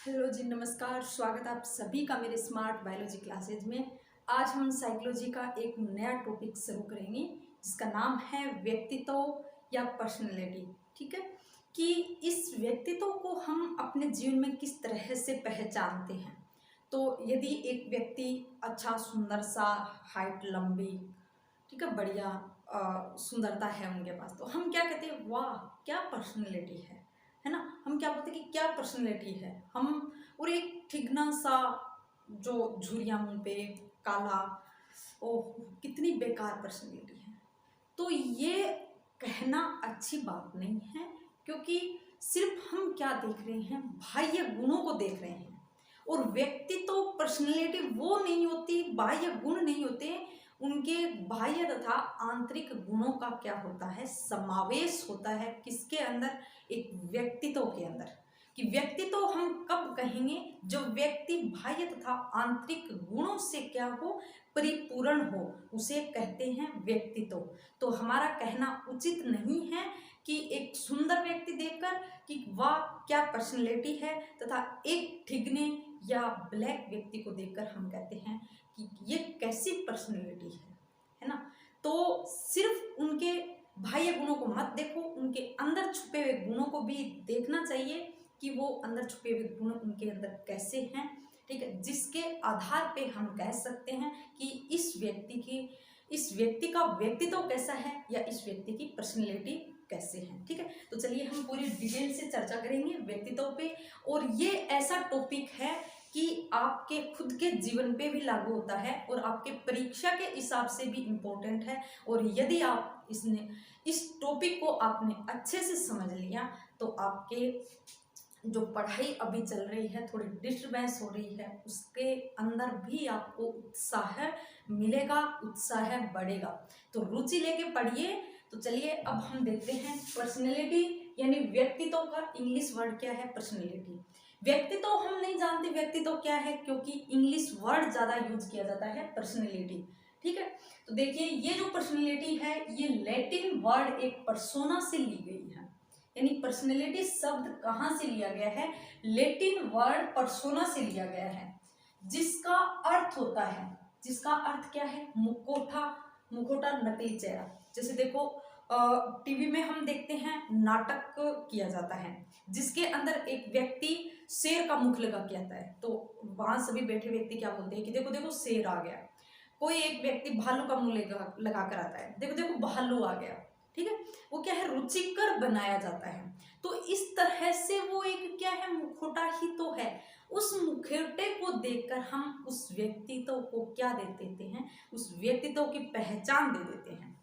Hello जी, नमस्कार। स्वागत आप सभी का मेरे स्मार्ट बायोलॉजी क्लासेज में। आज हम साइकोलॉजी का एक नया टॉपिक शुरू करेंगे जिसका नाम है व्यक्तित्व या पर्सनैलिटी। ठीक है, कि इस व्यक्तित्व को हम अपने जीवन में किस तरह से पहचानते हैं। तो यदि एक व्यक्ति अच्छा सुंदर सा, हाइट लंबी, ठीक है, बढ़िया सुंदरता है उनके पास, तो हम क्या कहते हैं, वाह क्या पर्सनैलिटी है ना। हम क्या बोलते हैं कि क्या पर्सनैलिटी है। हम और एक ठिगना सा जो झुर्रियाँ मुंह पे, काला, ओह कितनी बेकार पर्सनैलिटी है। तो ये कहना अच्छी बात नहीं है, क्योंकि सिर्फ हम क्या देख रहे हैं, बाह्य गुणों को देख रहे हैं। और व्यक्ति तो पर्सनैलिटी वो नहीं होती, बाह्य गुण नहीं होते, उनके बाह्य तथा आंतरिक गुणों का क्या होता है, समावेश होता है किसके अंदर, एक व्यक्तित्व के अंदर। कि व्यक्तित्व हम कब कहेंगे, जो व्यक्ति बाह्य तथा आंतरिक गुणों से क्या हो, परिपूर्ण हो, उसे कहते हैं व्यक्तित्व। तो हमारा कहना उचित नहीं है कि एक सुंदर व्यक्ति देखकर कि वाह क्या पर्सनैलिटी है, तथा एक ठिगने या ब्लैक व्यक्ति को देखकर हम कहते हैं कि ये कैसी पर्सनैलिटी है ना। तो सिर्फ उनके बाह्य गुणों को मत देखो, उनके अंदर छुपे हुए गुणों को भी देखना चाहिए कि वो अंदर छुपे हुए गुण उनके अंदर कैसे हैं। ठीक है, जिसके आधार पे हम कह सकते हैं कि इस व्यक्ति का व्यक्तित्व कैसा है या इस व्यक्ति की पर्सनैलिटी कैसे है। ठीक है, तो चलिए हम पूरी डिटेल से चर्चा करेंगे व्यक्तित्व पे। और ये ऐसा टॉपिक है कि आपके खुद के जीवन पे भी लागू होता है और आपके परीक्षा के हिसाब से भी इम्पोर्टेंट है। और यदि आप इस टॉपिक को आपने अच्छे से समझ लिया तो आपके जो पढ़ाई अभी चल रही है, थोड़ी डिस्टर्बेंस हो रही है, उसके अंदर भी आपको उत्साह मिलेगा, उत्साह बढ़ेगा। तो रुचि लेके पढ़िए। तो चलिए अब हम देखते हैं पर्सनैलिटी यानी व्यक्तित्व का इंग्लिश वर्ड क्या है, पर्सनैलिटी। व्यक्तित्व हम नहीं जानते व्यक्तित्व क्या है, क्योंकि इंग्लिश वर्ड ज़्यादा यूज किया जाता है पर्सनैलिटी। ठीक है, तो देखिए ये जो पर्सनैलिटी है ये लैटिन वर्ड एक पर्सोना से ली गई है। यानी पर्सनैलिटी शब्द कहाँ से लिया गया है, लैटिन वर्ड पर्सोना से लिया गया है, जिसका अर्थ होता है, जिसका अर्थ क्या है, मुखौटा, मुखौटा नकली चेहरा। जैसे देखो टीवी में हम देखते हैं नाटक किया जाता है जिसके अंदर एक व्यक्ति शेर का मुख लगा के आता है, तो वहां सभी बैठे व्यक्ति क्या बोलते हैं कि देखो देखो शेर आ गया। कोई एक व्यक्ति भालू का मुंह लगा कर आता है, देखो देखो भालू आ गया। ठीक है, वो क्या है, रुचिकर बनाया जाता है। तो इस तरह से वो एक क्या है, मुखौटा ही तो है। उस मुखौटे को देखकर हम उस व्यक्तित्व को क्या दे देते हैं, उस व्यक्तित्व की पहचान दे देते हैं।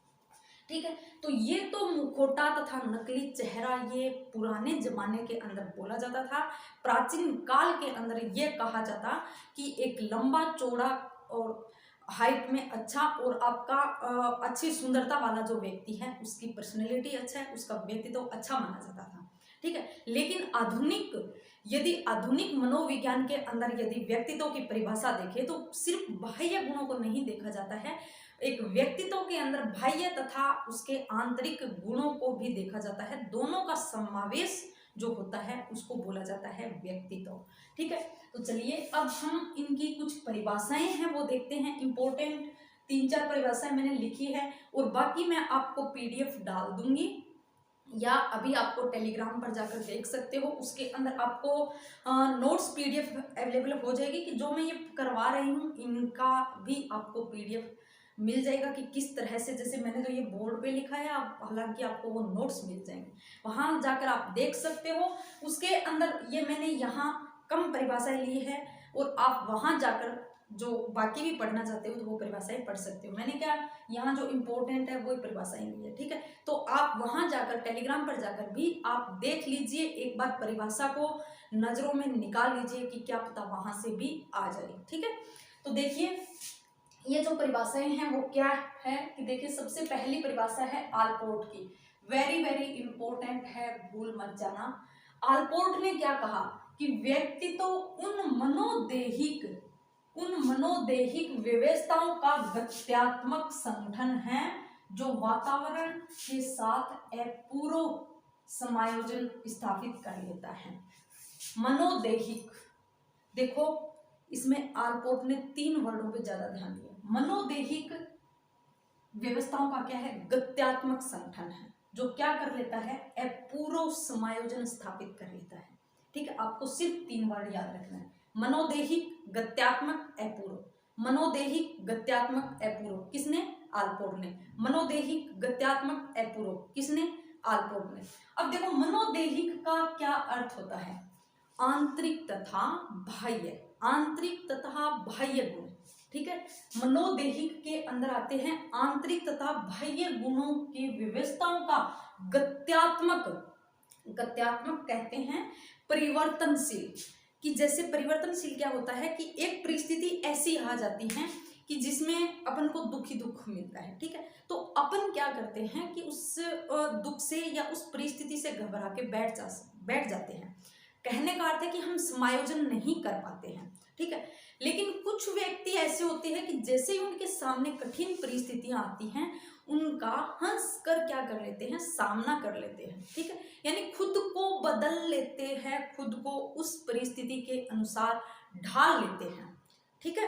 ठीक है, तो ये तो मुखौटा तथा नकली चेहरा ये पुराने जमाने के अंदर बोला जाता था। प्राचीन काल के अंदर ये कहा जाता कि एक लंबा चौड़ा और हाइट में अच्छा और आपका अच्छी सुंदरता वाला जो व्यक्ति है उसकी पर्सनैलिटी अच्छा है, उसका व्यक्तित्व तो अच्छा माना जाता था। ठीक है, लेकिन आधुनिक मनोविज्ञान के अंदर यदि व्यक्तित्व की परिभाषा देखें तो सिर्फ बाह्य गुणों को नहीं देखा जाता है, एक व्यक्तित्व के अंदर बाह्य तथा उसके आंतरिक गुणों को भी देखा जाता है। दोनों का समावेश जो होता है उसको बोला जाता है व्यक्तित्व। ठीक है, तो चलिए अब हम इनकी कुछ परिभाषाएं हैं वो देखते हैं। इंपॉर्टेंट 3-4 परिभाषाएं मैंने लिखी है और बाकी मैं आपको पीडीएफ डाल दूंगी या अभी आपको टेलीग्राम पर जाकर देख सकते हो। उसके अंदर आपको नोट्स पीडीएफ अवेलेबल हो जाएगी कि जो मैं ये करवा रही हूँ इनका भी आपको पीडीएफ मिल जाएगा कि किस तरह से, जैसे मैंने तो ये बोर्ड पे लिखा है, आप हालांकि आपको वो नोट्स मिल जाएंगे, वहां जाकर आप देख सकते हो। उसके अंदर ये मैंने यहाँ कम परिभाषाएं ली है और आप वहां जाकर जो बाकी भी पढ़ना चाहते हो तो वो परिभाषाएं पढ़ सकते हो। मैंने क्या यहाँ जो इम्पोर्टेंट है वो परिभाषाएं ली है। ठीक है, तो आप वहां जाकर टेलीग्राम पर जाकर भी आप देख लीजिए, एक बार परिभाषा को नजरों में निकाल लीजिए कि क्या पता वहां से भी आ जाए। ठीक है, तो देखिए ये जो परिभाषाएं हैं वो क्या है कि देखिए सबसे पहली परिभाषा है आलपोर्ट की, वेरी वेरी इंपॉर्टेंट है, भूल मत जाना। आलपोर्ट ने क्या कहा कि व्यक्ति तो उन मनोदैहिक व्यवस्थाओं का गत्यात्मक संगठन है जो वातावरण के साथ अपूर्व समायोजन स्थापित कर लेता है। मनोदैहिक देखो इसमें आलपोर्ट ने 3 वर्डों पे ज्यादा ध्यान दिया। मनोदैहिक व्यवस्थाओं का क्या है, गत्यात्मक संगठन है, जो क्या कर लेता है, अपूर्व समायोजन स्थापित कर लेता है। ठीक है, आपको सिर्फ 3 वर्ड याद रखना है, मनोदैहिक, गत्यात्मक, अपूर्व। मनोदैहिक, गत्यात्मक, अपूर्व किसने, आलपोर्ट ने। मनोदैहिक, गत्यात्मक, अपूर्व किसने, आलपोर्ट ने। अब देखो मनोदैहिक का क्या अर्थ होता है, आंतरिक तथा बाह्य, आंतरिक तथा बाह्य गुण। ठीक है, मनोदैहिक के अंदर आते हैं आंतरिक तथा बाह्य गुणों की व्यवस्थाओं का गत्यात्मक, गत्यात्मक कहते हैं परिवर्तनशील। कि जैसे परिवर्तनशील क्या होता है कि एक परिस्थिति ऐसी आ जाती है कि जिसमें अपन को दुख ही दुख मिलता है। ठीक है, तो अपन क्या करते हैं कि उस दुख से या उस परिस्थिति से घबरा के बैठ जाते हैं। कहने का अर्थ है कि हम समायोजन नहीं कर पाते हैं। ठीक है, लेकिन कुछ व्यक्ति ऐसे होते हैं कि जैसे ही उनके सामने कठिन परिस्थितियां आती हैं, उनका हंस कर क्या कर लेते हैं, सामना कर लेते हैं। ठीक है, यानी खुद को बदल लेते हैं, खुद को उस परिस्थिति के अनुसार ढाल लेते हैं। ठीक है,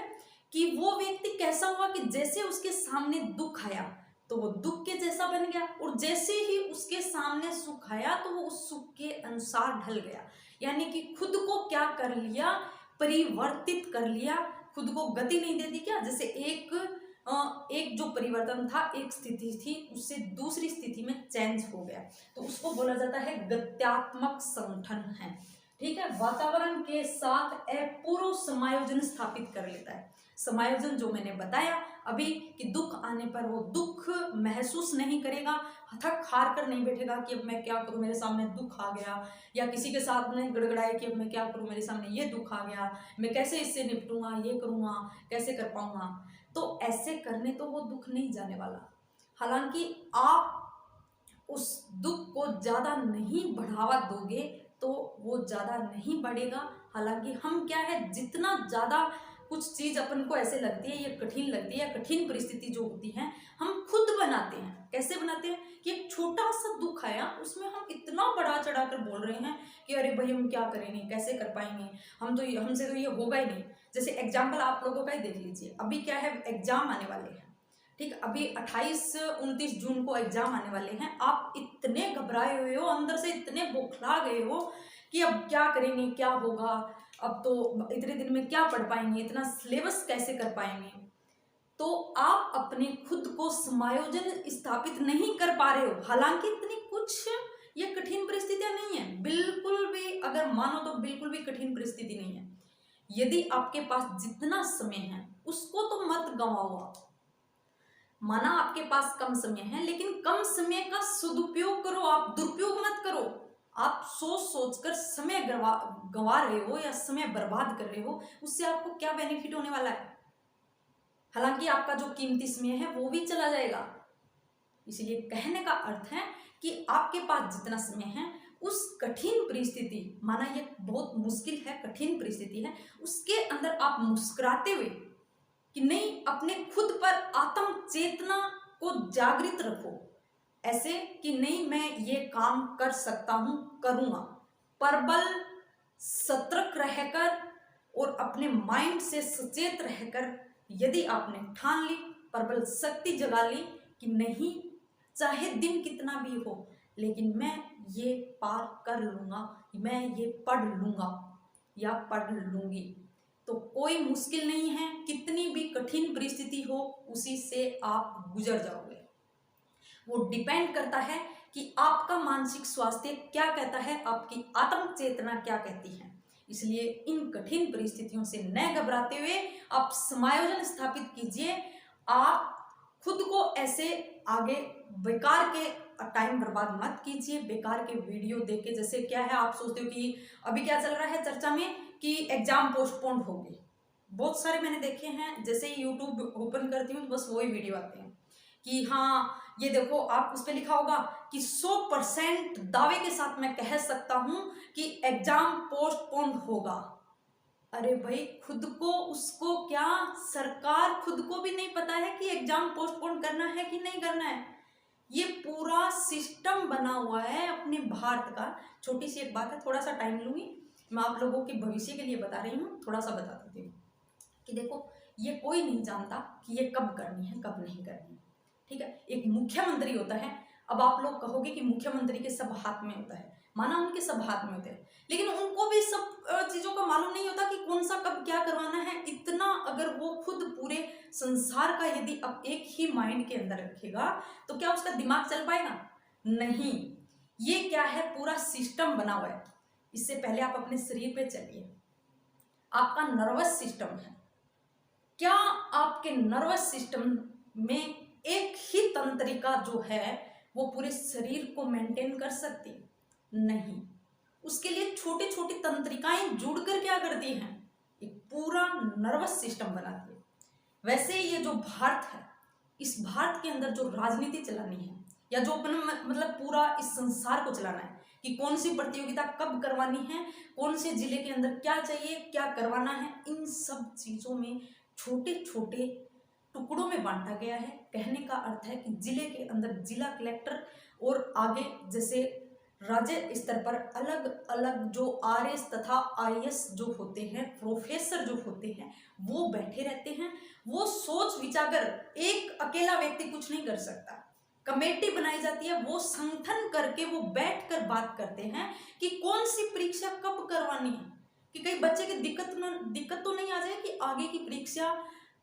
कि वो व्यक्ति कैसा हुआ कि जैसे उसके सामने दुख आया तो वो दुख के जैसा बन गया, और जैसे ही उसके सामने सुख आया तो वो उस सुख के अनुसार ढल गया। यानी कि खुद को क्या कर लिया, परिवर्तित कर लिया, खुद को गति नहीं दे दी क्या। जैसे एक जो परिवर्तन था, एक स्थिति थी, उससे दूसरी स्थिति में चेंज हो गया, तो उसको बोला जाता है गत्यात्मक संगठन है। ठीक है, वातावरण के साथ अपूर्व समायोजन स्थापित कर लेता है। समायोजन जो मैंने बताया अभी कि दुख आने पर वो दुख महसूस नहीं करेगा, थक हार कर नहीं बैठेगा कि अब मैं क्या करूं, मेरे सामने दुख आ गया, या किसी के साथ में गड़गड़ाए कि अब मैं क्या करूं, मेरे सामने ये दुख आ गया, मैं कैसे इससे निपटूंगा, ये करूंगा, कैसे कर पाऊंगा। तो ऐसे करने तो वो दुख नहीं जाने वाला। हालांकि आप उस दुख को ज्यादा नहीं बढ़ावा दोगे तो वो ज्यादा नहीं बढ़ेगा। हालांकि हम क्या है, जितना ज्यादा कुछ चीज अपन को ऐसे लगती है, ये कठिन लगती है, या कठिन परिस्थिति जो होती है हम खुद बनाते हैं। कैसे बनाते हैं कि एक छोटा सा दुख आया, उसमें हम इतना बढ़ा चढ़ा कर बोल रहे हैं कि अरे भाई हम क्या करेंगे, कैसे कर पाएंगे, हमसे तो ये होगा ही नहीं। जैसे एग्जाम्पल आप लोगों का ही देख लीजिए, अभी क्या है, एग्जाम आने वाले हैं। ठीक, अभी 28-29 जून को एग्जाम आने वाले हैं। आप इतने घबराए हुए हो, अंदर से इतने बौखला गए हो कि अब क्या करेंगे, क्या होगा, अब तो इतने दिन में क्या पढ़ पाएंगे, इतना सिलेबस कैसे कर पाएंगे। तो आप अपने खुद को समायोजन स्थापित नहीं कर पा रहे हो। हालांकि इतनी कुछ ये कठिन परिस्थितियां नहीं है, बिल्कुल भी, अगर मानो तो बिल्कुल भी कठिन परिस्थिति नहीं है। यदि आपके पास जितना समय है उसको तो मत गंवाओ आप। माना आपके पास कम समय है, लेकिन कम समय का सदुपयोग करो, आप दुरुपयोग मत करो। आप सोच सोच कर समय गंवा रहे हो या समय बर्बाद कर रहे हो, उससे आपको क्या बेनिफिट होने वाला है। हालांकि आपका जो कीमती समय है वो भी चला जाएगा। इसलिए कहने का अर्थ है कि आपके पास जितना समय है, उस कठिन परिस्थिति, माना ये बहुत मुश्किल है, कठिन परिस्थिति है, उसके अंदर आप मुस्कुराते हुए कि नहीं, अपने खुद पर आत्म चेतना को जागृत रखो, ऐसे कि नहीं मैं ये काम कर सकता हूं, करूंगा। प्रबल सतर्क रहकर और अपने माइंड से सचेत रहकर यदि आपने ठान ली, प्रबल शक्ति जगा ली कि नहीं, चाहे दिन कितना भी हो, लेकिन मैं ये पार कर लूंगा, मैं ये पढ़ लूंगा या पढ़ लूंगी, तो कोई मुश्किल नहीं है। कितनी भी कठिन परिस्थिति हो, उसी से आप गुजर जाओगे। वो डिपेंड करता है कि आपका मानसिक स्वास्थ्य क्या कहता है, आपकी आत्म चेतना क्या कहती है। इसलिए इन कठिन परिस्थितियों से न घबराते हुए आप समायोजन स्थापित कीजिए। आप खुद को ऐसे आगे बेकार के टाइम बर्बाद मत कीजिए, बेकार के वीडियो देख के। जैसे क्या है, आप सोचते हो कि अभी क्या चल रहा है चर्चा में कि एग्जाम पोस्टपोन हो गई, बहुत सारे मैंने देखे हैं। जैसे ही यूट्यूब ओपन करती हूँ तो बस वही वीडियो आते हैं कि हाँ ये देखो, आप उस पर लिखा होगा कि 100% दावे के साथ मैं कह सकता हूं कि एग्जाम पोस्टपोन होगा। अरे भाई, खुद को उसको क्या, सरकार खुद को भी नहीं पता है कि एग्जाम पोस्टपोन करना है कि नहीं करना है। ये पूरा सिस्टम बना हुआ है अपने भारत का। छोटी सी एक बात है, थोड़ा सा टाइम लूंगी। मैं आप लोगों के भविष्य के लिए बता रही हूँ, थोड़ा सा बता देती हूँ कि देखो, ये कोई नहीं जानता कि ये कब करनी है कब नहीं करनी है। ठीक है, एक मुख्यमंत्री होता है। अब आप लोग कहोगे कि मुख्यमंत्री के सब हाथ में होता है, माना उनके सब हाथ में होते हैं, लेकिन उनको भी सब चीजों का मालूम नहीं होता कि कौन सा कब क्या करवाना है। इतना अगर वो खुद पूरे संसार का यदि अब एक ही माइंड के अंदर रखेगा तो क्या उसका दिमाग चल पाएगा? नहीं। ये क्या है, पूरा सिस्टम बना हुआ है। इससे पहले आप अपने शरीर पे चलिए, आपका नर्वस सिस्टम है, क्या आपके नर्वस सिस्टम में एक ही तंत्रिका जो है वो पूरे शरीर को मेंटेन कर सकती? नहीं। उसके लिए छोटी छोटी तंत्रिकाएं जुड़कर क्या करती हैं, एक पूरा नर्वस सिस्टम बनाती है। वैसे ही ये जो भारत है, इस भारत के अंदर जो राजनीति चलानी है या जो अपने मतलब पूरा इस संसार को चलाना है कि कौन सी प्रतियोगिता कब करवानी है, कौन से जिले के अंदर क्या चाहिए, क्या करवाना है, इन सब चीजों में छोटे छोटे टुकड़ों में बांटा गया है। कहने का अर्थ है कि जिले के अंदर जिला कलेक्टर और आगे जैसे राज्य स्तर पर अलग अलग जो आरएस तथा आईएएस जो होते हैं, प्रोफेसर जो होते हैं, वो बैठे रहते हैं। वो सोच विचार कर, एक अकेला व्यक्ति कुछ नहीं कर सकता। कमेटी बनाई जाती है, वो संगठन करके वो बैठ कर बात करते हैं कि कौन सी परीक्षा कब करवानी है, कि कई बच्चे की दिक्कत तो नहीं आ जाए कि आगे की परीक्षा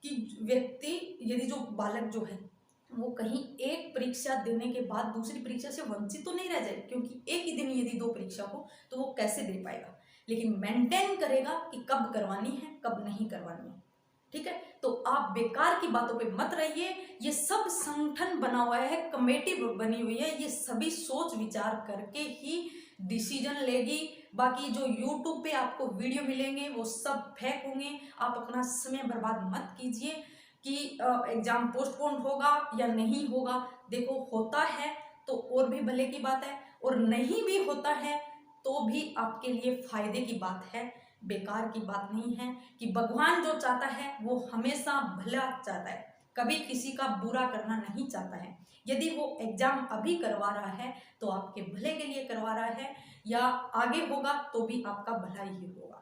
की व्यक्ति यदि जो बालक जो है वो कहीं एक परीक्षा देने के बाद दूसरी परीक्षा से वंचित तो नहीं रह जाए, क्योंकि एक ही दिन यदि दो परीक्षा हो तो वो कैसे दे पाएगा, लेकिन मेंटेन करेगा कि कब करवानी है कब नहीं करवानी है। ठीक है, तो आप बेकार की बातों पे मत रहिए। ये सब संगठन बना हुआ है, कमेटी बनी हुई है, ये सभी सोच विचार करके ही डिसीजन लेगी। बाकी जो यूट्यूब पे आपको वीडियो मिलेंगे वो सब फेक होंगे। आप अपना समय बर्बाद मत कीजिए कि एग्जाम पोस्टपोन होगा या नहीं होगा। देखो, होता है तो और भी भले की बात है, और नहीं भी होता है तो भी आपके लिए फायदे की बात है, बेकार की बात नहीं है। कि भगवान जो चाहता है वो हमेशा भला चाहता है, कभी किसी का बुरा करना नहीं चाहता है। यदि वो एग्जाम अभी करवा रहा है तो आपके भले के लिए करवा रहा है, या आगे होगा तो भी आपका भला ही होगा।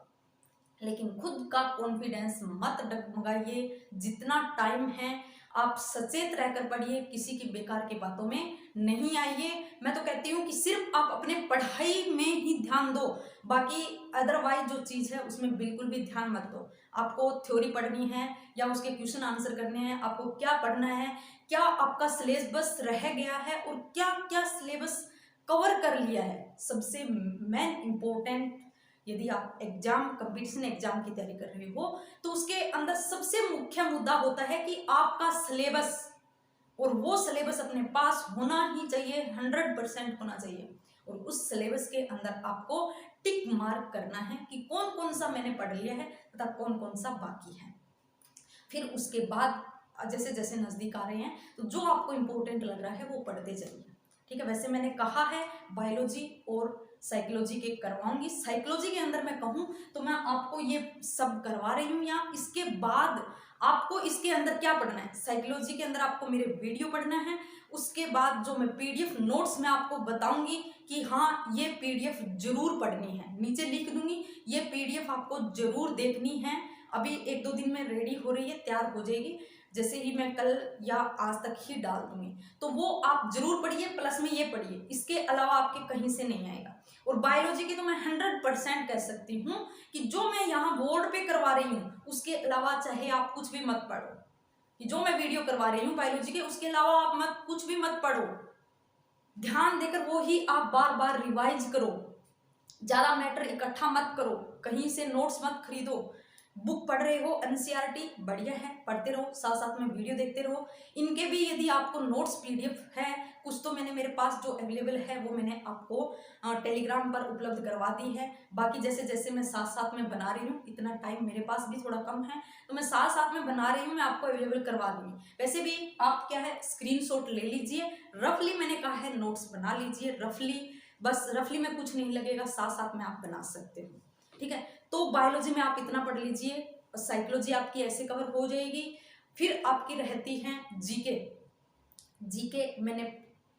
लेकिन खुद का कॉन्फिडेंस मत डगमगाइए। जितना टाइम है आप सचेत रहकर पढ़िए, किसी की बेकार की बातों में नहीं आइए। मैं तो कहती हूँ कि सिर्फ आप अपने पढ़ाई में ही ध्यान दो, बाकी अदरवाइज जो चीज़ है उसमें बिल्कुल भी ध्यान मत दो। आपको थ्योरी पढ़नी है या उसके क्वेश्चन आंसर करने हैं, आपको क्या पढ़ना है, क्या आपका सिलेबस रह गया है और क्या क्या सिलेबस कवर कर लिया है। सबसे मेन इम्पोर्टेंट, यदि आप एग्जाम कंपटीशन एग्जाम की तैयारी कर रहे हो तो उसके अंदर सबसे मुख्य मुद्दा होता है कि आपका सिलेबस, और वो सिलेबस अपने पास होना ही चाहिए, 100% होना चाहिए। और उस सिलेबस के अंदर आपको टिक मार्क करना है कि कौन कौन सा मैंने पढ़ लिया है तथा कौन कौन सा बाकी है। फिर उसके बाद जैसे जैसे नज़दीक आ रहे हैं तो जो आपको इम्पोर्टेंट लग रहा है वो पढ़ते जाइए। ठीक है, वैसे मैंने कहा है बायोलॉजी और साइकोलॉजी के करवाऊंगी। साइकोलॉजी के अंदर मैं कहूँ तो मैं आपको ये सब करवा रही हूँ, या इसके बाद आपको इसके अंदर क्या पढ़ना है, साइकोलॉजी के अंदर आपको मेरे वीडियो पढ़ना है। उसके बाद जो मैं पीडीएफ नोट्स मैं आपको बताऊंगी कि हाँ ये पीडीएफ जरूर पढ़नी है, नीचे लिख दूंगी, ये पीडीएफ आपको जरूर देखनी है। अभी 1-2 दिन में रेडी हो रही है, तैयार हो जाएगी, जैसे ही मैं कल या आज तक ही डाल दूंगी, तो वो आप जरूर पढ़िए। प्लस में ये पढ़िए, इसके अलावा आपके कहीं से नहीं आएगा। और बायोलॉजी की तो मैं 100% कह सकती हूँ कि जो मैं यहाँ बोर्ड पे करवा रही हूँ उसके अलावा चाहे आप कुछ भी मत पढ़ो, कि जो मैं वीडियो करवा रही हूँ बायोलॉजी के उसके अलावा आप मत कुछ भी मत पढ़ो, ध्यान देकर वो ही आप बार बार रिवाइज करो। ज्यादा मैटर इकट्ठा मत करो, कहीं से नोट्स मत खरीदो। बुक पढ़ रहे हो एनसीईआरटी बढ़िया है, पढ़ते रहो, साथ साथ में वीडियो देखते रहो। इनके भी यदि आपको नोट्स पीडीएफ है, कुछ तो मैंने मेरे पास जो अवेलेबल है वो मैंने आपको टेलीग्राम पर उपलब्ध करवा दी है। बाकी जैसे जैसे मैं साथ साथ में बना रही हूँ, इतना टाइम मेरे पास भी थोड़ा कम है तो मैं साथ साथ में बना रही हूँ, मैं आपको अवेलेबल करवा दूंगी। वैसे भी आप क्या है स्क्रीनशॉट ले लीजिए, रफली मैंने कहा है नोट्स बना लीजिए, रफली, बस रफली में कुछ नहीं लगेगा, साथ साथ में आप बना सकते हो। ठीक है, तो बायोलॉजी में आप इतना पढ़ लीजिए, साइकोलॉजी आपकी ऐसे कवर हो जाएगी। फिर आपकी रहती है जीके। जीके मैंने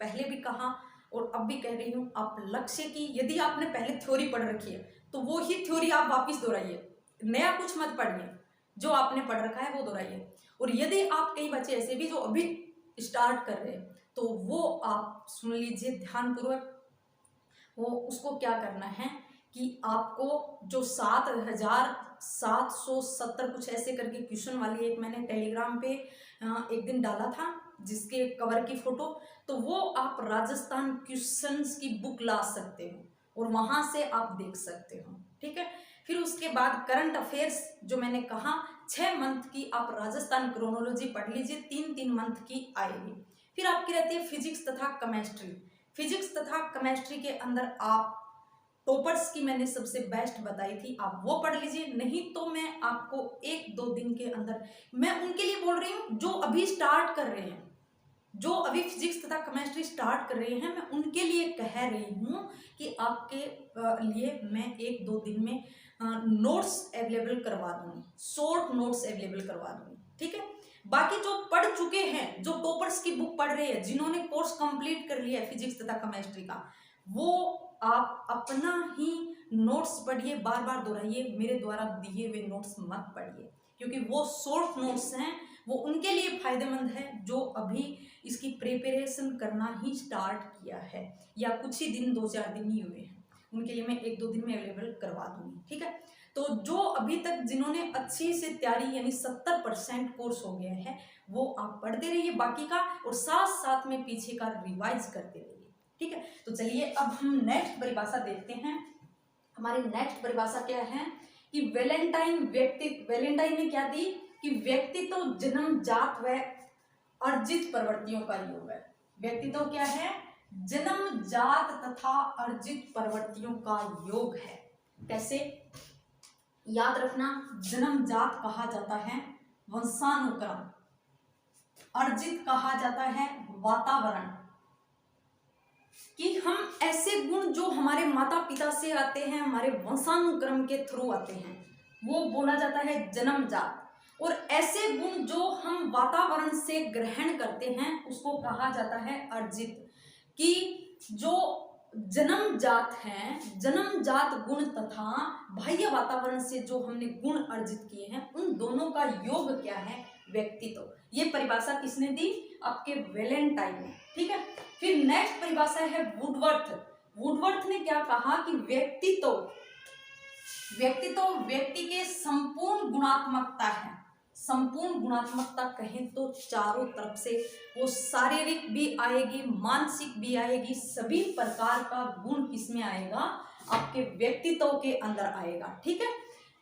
पहले भी कहा और अब भी कह रही हूँ, आप लक्ष्य की, यदि आपने पहले थ्योरी पढ़ रखी है तो वो ही थ्योरी आप वापस दोहराइए, नया कुछ मत पढ़िए, जो आपने पढ़ रखा है वो दोहराइए। और यदि आप कई बच्चे ऐसे भी जो अभी स्टार्ट कर रहे हैं तो वो आप सुन लीजिए ध्यानपूर्वक। वो उसको क्या करना है कि आपको जो 7,770 कुछ ऐसे करके क्वेश्चन वाली एक मैंने टेलीग्राम पे एक दिन डाला था जिसके कवर की फोटो, तो वो आप राजस्थान क्वेश्चंस की बुक ला सकते हो और वहां से आप देख सकते हो। ठीक है, फिर उसके बाद करंट अफेयर्स जो मैंने कहा 6 मंथ की आप राजस्थान क्रोनोलॉजी पढ़ लीजिए, 3-3 मंथ की आएगी। फिर आपकी रहती है फिजिक्स तथा केमिस्ट्री। फिजिक्स तथा केमिस्ट्री के अंदर आप टॉपर्स की मैंने सबसे बेस्ट बताई थी, आप वो पढ़ लीजिए। नहीं तो मैं आपको 1-2 दिन के अंदर, मैं उनके लिए बोल रही हूँ जो अभी स्टार्ट कर रहे हैं, जो अभी फिजिक्स तथा केमिस्ट्री स्टार्ट कर रहे हैं, मैं उनके लिए कह रही हूँ कि आपके लिए मैं 1-2 दिन में नोट्स अवेलेबल करवा दूंगी, शॉर्ट नोट्स अवेलेबल करवा दूंगी। ठीक है, बाकी जो पढ़ चुके हैं, जो टॉपर्स की बुक पढ़ रहे हैं, जिन्होंने कोर्स कंप्लीट कर लिया है फिजिक्स तथा केमिस्ट्री का, वो आप अपना ही नोट्स पढ़िए, बार बार दोहराइए, मेरे द्वारा दिए हुए नोट्स मत पढ़िए, क्योंकि वो शॉर्ट नोट्स हैं, वो उनके लिए फायदेमंद है जो अभी इसकी प्रिपरेशन करना ही स्टार्ट किया है या कुछ ही दिन 2-4 दिन ही हुए हैं, उनके लिए मैं 1-2 दिन में अवेलेबल करवा दूंगी। ठीक है, तो जो अभी तक जिन्होंने अच्छी से तैयारी यानी 70% कोर्स हो गया है वो आप पढ़ते रहिए बाकी का, और साथ साथ में पीछे का रिवाइज करते रहिए। ठीक है, तो चलिए अब हम नेक्स्ट परिभाषा देखते हैं। हमारी नेक्स्ट परिभाषा क्या है कि वैलेंटाइन ने क्या दी कि व्यक्ति तो जन्मजात व अर्जित प्रवृत्तियों का योग है। व्यक्ति तो क्या है, जन्मजात तथा अर्जित प्रवृत्तियों का योग है। कैसे याद रखना, जन्मजात कहा जाता है वंशानुक्रम, अर्जित कहा जाता है वातावरण, कि हम ऐसे गुण जो हमारे माता पिता से आते हैं, हमारे वंशानुक्रम के थ्रू आते हैं, वो बोला जाता है जन्मजात। और ऐसे गुण जो हम वातावरण से ग्रहण करते हैं उसको कहा जाता है अर्जित। कि जो जन्मजात हैं, जन्मजात गुण तथा बाह्य वातावरण से जो हमने गुण अर्जित किए हैं, उन दोनों का योग क्या है, व्यक्तित्व। ये परिभाषा किसने दी, आपके वैलेंटाइन ने। ठीक है, फिर नेक्स्ट परिभाषा है वुडवर्थ। वुडवर्थ ने क्या कहा कि व्यक्तित्व व्यक्ति के संपूर्ण गुणात्मकता है। संपूर्ण गुणात्मकता कहें तो चारों तरफ से वो शारीरिक भी आएगी, मानसिक भी आएगी, सभी प्रकार का गुण किसमें आएगा, आपके व्यक्तित्व के अंदर आएगा। ठीक है,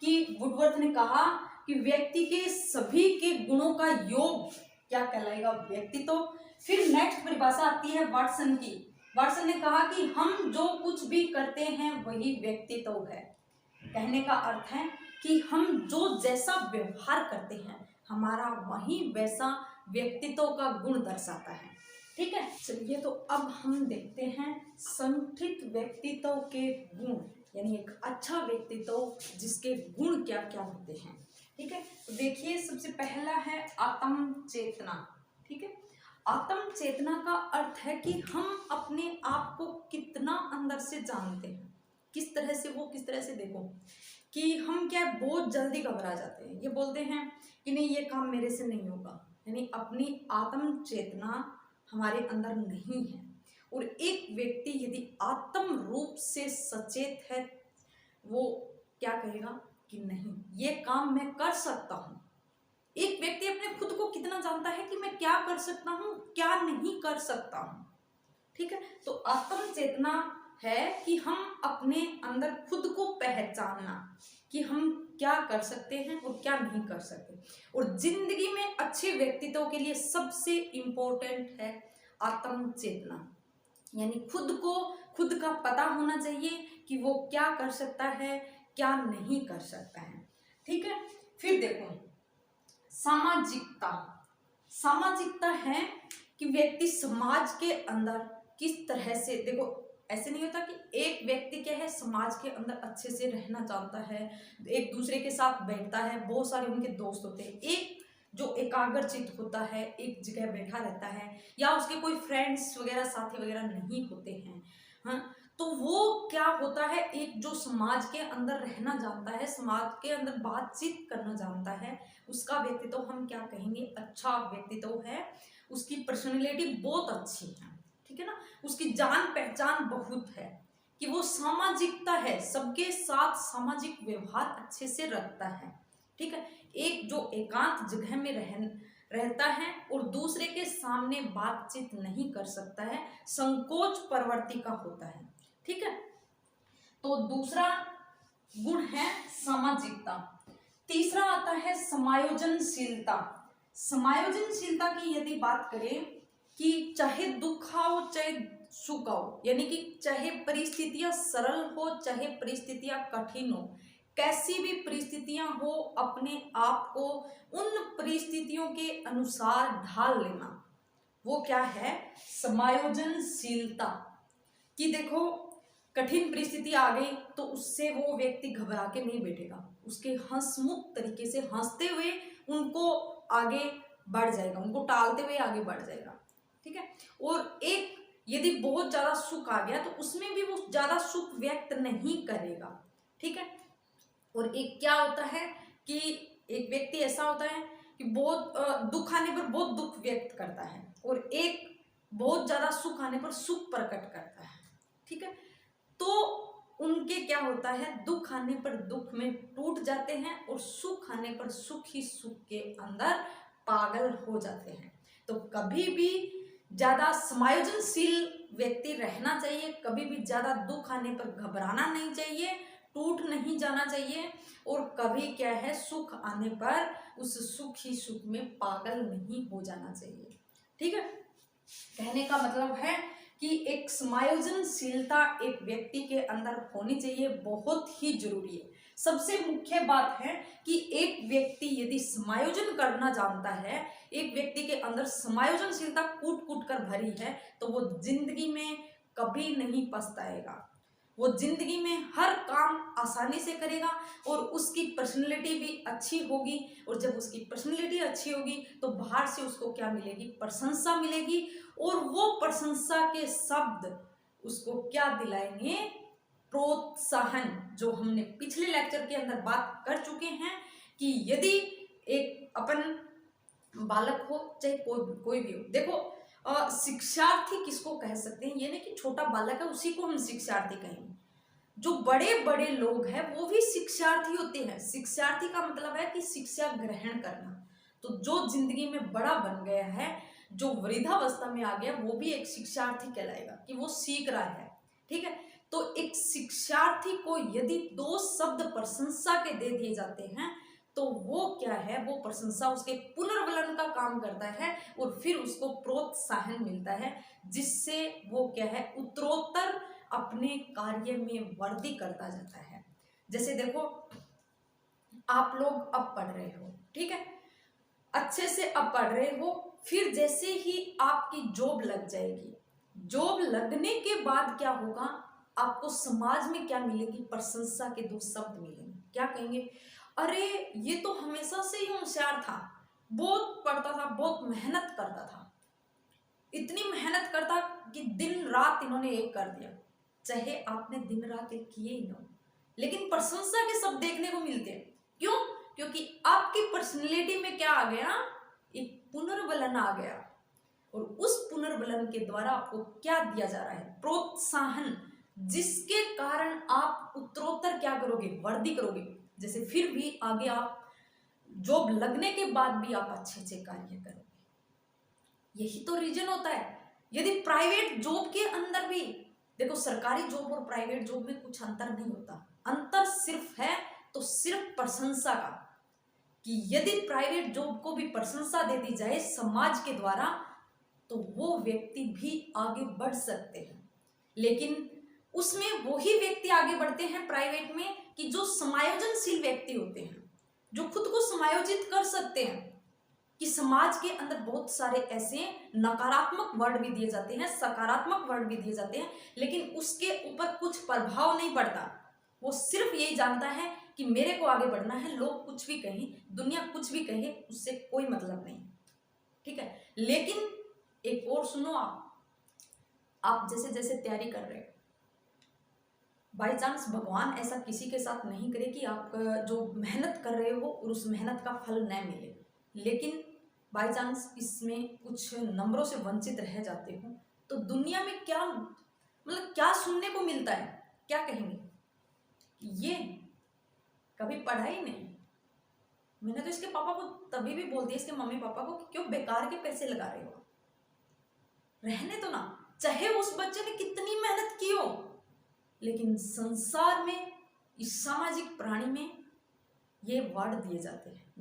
कि वुडवर्थ ने कहा कि व्यक्ति के सभी के गुणों का योग क्या कहलाएगा, व्यक्तित्व। फिर नेक्स्ट परिभाषा आती है वाटसन की। वाटसन ने कहा कि हम जो कुछ भी करते हैं वही व्यक्तित्व है। कहने का अर्थ है कि हम जो जैसा व्यवहार करते हैं हमारा वही वैसा व्यक्तित्व का गुण दर्शाता है। ठीक है, चलिए तो अब हम देखते हैं संगठित व्यक्तित्व के गुण, यानी एक अच्छा व्यक्तित्व जिसके गुण क्या क्या होते हैं। ठीक है, तो देखिए सबसे पहला है आत्म चेतना। ठीक है, आत्म चेतना का अर्थ है कि हम अपने आप को कितना अंदर से जानते हैं, किस तरह से, वो किस तरह से, देखो कि हम क्या बहुत जल्दी घबरा जाते हैं, ये बोलते हैं कि नहीं ये काम मेरे से नहीं होगा, यानी अपनी आत्म चेतना हमारे अंदर नहीं है। और एक व्यक्ति यदि आत्म रूप से सचेत है वो क्या कहेगा कि नहीं ये काम मैं कर सकता हूँ। एक व्यक्ति अपने खुद को कितना जानता है कि मैं क्या कर सकता हूँ, क्या नहीं कर सकता हूँ। ठीक है, तो आत्म चेतना है कि हम अपने अंदर खुद को पहचानना कि हम क्या कर सकते हैं और क्या नहीं कर सकते। और जिंदगी में अच्छे व्यक्तित्व के लिए सबसे इम्पोर्टेंट है आत्म चेतना, यानी खुद का पता होना चाहिए कि वो क्या कर सकता है, क्या नहीं कर सकता है। ठीक है, फिर देखो सामाजिकता। सामाजिकता है कि व्यक्ति समाज के अंदर किस तरह से, देखो ऐसे नहीं होता कि एक व्यक्ति क्या है समाज के अंदर अच्छे से रहना चाहता है, एक दूसरे के साथ बैठता है, बहुत सारे उनके दोस्त होते हैं, एक जो एकाग्रचित होता है एक जगह बैठा रहता है, या उसके कोई फ्रेंड्स वगैरह साथी वगैरह नहीं होते हैं। हाँ, तो वो क्या होता है, एक जो समाज के अंदर रहना जानता है, समाज के अंदर बातचीत करना जानता है, उसका व्यक्तित्व हम क्या कहेंगे, अच्छा व्यक्तित्व है, उसकी पर्सनैलिटी बहुत अच्छी है, ठीक है ना, उसकी जान पहचान बहुत है, कि वो सामाजिकता है, सबके साथ सामाजिक व्यवहार अच्छे से रखता है, ठीक है, एक जो एकांत जगह में रहता है और दूसरे के सामने बातचीत नहीं कर सकता है, संकोच प्रवृत्ति का होता है, ठीक है। तो दूसरा गुण है सामाजिकता। तीसरा आता है समायोजनशीलता। समायोजनशीलता की यदि बात करें कि चाहे दुख आओ चाहे सुख आओ, यानी कि चाहे परिस्थितियां सरल हो चाहे परिस्थितियां कठिन हो, कैसी भी परिस्थितियां हो, अपने आप को उन परिस्थितियों के अनुसार ढाल लेना, वो क्या है, समायोजनशीलता। कि देखो कठिन परिस्थिति आ गई तो उससे वो व्यक्ति घबरा के नहीं बैठेगा, उसके हंसमुख तरीके से हंसते हुए उनको आगे बढ़ जाएगा, उनको टालते हुए आगे बढ़ जाएगा, ठीक है। और एक यदि बहुत ज्यादा सुख आ गया तो उसमें भी वो ज्यादा सुख व्यक्त नहीं करेगा, ठीक है। और एक क्या होता है कि एक व्यक्ति ऐसा होता है कि बहुत दुख आने पर बहुत दुख व्यक्त करता है, और एक बहुत ज्यादा सुख आने पर सुख प्रकट करता है, ठीक है। तो उनके क्या होता है, दुख आने पर दुख में टूट जाते हैं और सुख आने पर सुख ही सुख के अंदर पागल हो जाते हैं। तो कभी भी ज्यादा समायोजनशील व्यक्ति रहना चाहिए, कभी भी ज्यादा दुख आने पर घबराना नहीं चाहिए, टूट नहीं जाना चाहिए, और कभी क्या है, सुख आने पर उस सुख ही सुख में पागल नहीं हो जाना चाहिए, ठीक है। कहने का मतलब है कि एक समायोजनशीलता एक व्यक्ति के अंदर होनी चाहिए, बहुत ही जरूरी है। सबसे मुख्य बात है कि एक व्यक्ति यदि समायोजन करना जानता है, एक व्यक्ति के अंदर समायोजनशीलता कूट कूट कर भरी है, तो वो जिंदगी में कभी नहीं पछताएगा, वो जिंदगी में हर काम आसानी से करेगा, और उसकी पर्सनैलिटी भी अच्छी होगी, और जब उसकी पर्सनैलिटी अच्छी होगी तो बाहर से उसको क्या मिलेगी, प्रशंसा मिलेगी, और वो प्रशंसा के शब्द उसको क्या दिलाएंगे, प्रोत्साहन। जो हमने पिछले लेक्चर के अंदर बात कर चुके हैं कि यदि एक अपन बालक हो चाहे कोई भी हो, देखो शिक्षार्थी किसको कह सकते हैं, ये नहीं कि छोटा बालक है उसी को हम शिक्षार्थी कहेंगे, जो बड़े बड़े लोग हैं वो भी शिक्षार्थी होते हैं। शिक्षार्थी का मतलब है कि शिक्षा ग्रहण करना। तो जो जिंदगी में बड़ा बन गया है, जो वृद्धावस्था में आ गया, वो भी एक शिक्षार्थी कहलाएगा कि वो सीख रहा है, ठीक है। तो एक शिक्षार्थी को यदि दो शब्द प्रशंसा के दे दिए जाते हैं तो वो क्या है, वो प्रशंसा उसके पुनर्बलन का काम करता है, और फिर उसको प्रोत्साहन मिलता है, जिससे वो क्या है, उत्तरोत्तर अपने कार्य में वृद्धि करता जाता है। जैसे देखो आप लोग अब पढ़ रहे हो, ठीक है, अच्छे से अब पढ़ रहे हो, फिर जैसे ही आपकी जॉब लग जाएगी, जॉब लगने के बाद क्या होगा, आपको समाज में क्या मिलेगी, प्रशंसा के दो शब्द मिलेंगे, क्या कहेंगे, अरे ये तो हमेशा से ही होशियार था, बहुत पढ़ता था, बहुत मेहनत करता था, इतनी मेहनत करता कि दिन रात इन्होंने एक कर दिया। चाहे आपने दिन रात एक किए ही ना, लेकिन प्रशंसा के शब्द देखने को मिलते हैं। क्यों? क्योंकि आपकी पर्सनैलिटी में क्या आ गया, एक पुनर्बलन आ गया, और उस पुनर्बलन के द्वारा आपको क्या दिया जा रहा है, प्रोत्साहन, जिसके कारण आप उत्तरोत्तर क्या करोगे, वृद्धि करोगे। जैसे फिर भी आगे आप जॉब लगने के बाद भी आप अच्छे से कार्य करोगे, यही तो रीजन होता है। यदि प्राइवेट जॉब के अंदर भी देखो, सरकारी जॉब और प्राइवेट जॉब में कुछ अंतर नहीं होता, अंतर सिर्फ है तो सिर्फ प्रशंसा का, कि यदि प्राइवेट जॉब को भी प्रशंसा दे दी जाए समाज के द्वारा तो वो व्यक्ति भी आगे बढ़ सकते हैं। लेकिन उसमें वही व्यक्ति आगे बढ़ते हैं प्राइवेट में कि जो समायोजनशील व्यक्ति होते हैं, जो खुद को समायोजित कर सकते हैं। कि समाज के अंदर बहुत सारे ऐसे नकारात्मक वर्ड भी दिए जाते हैं, सकारात्मक वर्ड भी दिए जाते हैं, लेकिन उसके ऊपर कुछ प्रभाव नहीं पड़ता। वो सिर्फ यही जानता है कि मेरे को आगे बढ़ना है, लोग कुछ भी कहें, दुनिया कुछ भी कहे, उससे कोई मतलब नहीं, ठीक है। लेकिन एक और सुनो, आप जैसे जैसे तैयारी कर रहे हो, बाई चांस भगवान ऐसा किसी के साथ नहीं करे कि आप जो मेहनत कर रहे हो और उस मेहनत का फल न मिले, लेकिन बाई चांस इसमें कुछ नंबरों से वंचित रह जाते हो, तो दुनिया में क्या मतलब क्या सुनने को मिलता है, क्या कहेंगे? ये कभी पढ़ा ही नहीं। मैंने तो इसके पापा को तभी भी बोल दिया, इसके मम्मी पापा को, कि क्यों बेकार के पैसे लगा रहे हो, रहने तो ना, चाहे उस बच्चे ने कितनी मेहनत की हो। लेकिन संसार में, इस सामाजिक प्राणी में ये वर्ड दिए जाते हैं,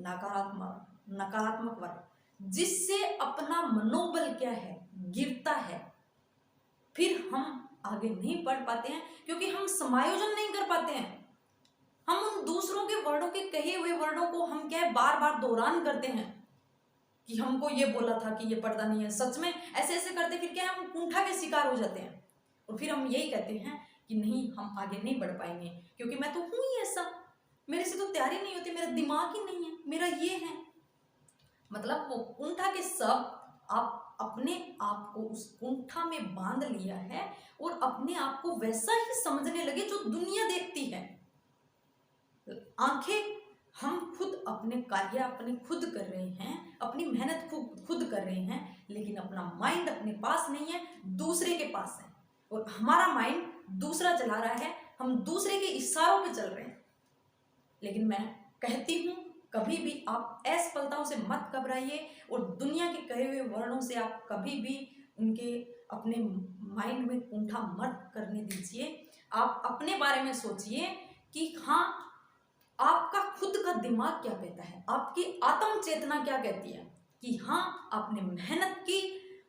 नकारात्मक वर्ड, जिससे अपना मनोबल क्या है, गिरता है। फिर हम आगे नहीं बढ़ पाते हैं, क्योंकि हम समायोजन नहीं कर पाते हैं। हम उन दूसरों के वर्डों के कहे हुए वर्डों को हम क्या है बार बार दोहरान करते हैं, कि हमको ये बोला था कि ये पर्दा नहीं है, सच में ऐसे ऐसे करते फिर क्या हम कुंठा के शिकार हो जाते हैं। और फिर हम यही कहते हैं कि नहीं, हम आगे नहीं बढ़ पाएंगे, क्योंकि मैं तो हूं ही ऐसा, मेरे से तो तैयारी नहीं होती, मेरा दिमाग ही नहीं है, मेरा ये है। मतलब वो कुंठा के सब आप अपने आप को उस कुंठा में बांध लिया है और अपने आप को वैसा ही समझने लगे जो दुनिया देखती है। आंखें हम खुद अपने कार्य अपने खुद कर रहे हैं, अपनी मेहनत खुद कर रहे हैं, लेकिन अपना माइंड अपने पास नहीं है, दूसरे के पास है। और हमारा माइंड दूसरा चला रहा है, हम दूसरे के इशारों पे चल रहे हैं। लेकिन मैं कहती हूं, कभी भी आप असफलताओं से मत घबराइए और दुनिया के कहे हुए वर्णों से आप कभी भी उनके अपने माइंड में कुंठा मत करने दीजिए। आप अपने बारे में सोचिए कि हाँ, आपका खुद का दिमाग क्या कहता है, आपकी आत्म चेतना क्या कहती है कि हाँ, आपने मेहनत की,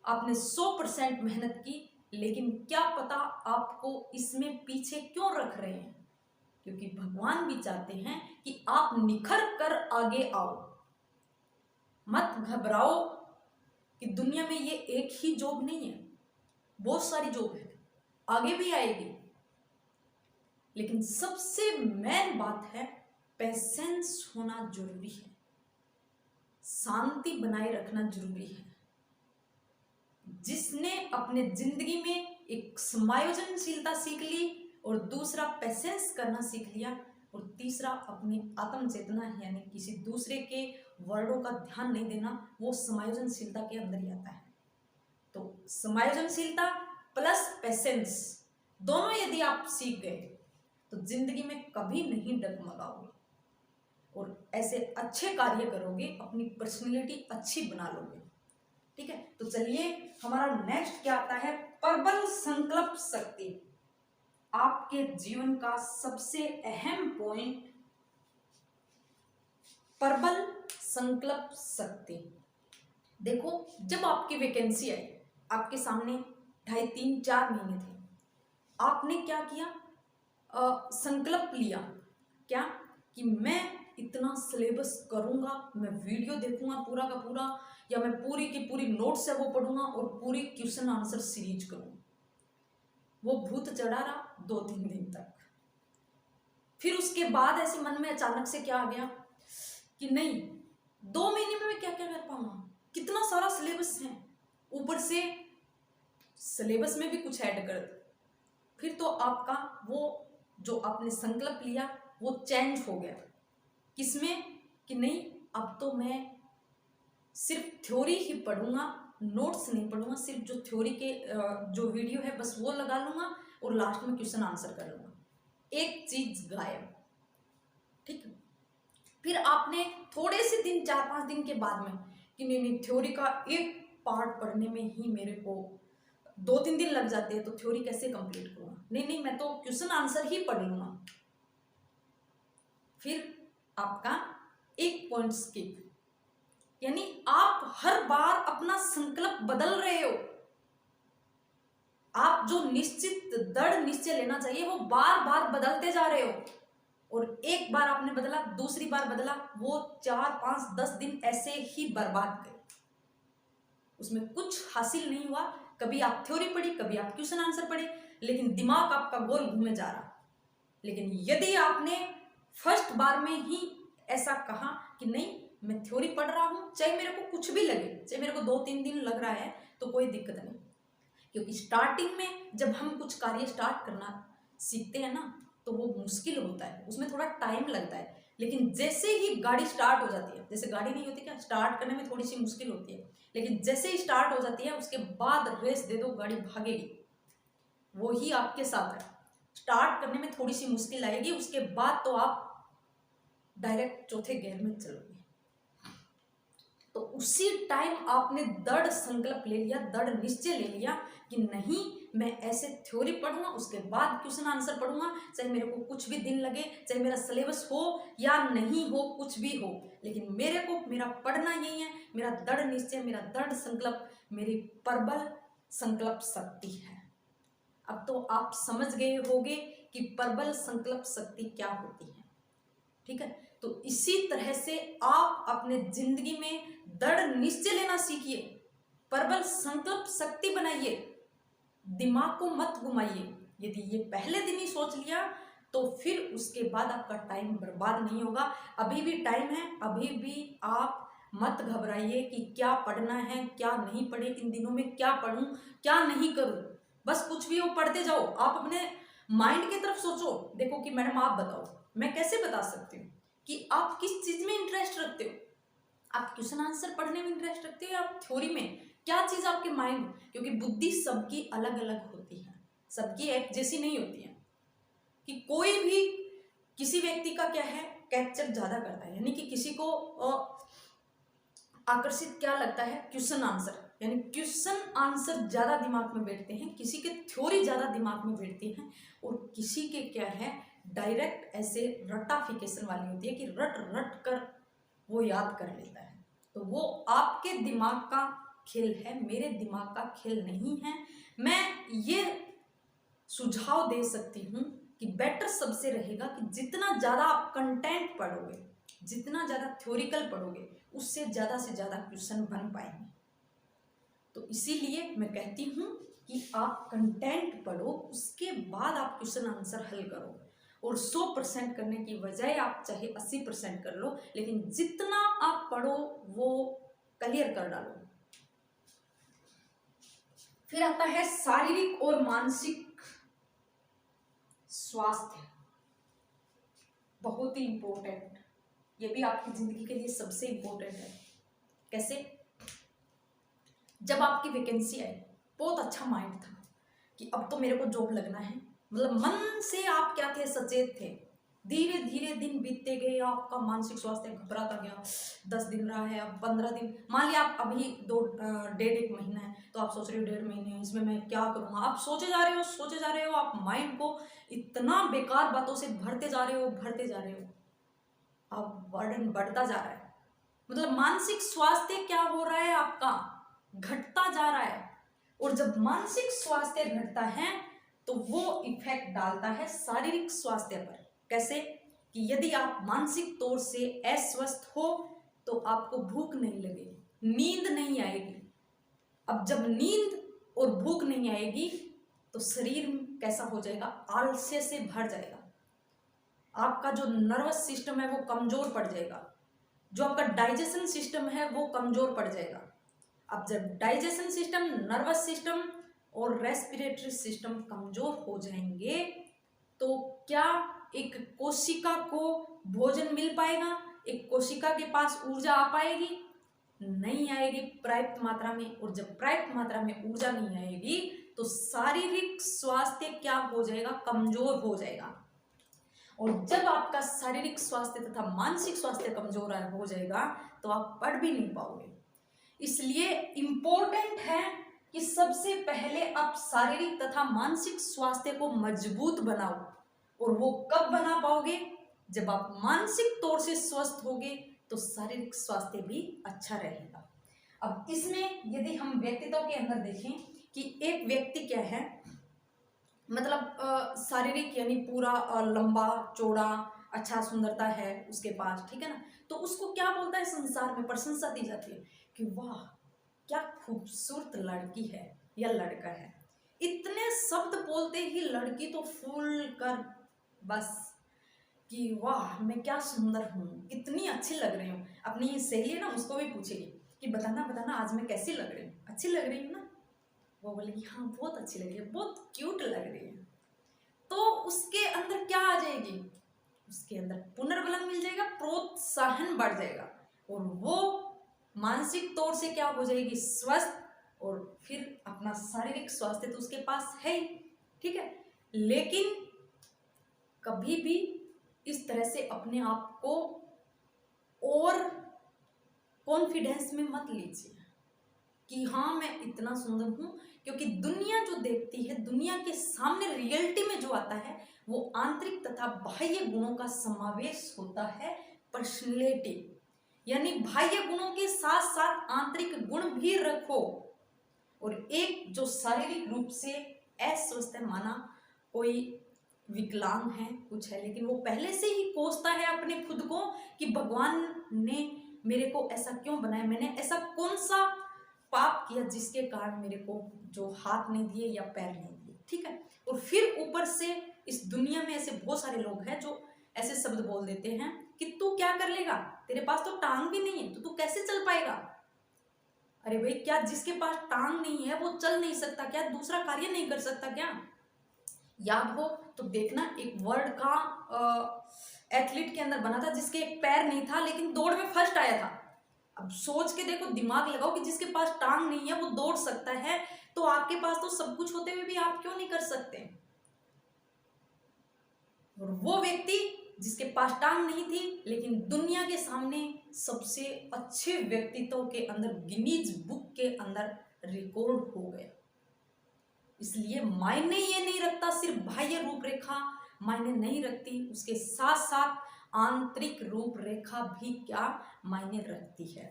आपने 100% मेहनत की, लेकिन क्या पता आपको इसमें पीछे क्यों रख रहे हैं, क्योंकि भगवान भी चाहते हैं कि आप निखर कर आगे आओ। मत घबराओ कि दुनिया में ये एक ही जॉब नहीं है, बहुत सारी जॉब है, आगे भी आएगी। लेकिन सबसे मेन बात है, पेशेंस होना जरूरी है, शांति बनाए रखना जरूरी है। जिसने अपने जिंदगी में एक समायोजनशीलता सीख ली और दूसरा पेशेंस करना सीख लिया और तीसरा अपनी आत्म चेतना यानी किसी दूसरे के वर्डों का ध्यान नहीं देना, वो समायोजनशीलता के अंदर ही आता है। तो समायोजनशीलता प्लस पेशेंस दोनों यदि आप सीख गए तो जिंदगी में कभी नहीं डगमगाओगे और ऐसे अच्छे कार्य करोगे, अपनी पर्सनैलिटी अच्छी बना लोगे। ठीक है, तो चलिए हमारा नेक्स्ट क्या आता है, प्रबल संकल्प शक्ति। आपके जीवन का सबसे अहम पॉइंट, प्रबल संकल्प शक्ति। देखो, जब आपकी वैकेंसी आई, आपके सामने 2.5-3-4 महीने थे, आपने क्या किया, संकल्प लिया क्या कि मैं इतना सिलेबस करूंगा, मैं वीडियो देखूंगा पूरा का पूरा, या मैं पूरी की पूरी नोट्स है वो पढ़ूंगा और पूरी क्वेश्चन आंसर सीरीज करूंगा। वो भूत चढ़ा रहा 2-3 दिन तक। फिर उसके बाद ऐसे मन में अचानक से क्या आ गया कि नहीं, 2 महीने में मैं क्या क्या कर पाऊंगा, कितना सारा सिलेबस है, ऊपर से सिलेबस में भी कुछ ऐड कर दो। फिर तो आपका वो जो आपने संकल्प लिया वो चेंज हो गया, किसमें कि नहीं, अब तो मैं सिर्फ थ्योरी ही पढ़ूंगा, नोट्स नहीं पढ़ूंगा, सिर्फ जो थ्योरी के जो वीडियो है बस वो लगा लूंगा और लास्ट में क्वेश्चन आंसर कर लूंगा। एक चीज गायब। ठीक है, फिर आपने थोड़े से दिन 4-5 दिन के बाद में कि नहीं, थ्योरी का एक पार्ट पढ़ने में ही मेरे को 2-3 दिन लग जाते हैं, तो थ्योरी कैसे कंप्लीट करूंगा, नहीं, मैं तो क्वेश्चन आंसर ही पढ़ लूंगा। फिर आपका एक पॉइंट स्किप, यानी आप हर बार अपना संकल्प बदल रहे हो। आप जो निश्चित दृढ़ निश्चय लेना चाहिए वो बार बार बदलते जा रहे हो, और एक बार आपने बदला, दूसरी बार बदला, वो 4-5-10 दिन ऐसे ही बर्बाद गए, उसमें कुछ हासिल नहीं हुआ। कभी आप थ्योरी पढ़ी, कभी आप क्वेश्चन आंसर पढ़े, लेकिन दिमाग आपका गोल घूमे जा रहा। लेकिन यदि आपने फर्स्ट बार में ही ऐसा कहा कि नहीं, मैं थ्योरी पढ़ रहा हूं, चाहे मेरे को कुछ भी लगे, चाहे मेरे को 2-3 दिन लग रहा है, तो कोई दिक्कत नहीं। क्योंकि स्टार्टिंग में जब हम कुछ कार्य स्टार्ट करना सीखते हैं ना तो वो मुश्किल होता है, उसमें थोड़ा टाइम लगता है। लेकिन जैसे ही गाड़ी स्टार्ट हो जाती है, जैसे गाड़ी नहीं होती क्या, स्टार्ट करने में थोड़ी सी मुश्किल होती है, लेकिन जैसे ही स्टार्ट हो जाती है उसके बाद रेस दे दो, गाड़ी भागेगी। वो ही आपके साथ है, स्टार्ट करने में थोड़ी सी मुश्किल आएगी, उसके बाद तो आप डायरेक्ट चौथे गियर में चलोगे। तो उसी टाइम आपने दृढ़ संकल्प ले लिया, दृढ़ निश्चय ले लिया कि नहीं, मैं ऐसे थ्योरी पढ़ूंगा, उसके बाद क्वेश्चन आंसर पढ़ूंगा, चाहे मेरे को कुछ भी दिन लगे, चाहे मेरा सिलेबस हो या नहीं हो, कुछ भी हो, लेकिन मेरे को मेरा पढ़ना यही है। मेरा दृढ़ निश्चय, मेरा दृढ़ संकल्प मेरी प्रबल संकल्प शक्ति है। अब तो आप समझ गए होंगे कि प्रबल संकल्प शक्ति क्या होती है, ठीक है। तो इसी तरह से आप अपने जिंदगी में दृढ़ निश्चय लेना सीखिए, प्रबल संकल्प शक्ति बनाइए, दिमाग को मत घुमाइए। यदि ये पहले दिन ही सोच लिया तो फिर उसके बाद आपका टाइम बर्बाद नहीं होगा। अभी भी टाइम है, अभी भी आप मत घबराइए कि क्या पढ़ना है क्या नहीं पढ़े, इन दिनों में क्या पढ़ूं क्या नहीं करूं, बस कुछ भी हो पढ़ते जाओ। आप अपने माइंड की तरफ सोचो, देखो कि मैडम आप बताओ, मैं कैसे बता सकती हूँ कि आप किस चीज में इंटरेस्ट रखते हो। आप क्वेश्चन आंसर पढ़ने में इंटरेस्ट रखते हो या आप थ्योरी में, क्या चीज आपके माइंड, क्योंकि बुद्धि सबकी अलग अलग होती है, सबकी एक जैसी नहीं होती है। कि कोई भी किसी व्यक्ति का क्या है कैप्चर ज्यादा करता है, यानी कि किसी को आकर्षित क्या लगता है, क्वेश्चन आंसर, यानी क्वेश्चन आंसर ज्यादा दिमाग में बैठते हैं, किसी के थ्योरी ज्यादा दिमाग में बैठती है, और किसी के क्या है डायरेक्ट ऐसे रटाफिकेशन वाली होती है कि रट रट कर वो याद कर लेता है। तो वो आपके दिमाग का खेल है, मेरे दिमाग का खेल नहीं है। मैं ये सुझाव दे सकती हूँ कि बेटर सबसे रहेगा कि जितना ज़्यादा आप कंटेंट पढ़ोगे, जितना ज़्यादा थ्योरिकल पढ़ोगे, उससे ज़्यादा से ज़्यादा क्वेश्चन बन पाएंगे। तो इसीलिए मैं कहती हूँ कि आप कंटेंट पढ़ो, उसके बाद आप क्वेश्चन आंसर हल करो, और 100% करने की बजाय आप चाहे 80% कर लो, लेकिन जितना आप पढ़ो वो क्लियर कर डालो। फिर आता है शारीरिक और मानसिक स्वास्थ्य, बहुत ही इंपॉर्टेंट, ये भी आपकी जिंदगी के लिए सबसे इंपॉर्टेंट है। कैसे, जब आपकी वैकेंसी आई बहुत अच्छा माइंड था कि अब तो मेरे को जॉब लगना है, मतलब मन से आप क्या थे, सचेत थे। धीरे धीरे दिन बीतते गए, आपका मानसिक स्वास्थ्य घबराता गया, 10 दिन रहा है, अब 15 दिन, मान लिया आप अभी 1.5 महीना है, तो आप सोच रहे हो 1.5 महीने इसमें मैं क्या करूँगा, आप सोचे जा रहे हो सोचे जा रहे हो, आप माइंड को इतना बेकार बातों से भरते जा रहे हो भरते जा रहे हो, अब बर्डन बढ़ता जा रहा है। मतलब मानसिक स्वास्थ्य क्या हो रहा है आपका, घटता जा रहा है। और जब मानसिक स्वास्थ्य घटता है तो वो इफेक्ट डालता है शारीरिक स्वास्थ्य पर। कैसे, कि यदि आप मानसिक तौर से अस्वस्थ हो तो आपको भूख नहीं लगेगी, नींद नहीं आएगी। अब जब नींद और भूख नहीं आएगी तो शरीर कैसा हो जाएगा, आलस्य से भर जाएगा, आपका जो नर्वस सिस्टम है वो कमजोर पड़ जाएगा, जो आपका डाइजेशन सिस्टम है वो कमजोर पड़ जाएगा। अब जब डाइजेशन सिस्टम, नर्वस सिस्टम और रेस्पिरेटरी सिस्टम कमजोर हो जाएंगे तो क्या एक कोशिका को भोजन मिल पाएगा, एक कोशिका के पास ऊर्जा आ पाएगी, नहीं आएगी पर्याप्त मात्रा में। और जब पर्याप्त मात्रा में ऊर्जा नहीं आएगी तो शारीरिक स्वास्थ्य क्या हो जाएगा, कमजोर हो जाएगा। और जब आपका शारीरिक स्वास्थ्य तथा मानसिक स्वास्थ्य कमजोर हो जाएगा तो आप पढ़ भी नहीं पाओगे। इसलिए इम्पोर्टेंट है कि सबसे पहले आप शारीरिक तथा मानसिक स्वास्थ्य को मजबूत बनाओ। और वो कब बना पाओगे, जब आप मानसिक तौर से स्वस्थ होगे तो शारीरिक स्वास्थ्य भी अच्छा रहेगा। अब इसमें यदि हम व्यक्तित्व के अंदर देखें कि एक व्यक्ति क्या है, मतलब शारीरिक यानी पूरा लंबा चौड़ा अच्छा सुंदरता है उसके पास, ठीक है ना, तो उसको क्या बोलता है, संसार में प्रशंसा दी जाती है कि वाह क्या खूबसूरत लड़की है या लड़का है। इतने शब्द बोलते ही लड़की तो फूल कर बस कि वाह मैं क्या सुंदर हूँ, कितनी अच्छी लग रही हूँ। अपनी सहेली है ना, उसको भी पूछेगी कि बताना बताना आज मैं कैसी लग रही हूँ, अच्छी लग रही हूँ ना, वो बोलेगी हाँ बहुत अच्छी लग रही है, बहुत क्यूट लग रही है। तो उसके अंदर क्या आ जाएगी, उसके अंदर पुनर्बलन मिल जाएगा, प्रोत्साहन बढ़ जाएगा और वो मानसिक तौर से क्या हो जाएगी, स्वस्थ, और फिर अपना शारीरिक स्वास्थ्य तो उसके पास है ही, ठीक है। लेकिन कभी भी इस तरह से अपने आप को और कॉन्फिडेंस में मत लीजिए कि हाँ मैं इतना सुंदर हूं, क्योंकि दुनिया जो देखती है, दुनिया के सामने रियलिटी में जो आता है वो आंतरिक तथा बाह्य गुणों का समावेश होता है, पर्सनैलिटी। यानी बाह्य गुणों के साथ साथ आंतरिक गुण भी रखो। और एक जो शारीरिक रूप से अस्वस्थ है, माना कोई विकलांग है, कुछ है, लेकिन वो पहले से ही कोसता है अपने खुद को कि भगवान ने मेरे को ऐसा क्यों बनाया, मैंने ऐसा कौन सा पाप किया जिसके कारण मेरे को जो हाथ नहीं दिए या पैर नहीं दिए, ठीक है। और फिर ऊपर से इस दुनिया में ऐसे बहुत सारे लोग हैं जो ऐसे शब्द बोल देते हैं कि तू क्या कर लेगा, तेरे पास तो टांग भी नहीं है, तो तू कैसे चल पाएगा। अरे भाई, क्या जिसके पास टांग नहीं है वो चल नहीं सकता क्या, दूसरा कार्य नहीं कर सकता क्या। याद हो तो देखना, एक वर्ल्ड का एथलीट के अंदर बना था जिसके एक पैर नहीं था लेकिन दौड़ में फर्स्ट आया था। अब सोच के देखो, दिमाग लगाओ कि जिसके पास टांग नहीं है वो दौड़ सकता है, तो आपके पास तो सब कुछ होते हुए भी आप क्यों नहीं कर सकते। और वो व्यक्ति जिसके पास टांग नहीं थी लेकिन दुनिया के सामने सबसे अच्छे व्यक्तित्व के अंदर गिनीज बुक के अंदर रिकॉर्ड हो गया। इसलिए मायने ये नहीं रखता सिर्फ बाह्य रूपरेखा मायने नहीं रखती, उसके साथ साथ आंतरिक रूपरेखा भी क्या मायने रखती है।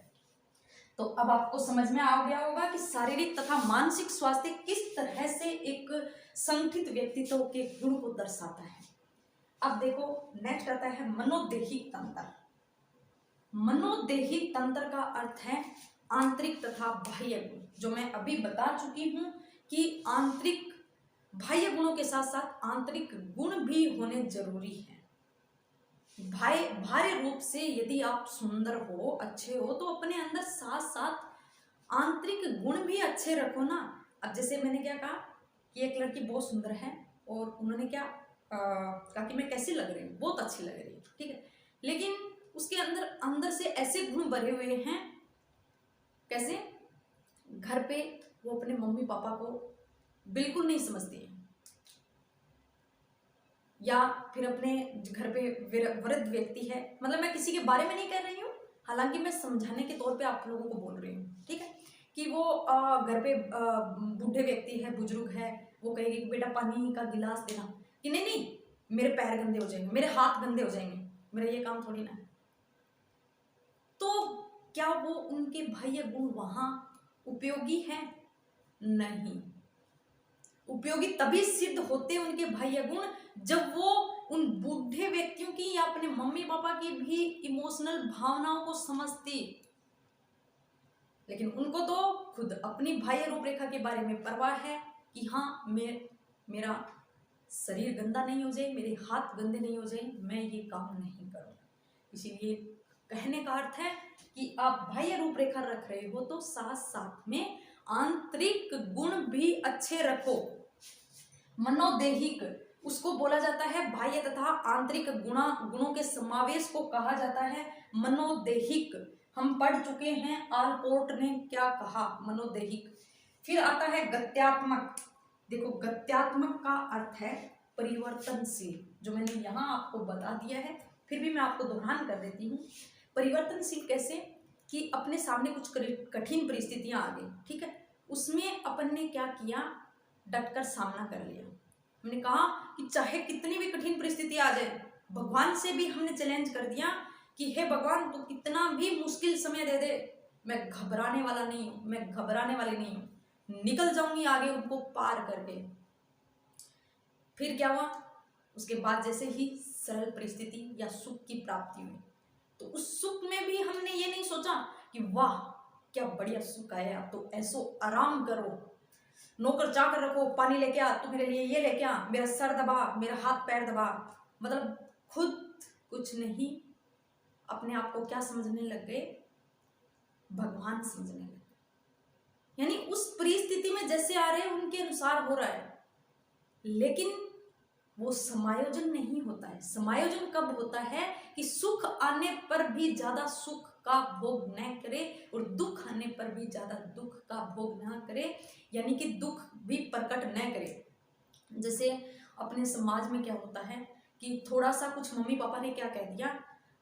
तो अब आपको समझ में आ गया होगा कि शारीरिक तथा मानसिक स्वास्थ्य किस तरह से एक संगठित व्यक्तित्व के गुण को दर्शाता है। अब देखो, नेक्स्ट आता है मनोदेहिक तंत्र। मनोदेहिक तंत्र का अर्थ है आंतरिक तथा बाह्य गुण, जो मैं अभी बता चुकी हूं कि आंतरिक बाह्य गुणों के साथ साथ आंतरिक गुण भी होने जरूरी है। बाह्य रूप से यदि आप सुंदर हो, अच्छे हो, तो अपने अंदर साथ साथ आंतरिक गुण भी अच्छे रखो ना। अब जैसे मैंने क्या कहा कि एक लड़की बहुत सुंदर है और उन्होंने क्या कहा कि मैं कैसी लग रही हूँ, बहुत अच्छी लग रही हूँ, ठीक है, लेकिन उसके अंदर अंदर से ऐसे गुण भरे हुए हैं, कैसे, घर पे वो अपने मम्मी पापा को बिल्कुल नहीं समझती है, या फिर अपने घर पे वृद्ध व्यक्ति है, मतलब मैं किसी के बारे में नहीं कह रही हूँ, हालांकि मैं समझाने के तौर पे आप लोगों को बोल रही हूँ, ठीक है, कि वो घर पे बूढ़े व्यक्ति है, बुजुर्ग है, वो कहेगी कि बेटा पानी का गिलास देना, कि नहीं नहीं मेरे पैर गंदे हो जाएंगे, मेरे हाथ गंदे हो जाएंगे, मेरा ये काम थोड़ी ना है। तो क्या वो उनके बाह्य गुण वहां उपयोगी है? नहीं, उपयोगी तभी सिद्ध होते उनके बाह्य गुण जब वो उन बूढ़े व्यक्तियों की या अपने मम्मी पापा की भी इमोशनल भावनाओं को समझती। लेकिन उनको तो खुद अपनी बाह्य रूपरेखा के बारे में परवाह है कि हाँ मेरा शरीर गंदा नहीं हो जाए, मेरे हाथ गंदे नहीं हो जाए, मैं ये काम नहीं करूँ। इसीलिए कहने का अर्थ है कि आप बाह्य रूपरेखा रख रहे हो तो साथ साथ में आंतरिक गुण भी अच्छे रखो। मनोदेहिक उसको बोला जाता है, बाह्य तथा आंतरिक गुणों के समावेश को कहा जाता है मनोदेहिक। हम पढ़ चुके हैं, आलपोर्ट ने क्या कहा, मनोदेहिक। फिर आता है गत्यात्मक। देखो, गत्यात्मक का अर्थ है परिवर्तनशील, जो मैंने यहाँ आपको बता दिया है, फिर भी मैं आपको दोहरान कर देती हूँ। परिवर्तनशील कैसे, कि अपने सामने कुछ कठिन परिस्थितियां आ गई, ठीक है, उसमें अपन ने क्या किया, डटकर सामना कर लिया। हमने कहा कि चाहे कितनी भी कठिन परिस्थिति आ जाए, भगवान से भी हमने चैलेंज कर दिया कि हे भगवान, तू कितना भी मुश्किल समय दे दे, मैं घबराने वाला नहीं हूँ, मैं घबराने वाली नहीं हूँ, निकल जाऊंगी आगे उनको पार करके। फिर क्या हुआ, उसके बाद जैसे ही सरल परिस्थिति या सुख की प्राप्ति हुई, तो उस सुख में भी हमने ये नहीं सोचा कि वाह क्या बढ़िया सुख आया, तो ऐसो आराम करो, नौकर चाकर रखो, पानी लेके आ, तू मेरे लिए ये लेके आ, मेरा सर दबा, मेरा हाथ पैर दबा, मतलब खुद कुछ नहीं, अपने आप को क्या समझने लग गए, भगवान समझने लगे। यानी उस परिस्थिति में जैसे आ रहे हैं उनके अनुसार हो रहा है, लेकिन वो समायोजन नहीं होता है। समायोजन कब होता है कि सुख आने पर भी ज्यादा सुख का भोग न करे और दुख आने पर भी ज्यादा दुख का भोग ना करे, यानी कि दुख भी प्रकट न करे। जैसे अपने समाज में क्या होता है कि थोड़ा सा कुछ मम्मी पापा ने क्या कह दिया,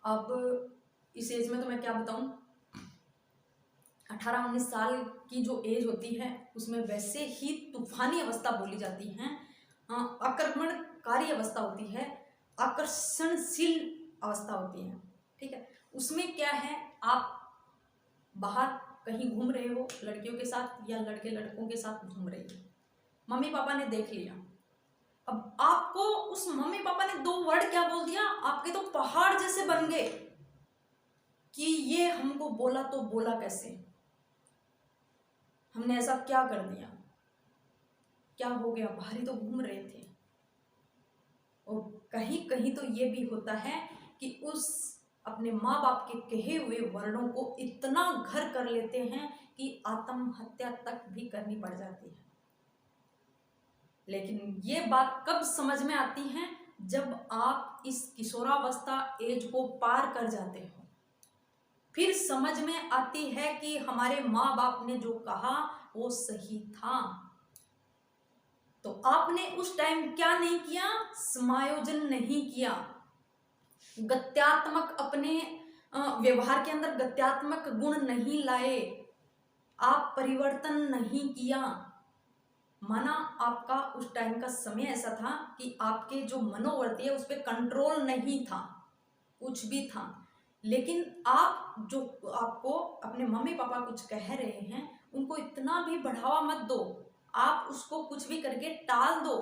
अब इस एज में तो मैं क्या बताऊं, 18-19 साल की जो एज होती है उसमें वैसे ही तूफानी अवस्था बोली जाती है, आक्रमणकारी अवस्था होती है, आकर्षणशील अवस्था होती है। ठीक है, उसमें क्या है, आप बाहर कहीं घूम रहे हो लड़कियों के साथ या लड़के लड़कों के साथ घूम रहे हो, मम्मी पापा ने देख लिया, अब आपको उस मम्मी पापा ने 2 वर्ड क्या बोल दिया, आपके तो पहाड़ जैसे बन गए कि ये हमको बोला तो बोला कैसे, हमने ऐसा क्या कर दिया, क्या हो गया, बाहर ही तो घूम रहे थे। और कहीं कहीं तो ये भी होता है कि उस अपने माँ बाप के कहे हुए वर्णों को इतना घर कर लेते हैं कि आत्महत्या तक भी करनी पड़ जाती है। लेकिन ये बात कब समझ में आती है, जब आप इस किशोरावस्था एज को पार कर जाते हो, फिर समझ में आती है कि हमारे माँ बाप ने जो कहा वो सही था। तो आपने उस टाइम क्या नहीं किया, समायोजन नहीं किया, गत्यात्मक अपने व्यवहार के अंदर गत्यात्मक गुण नहीं लाए, आप परिवर्तन नहीं किया। माना आपका उस टाइम का समय ऐसा था कि आपके जो मनोवृत्ति है उस पर कंट्रोल नहीं था, कुछ भी था, लेकिन आप जो आपको अपने मम्मी पापा कुछ कह रहे हैं उनको इतना भी बढ़ावा मत दो, आप उसको कुछ भी करके टाल दो,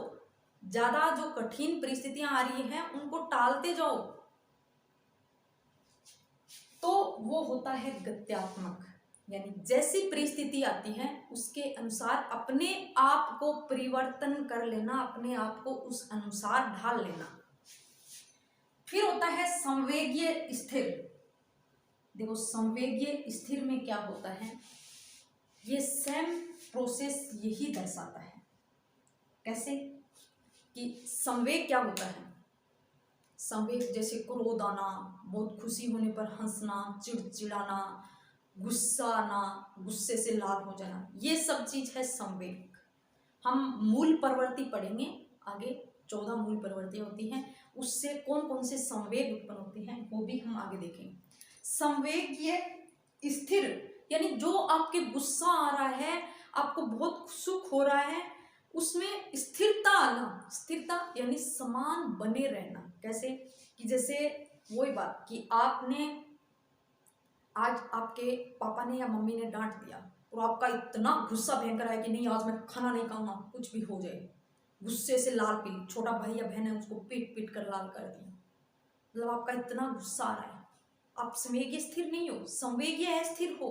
ज्यादा जो कठिन परिस्थितियां आ रही हैं उनको टालते जाओ, तो वो होता है गत्यात्मक। यानी जैसी परिस्थिति आती है उसके अनुसार अपने आप को परिवर्तन कर लेना, अपने आप को उस अनुसार ढाल लेना। फिर होता है संवेगीय स्थिर। देखो संवेगीय स्थिर में क्या होता है, ये सेम प्रोसेस यही दर्शाता है। कैसे कि संवेग क्या होता है, संवेग जैसे क्रोध आना, बहुत खुशी होने पर हंसना, चिड़चिड़ाना, गुस्सा आना, गुस्से से लाल हो जाना, ये सब चीज है संवेग। हम मूल प्रवृत्ति पढ़ेंगे आगे, 14 मूल प्रवृत्तियां होती हैं, उससे कौन कौन से संवेग उत्पन्न होते हैं वो भी हम आगे देखेंगे। संवेग ये स्थिर, यानी जो आपके गुस्सा आ रहा है, आपको बहुत सुख हो रहा है, उसमें स्थिरता आना, स्थिरता यानी समान बने रहना। कैसे कि जैसे वही बात कि आपने आज आपके पापा ने या मम्मी ने डांट दिया और आपका इतना गुस्सा भयंकर है कि नहीं आज मैं खाना नहीं खाऊंगा, कुछ भी हो जाए, गुस्से से लाल पीली, छोटा भाई या बहन है उसको पीट पीट कर लाल कर दिया, मतलब आपका इतना गुस्सा आ रहा है, आप संवेगीय स्थिर नहीं हो, संवेगीय स्थिर हो।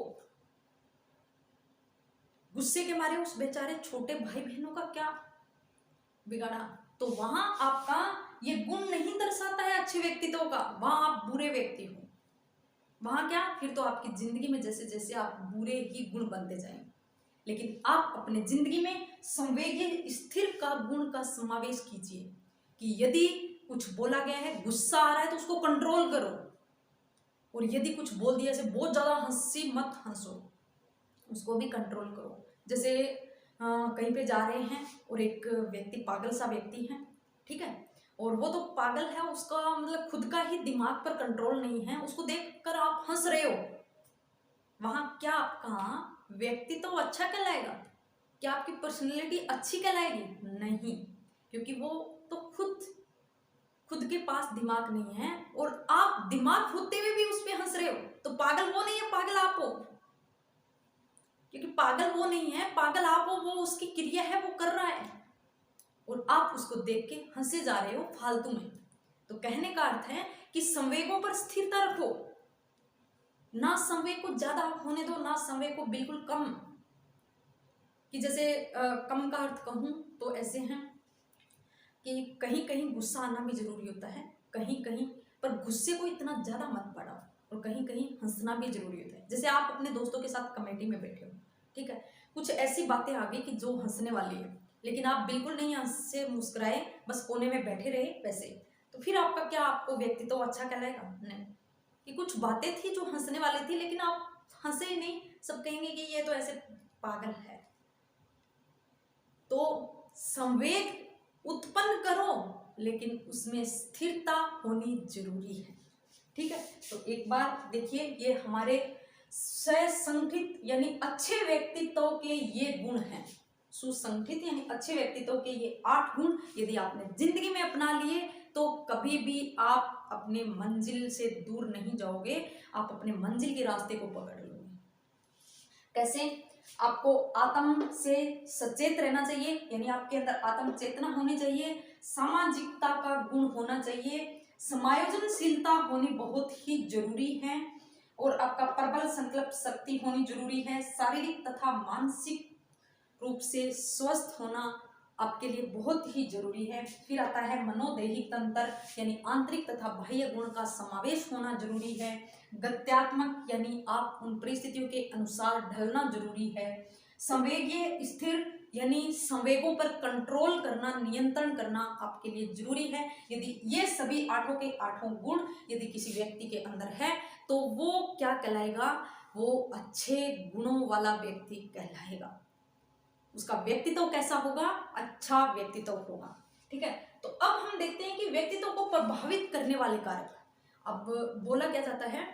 गुस्से के मारे उस बेचारे छोटे भाई बहनों का क्या बिगाड़ा, तो वहां आपका ये गुण नहीं दर्शाता है अच्छे व्यक्तित्व का, वहां आप बुरे व्यक्ति हो। वहां क्या, फिर तो आपकी जिंदगी में जैसे जैसे आप बुरे ही गुण बनते जाएंगे। लेकिन आप अपने जिंदगी में संवेगीय स्थिर का गुण का समावेश कीजिए कि यदि कुछ बोला गया है, गुस्सा आ रहा है तो उसको कंट्रोल करो, और यदि कुछ बोल दिया जैसे बहुत ज्यादा हंसी मत हंसो, उसको भी कंट्रोल करो। जैसे कहीं पे जा रहे हैं और एक व्यक्ति पागल सा व्यक्ति है, ठीक है, और वो तो पागल है, उसका मतलब खुद का ही दिमाग पर कंट्रोल नहीं है, उसको देखकर आप हंस रहे हो, वहां क्या आपका व्यक्तित्व तो अच्छा कहलाएगा, क्या आपकी पर्सनैलिटी अच्छी कहलाएगी? नहीं, क्योंकि वो तो खुद के पास दिमाग नहीं है, और आप दिमाग होते हुए भी उस पर हंस रहे हो, तो पागल वो नहीं है, पागल आप हो। क्योंकि पागल वो नहीं है, पागल आप हो, वो उसकी क्रिया है, वो कर रहा है, और आप उसको देख के हंसे जा रहे हो फालतू में। तो कहने का अर्थ है कि संवेगों पर स्थिरता रखो, ना संवेग को ज्यादा होने दो, ना संवेग को बिल्कुल कम। कि जैसे कम का अर्थ कहूं तो ऐसे हैं कि कहीं कहीं गुस्सा आना भी जरूरी होता है, कहीं कहीं, पर गुस्से को इतना ज्यादा मत बढ़ाओ, और कहीं कहीं हंसना भी जरूरी होता है। जैसे आप अपने दोस्तों के साथ कमेटी में बैठे हो, ठीक है, कुछ ऐसी बातें आ गई कि जो हंसने वाली है, लेकिन आप बिल्कुल नहीं हंस से मुस्कुराए, बस कोने में बैठे रहे वैसे, तो फिर आपका क्या, आपको व्यक्तित्व अच्छा कहलाएगा? नहीं। कि कुछ बातें थी जो हंसने वाली थी लेकिन आप हंसे ही नहीं, सब कहेंगे कि ये तो ऐसे पागल है। तो संवेग उत्पन्न करो लेकिन उसमें स्थिरता होनी जरूरी है। ठीक है, तो एक बार देखिए, ये हमारे सुसंगठित यानी अच्छे व्यक्तित्व के ये गुण हैं। सुसंगठित यानी अच्छे व्यक्तित्व के ये 8 गुण यदि आपने जिंदगी में अपना लिए तो कभी भी आप अपने मंजिल से दूर नहीं जाओगे, आप अपने मंजिल के रास्ते को पकड़ लोगे। कैसे? आपको आत्म से सचेत रहना चाहिए, यानी आपके अंदर आत्म चेतना होनी चाहिए, सामाजिकता का गुण होना चाहिए, समायोजनशीलता होनी बहुत ही जरूरी है, और आपका प्रबल संकल्प शक्ति होनी जरूरी है। शारीरिक तथा मानसिक रूप से स्वस्थ होना आपके लिए बहुत ही जरूरी है। फिर आता है मनोदैहिक तंत्र, यानी आंतरिक तथा बाह्य गुण का समावेश होना जरूरी है। गत्यात्मक यानी आप उन परिस्थितियों के अनुसार ढलना जरूरी है। संवेगीय स्थिर यानी संवेगों पर कंट्रोल करना, नियंत्रण करना आपके लिए जरूरी है। यदि ये सभी 8 के 8 गुण यदि किसी व्यक्ति के अंदर है तो वो क्या कहलाएगा? वो अच्छे गुणों वाला व्यक्ति कहलाएगा। उसका व्यक्तित्व कैसा होगा? अच्छा व्यक्तित्व होगा। ठीक है, तो अब हम देखते हैं कि व्यक्तित्व को प्रभावित करने वाले कारक। अब बोला क्या जाता है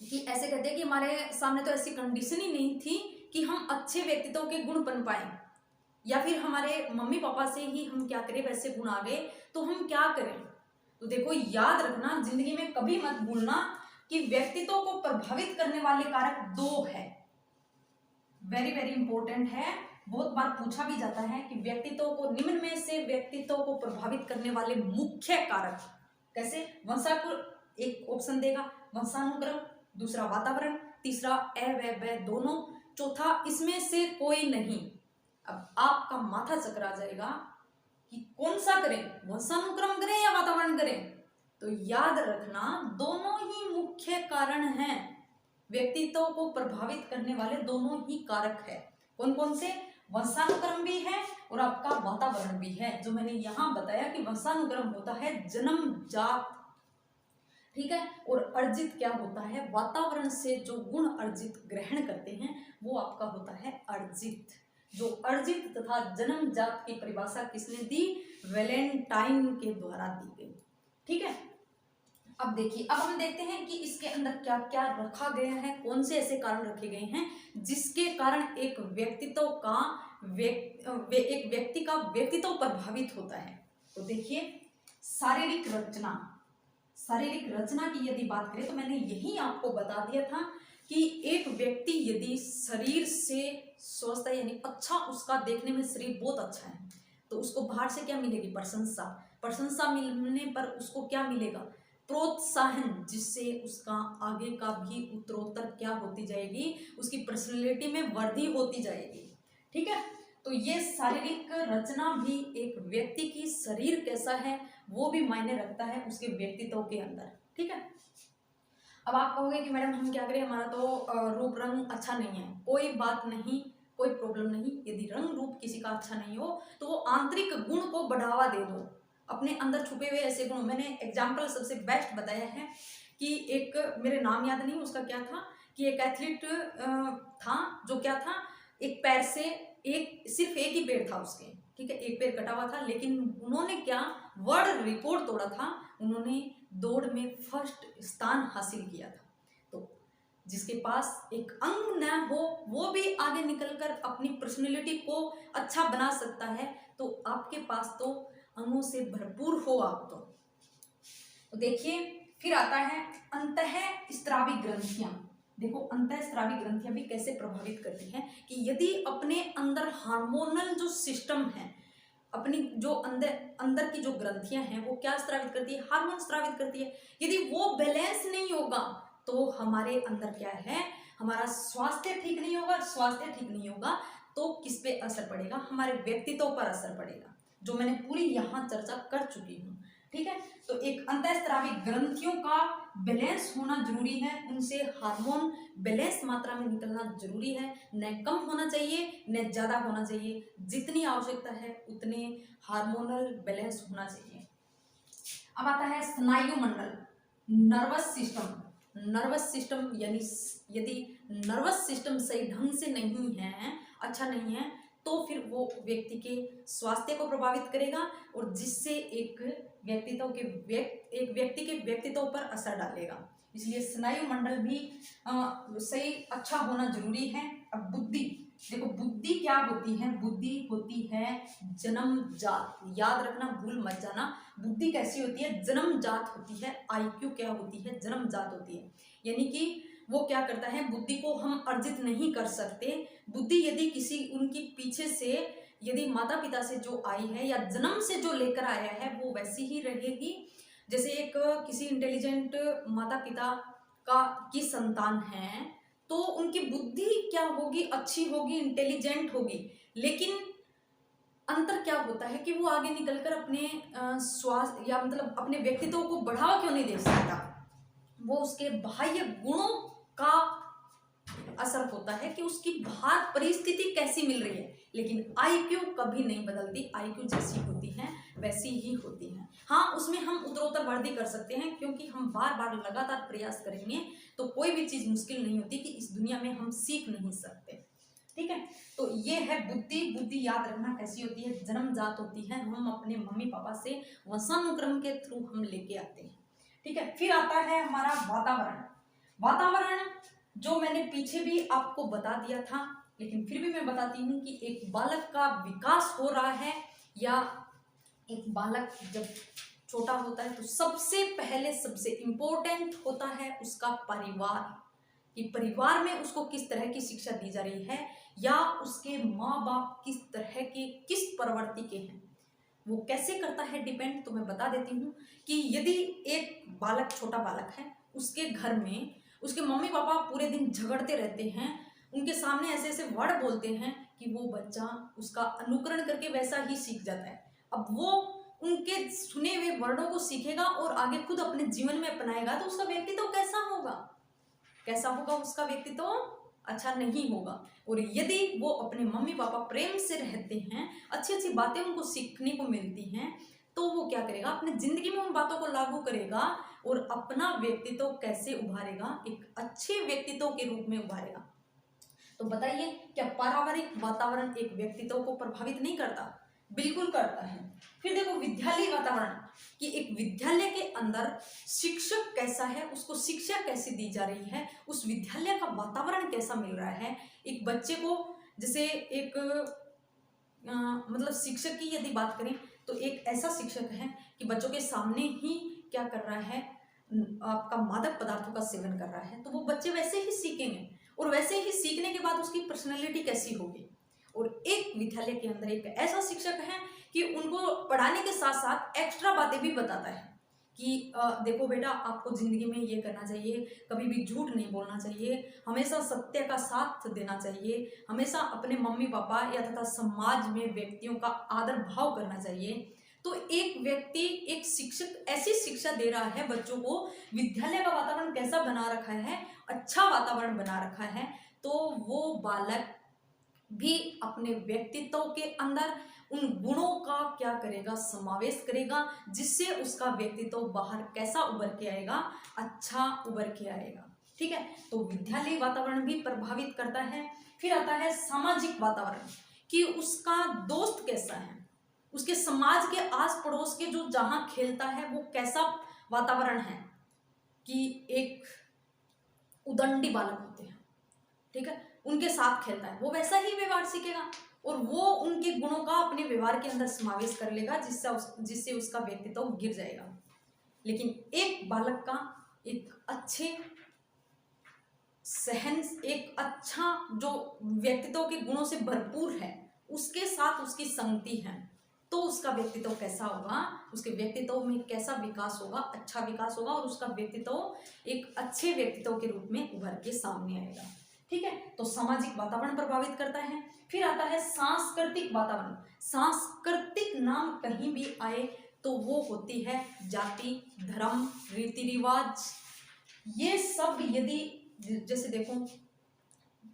कि ऐसे कहते हैं कि हमारे सामने तो ऐसी कंडीशन ही नहीं थी कि हम अच्छे व्यक्तित्व के गुण बन पाए, या फिर हमारे मम्मी पापा से ही हम क्या करें वैसे गुण आ गए, तो हम क्या करें? तो देखो, याद रखना, जिंदगी में कभी मत भूलना कि व्यक्तित्व को प्रभावित करने वाले कारक 2 है। वेरी वेरी इंपॉर्टेंट है, बहुत बार पूछा भी जाता है कि व्यक्तित्व को, निम्न में से व्यक्तित्व को प्रभावित करने वाले मुख्य कारक कैसे? वंशानुक्रम एक ऑप्शन देगा, वंशानुक्रम, दूसरा वातावरण, तीसरा अ व ब दोनों, चौथा इसमें से कोई नहीं। अब आपका माथा चकरा जाएगा कि कौन सा करें, वंशानुक्रम करें या वातावरण करें? तो याद रखना, दोनों ही मुख्य कारण हैं। व्यक्तित्व को प्रभावित करने वाले दोनों ही कारक है। कौन कौन से? वंशानुक्रम भी है और आपका वातावरण भी है। जो मैंने यहां बताया कि वंशानुक्रम होता है जन्मजात, ठीक है, और अर्जित क्या होता है? वातावरण से जो गुण अर्जित ग्रहण करते हैं वो आपका होता है अर्जित। जो अर्जित तथा जन्मजात की परिभाषा किसने दी? वैलेंटाइन के द्वारा दी गई। ठीक है, अब देखिए, अब हम देखते हैं कि इसके अंदर क्या क्या रखा गया है, कौन से ऐसे कारण रखे गए हैं जिसके कारण एक व्यक्तित्व का एक व्यक्ति का व्यक्तित्व प्रभावित होता है। तो देखिए, शारीरिक रचना, शारीरिक रचना की यदि बात करें तो मैंने यही आपको बता दिया था कि एक व्यक्ति यदि शरीर से स्वस्थ है, यानी अच्छा, उसका देखने में शरीर बहुत अच्छा है, तो उसको बाहर से क्या मिलेगी? प्रशंसा। प्रशंसा मिलने पर उसको क्या मिलेगा? प्रोत्साहन, जिससे उसका आगे का भी उत्तरोत्तर क्या होती जाएगी? उसकी पर्सनैलिटी में वृद्धि होती जाएगी। ठीक है, तो ये शारीरिक रचना भी एक व्यक्ति की शरीर कैसा है वो भी मायने रखता है उसके व्यक्तित्व के अंदर। ठीक है, अब आप कहोगे कि मैडम हम क्या करें, हमारा तो रूप रंग अच्छा नहीं है। कोई बात नहीं, कोई प्रॉब्लम नहीं। यदि रंग रूप किसी का अच्छा नहीं हो तो वो आंतरिक गुण को बढ़ावा दे दो, अपने अंदर छुपे हुए ऐसे गुण। मैंने एग्जाम्पल सबसे बेस्ट बताया है कि एक, मेरे नाम याद नहीं उसका क्या था, कि एक एथलीट था जो क्या था, एक पैर से, सिर्फ एक ही पैर था उसके, ठीक है, एक पैर कटा हुआ था, लेकिन उन्होंने क्या वर्ल्ड रिकॉर्ड तोड़ा था, उन्होंने दौड़ में फर्स्ट स्थान हासिल किया था। तो जिसके पास एक अंग न हो वो भी आगे निकलकर अपनी पर्सनैलिटी को अच्छा बना सकता है, तो आपके पास तो अंगों से भरपूर हो आप तो देखिए, फिर आता है अंतःस्रावी ग्रंथियां। देखो, अंतःस्रावी ग्रंथियां भी कैसे प्रभावित करती हैं कि यदि अपने अंदर हार्मोनल जो सिस्टम है, अपनी जो अंदर की जो ग्रंथियां हैं वो क्या स्रावित करती है? हार्मोन स्रावित करती है। यदि वो बैलेंस नहीं होगा तो हमारे अंदर क्या है, हमारा स्वास्थ्य ठीक नहीं होगा। स्वास्थ्य ठीक नहीं होगा तो किस पे असर पड़ेगा? हमारे व्यक्तित्व पर असर पड़ेगा, जो मैंने पूरी यहाँ चर्चा कर चुकी हूँ। ठीक है। तो एक अंतःस्रावी ग्रंथियों का बैलेंस होना जरूरी है, उनसे हार्मोन बैलेंस मात्रा में निकलना जरूरी है, न कम होना चाहिए न ज्यादा होना चाहिए, जितनी आवश्यकता है उतने हार्मोनल बैलेंस होना चाहिए। अब आता है स्नायु मंडल, नर्वस सिस्टम। नर्वस सिस्टम यानी यदि नर्वस सिस्टम सही ढंग से नहीं है, अच्छा नहीं है, तो फिर वो व्यक्ति के स्वास्थ्य को प्रभावित करेगा और जिससे एक व्यक्ति के व्यक्तित्व पर असर डालेगा। इसलिए स्नायु मंडल भी सही अच्छा होना जरूरी है। अब बुद्धि, देखो बुद्धि क्या होती है, बुद्धि होती है जन्मजात, याद रखना भूल मत जाना, बुद्धि कैसी होती है, जन्मजात होती है। आईक्यू क्या होती है, जन्मजात होती है, यानी कि वो क्या करता है, बुद्धि को हम अर्जित नहीं कर सकते। बुद्धि यदि किसी उनकी पीछे से यदि माता पिता से जो आई है या जन्म से जो लेकर आया है वो वैसी ही रहेगी। जैसे एक किसी इंटेलिजेंट माता पिता की संतान है तो उनकी बुद्धि क्या होगी, अच्छी होगी, इंटेलिजेंट होगी, लेकिन अंतर क्या होता है कि वो आगे निकलकर अपने स्वास्थ्य या मतलब अपने व्यक्तित्व को बढ़ावा क्यों नहीं दे सकता, वो उसके बाह्य गुणों का असर होता है कि उसकी बाहर परिस्थिति कैसी मिल रही है। लेकिन आईक्यू कभी नहीं बदलती, आईक्यू जैसी होती है वैसी ही होती है। हाँ, उसमें हम उत्तरोत्तर वृद्धि कर सकते हैं क्योंकि हम बार बार लगातार प्रयास करेंगे तो कोई भी चीज मुश्किल नहीं होती कि इस दुनिया में हम सीख नहीं सकते। ठीक है, तो ये है बुद्धि। बुद्धि याद रखना कैसी होती है, जन्मजात होती है, हम अपने मम्मी पापा से वंशानुक्रम के थ्रू हम लेके आते हैं। ठीक है, फिर आता है हमारा वातावरण। वातावरण जो मैंने पीछे भी आपको बता दिया था, लेकिन फिर भी मैं बताती हूँ कि एक बालक का विकास हो रहा है या एक बालक जब छोटा होता है तो सबसे पहले सबसे इंपॉर्टेंट होता है उसका परिवार, कि परिवार में उसको किस तरह की शिक्षा दी जा रही है या उसके माँ बाप किस तरह के, किस प्रवृत्ति के हैं, वो कैसे करता है डिपेंड। तो मैं बता देती हूँ कि यदि एक बालक, छोटा बालक है, उसके घर में उसके मम्मी पापा पूरे दिन झगड़ते रहते हैं, उनके सामने ऐसे ऐसे वर्ड बोलते हैं कि वो बच्चा उसका अनुकरण करके वैसा ही सीख जाता है। अब वो उनके सुने हुए वर्डों को सीखेगा और आगे खुद अपने जीवन में अपनाएगा तो उसका व्यक्तित्व कैसा होगा, कैसा होगा उसका व्यक्तित्व, अच्छा नहीं होगा। और यदि वो अपने मम्मी पापा प्रेम से रहते हैं, अच्छी अच्छी बातें उनको सीखने को मिलती हैं, तो वो क्या करेगा, अपनी जिंदगी में उन बातों को लागू करेगा और अपना व्यक्तित्व कैसे उभारेगा, एक अच्छे व्यक्तित्व के रूप में उभारेगा। तो बताइए, क्या पारिवारिक वातावरण एक व्यक्तित्व को प्रभावित नहीं करता? बिल्कुल करता है। फिर देखो विद्यालय वातावरण, कि एक विद्यालय के अंदर शिक्षक कैसा है, उसको शिक्षा कैसे दी जा रही है, उस विद्यालय का वातावरण कैसा मिल रहा है। एक बच्चे को, जैसे एक मतलब शिक्षक की यदि बात करें तो एक ऐसा शिक्षक है कि बच्चों के सामने ही क्या कर रहा है, आपका मादक पदार्थों का सेवन कर रहा है, तो वो बच्चे वैसे ही सीखेंगे और वैसे ही सीखने के बाद उसकी पर्सनैलिटी कैसी होगी। और एक विद्यालय के अंदर एक ऐसा शिक्षक है कि उनको पढ़ाने के साथ साथ एक्स्ट्रा बातें भी बताता है कि देखो बेटा, आपको जिंदगी में ये करना चाहिए, कभी भी झूठ नहीं बोलना चाहिए, हमेशा सत्य का साथ देना चाहिए, हमेशा अपने मम्मी पापा या तथा समाज में व्यक्तियों का आदर भाव करना चाहिए। तो एक व्यक्ति, एक शिक्षक ऐसी शिक्षा दे रहा है बच्चों को, विद्यालय का वातावरण कैसा बना रखा है, अच्छा वातावरण बना रखा है, तो वो बालक भी अपने व्यक्तित्व के अंदर उन गुणों का क्या करेगा, समावेश करेगा, जिससे उसका व्यक्तित्व बाहर कैसा उभर के आएगा, अच्छा उभर के आएगा। ठीक है, तो विद्यालय वातावरण भी प्रभावित करता है। फिर आता है सामाजिक वातावरण, कि उसका दोस्त कैसा है, उसके समाज के आस पड़ोस के जो जहां खेलता है वो कैसा वातावरण है, कि एक उदंडी बालक होते हैं, ठीक है, उनके साथ खेलता है, वो वैसा ही व्यवहार सीखेगा और वो उनके गुणों का अपने व्यवहार के अंदर समावेश कर लेगा, जिससे उसका व्यक्तित्व गिर जाएगा। लेकिन एक बालक का एक अच्छे सहन, एक अच्छा जो व्यक्तित्व के गुणों से भरपूर है, उसके साथ उसकी संगति है, तो उसका व्यक्तित्व कैसा होगा, उसके व्यक्तित्व में कैसा विकास होगा, अच्छा विकास होगा और उसका व्यक्तित्व एक अच्छे व्यक्तित्व के रूप में उभर के सामने आएगा। ठीक है, तो सामाजिक वातावरण प्रभावित करता है। फिर आता है सांस्कृतिक वातावरण। सांस्कृतिक नाम कहीं भी आए तो वो होती है जाति, धर्म, रीति रिवाज। ये सब यदि जैसे देखो